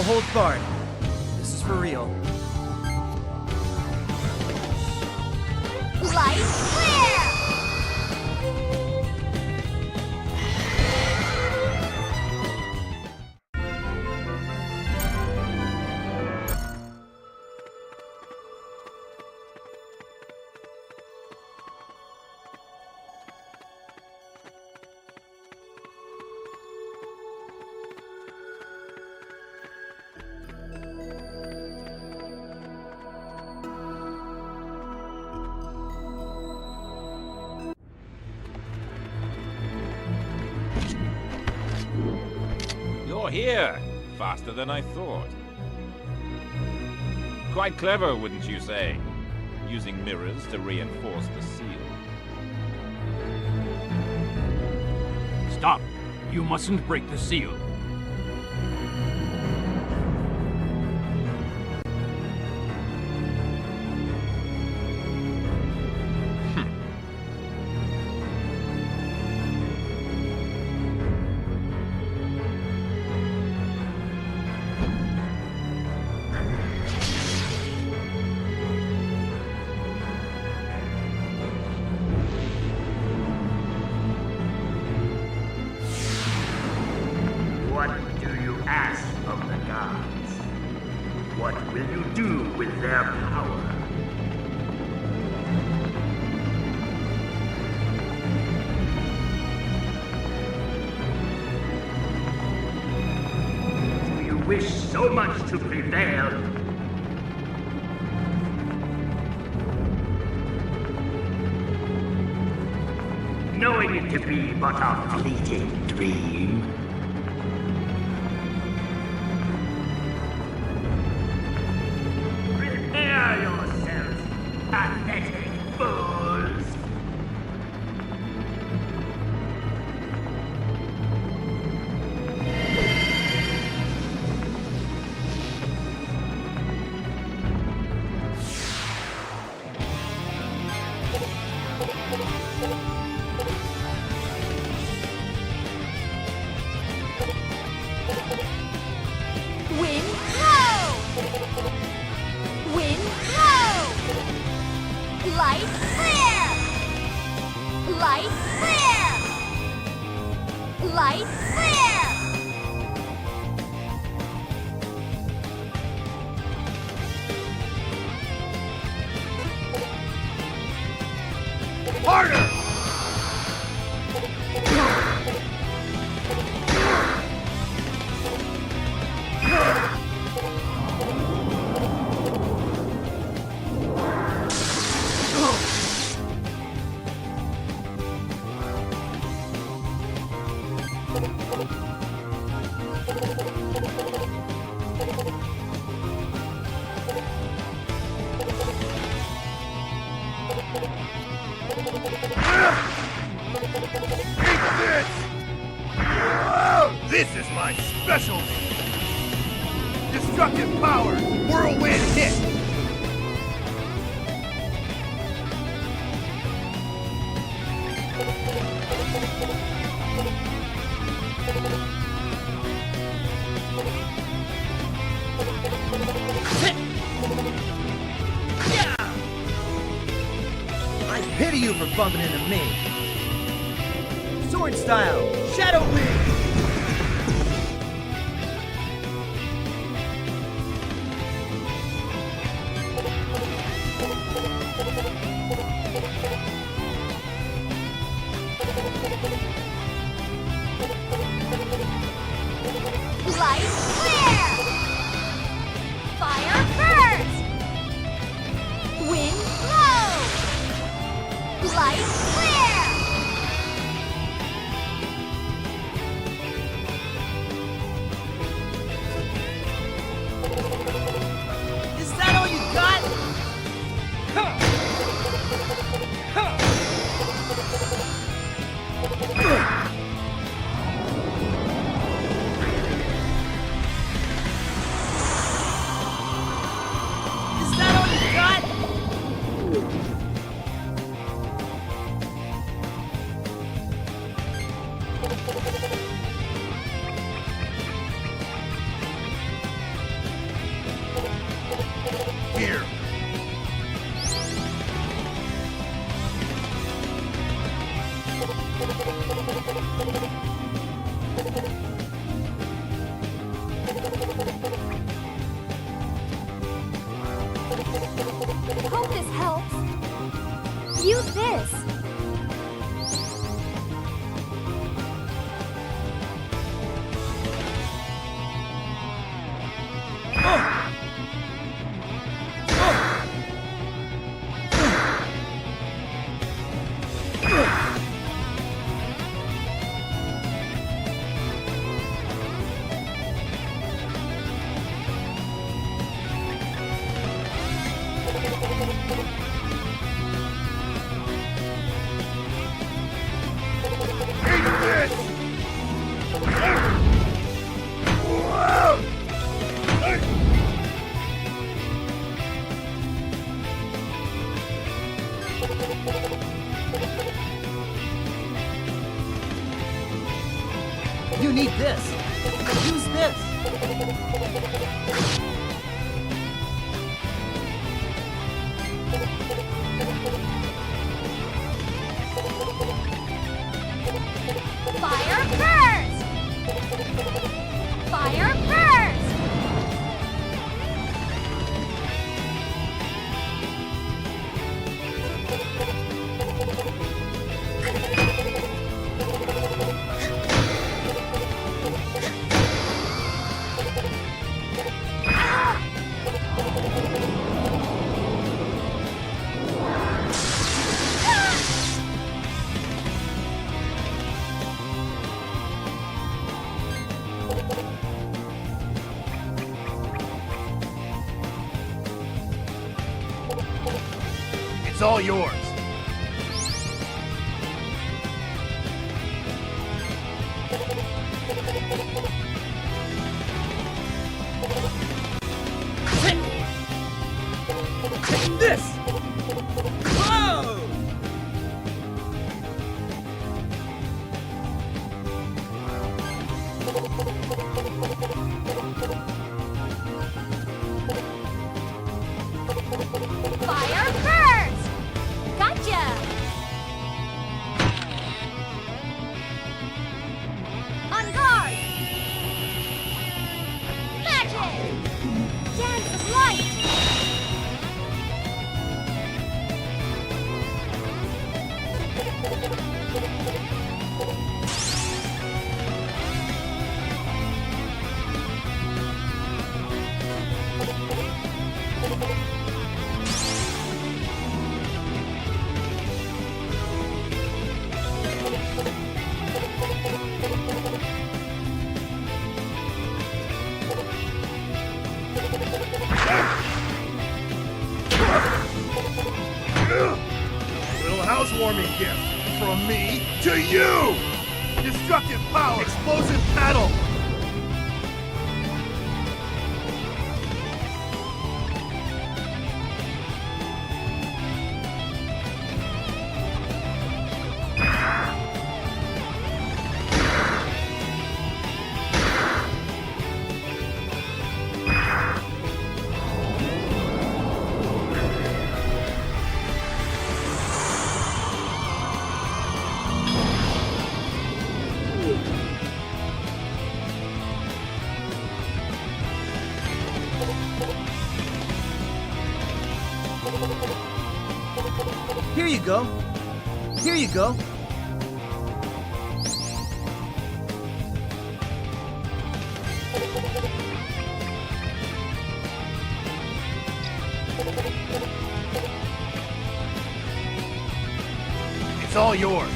No holds barred. This is for real. Light clear! You're here! Faster than I thought. Quite clever, wouldn't you say? Using mirrors to reinforce the seal. Stop! You mustn't break the seal. What do you ask of the gods? What will you do with their power? Do you wish so much to prevail? Knowing it to be but a fleeting dream? Prepare yourselves, pathetic fools! Wind blow! Wind blow! Light clear! Light clear! Light clear! Harder! This is my specialty! Destructive power! Whirlwind hit! I pity you for bumping into me. Sword style, Shadow Wing! Light clear! Fire burst! Wind blow! Light clear! Is that all you got? Is that all you got? You need this. Use this. Fire first! Fire first! It's all yours. Take this! Whoa! Fire first! Gotcha! On guard! Magic! Dance of light! Little housewarming gift from me to you! Destructive power! Explosive paddle! Here you go. Here you go. It's all yours.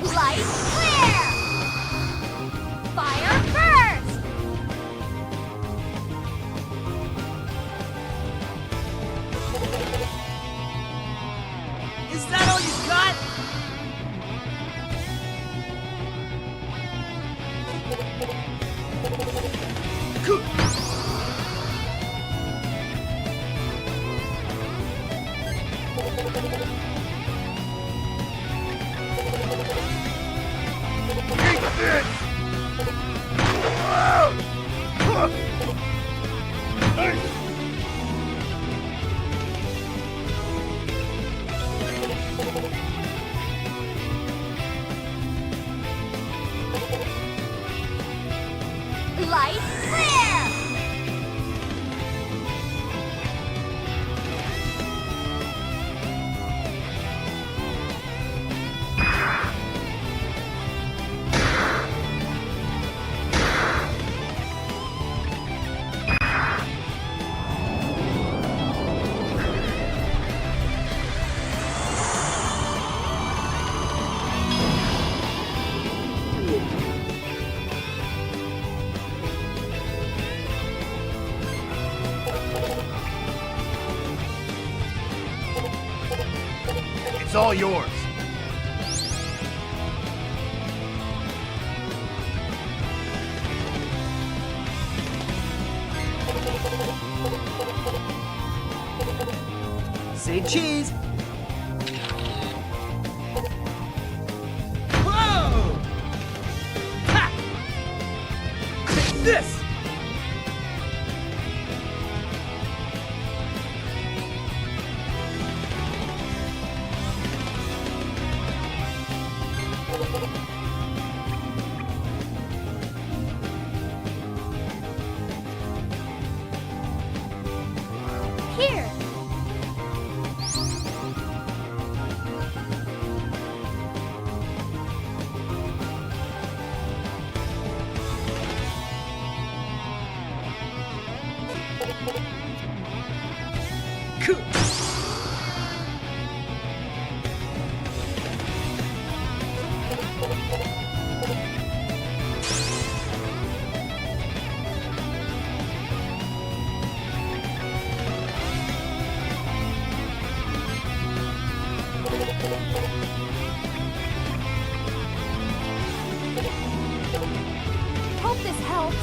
Light clear! Fire first! Is that all you got? Light clear! It's all yours. Say cheese! Whoa! Ha! Take this! Here! Hope this helps.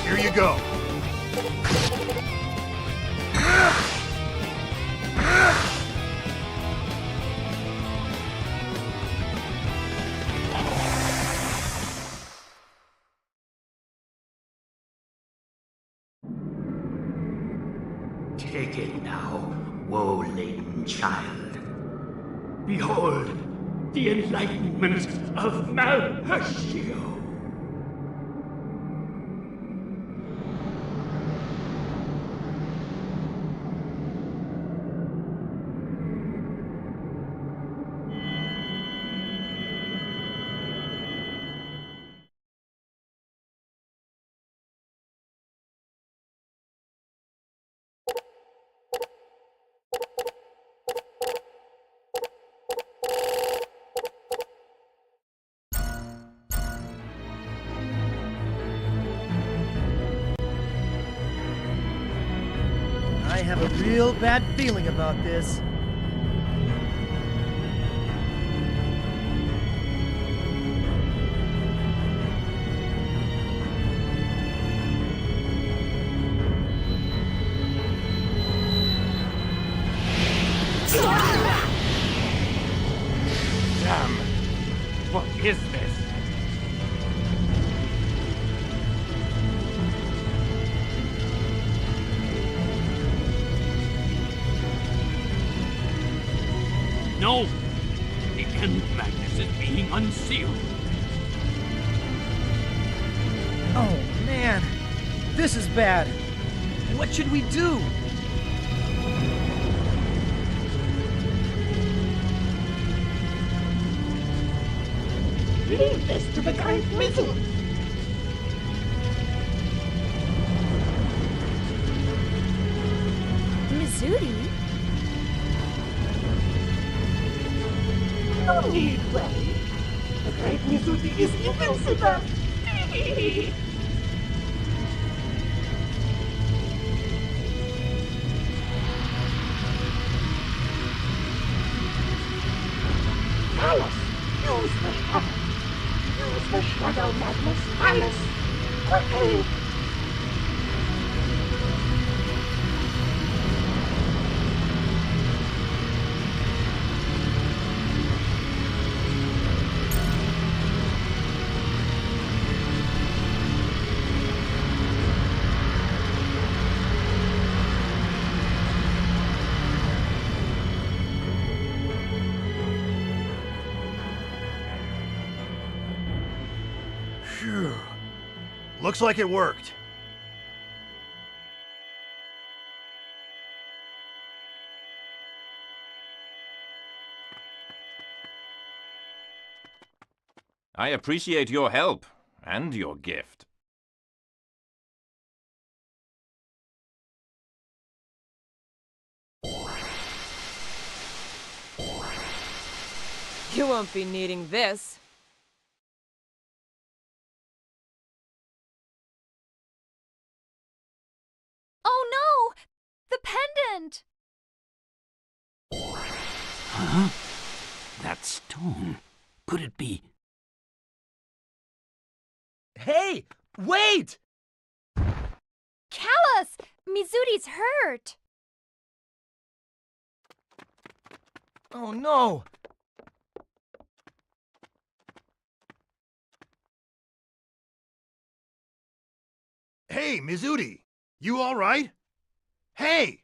Here you go. Take it now, woe-laden child. Behold, the enlightenment of Malhershio. I have a real bad feeling about this. Damn! What is this? No! The end Magnus is being unsealed. Oh, man. This is bad. What should we do? Leave this to the great Mizuti. Mizuti? No need worry. The great Mizuti is invincible. Alice, use the shadow. Use the shadow, Magnus. Alice, quickly. Phew. Looks like it worked. I appreciate your help and your gift. You won't be needing this. Oh no! The pendant! Huh? That stone. Could it be? Hey! Wait! Callus! Mizuti's hurt! Oh no! Hey, Mizuti! You all right? Hey!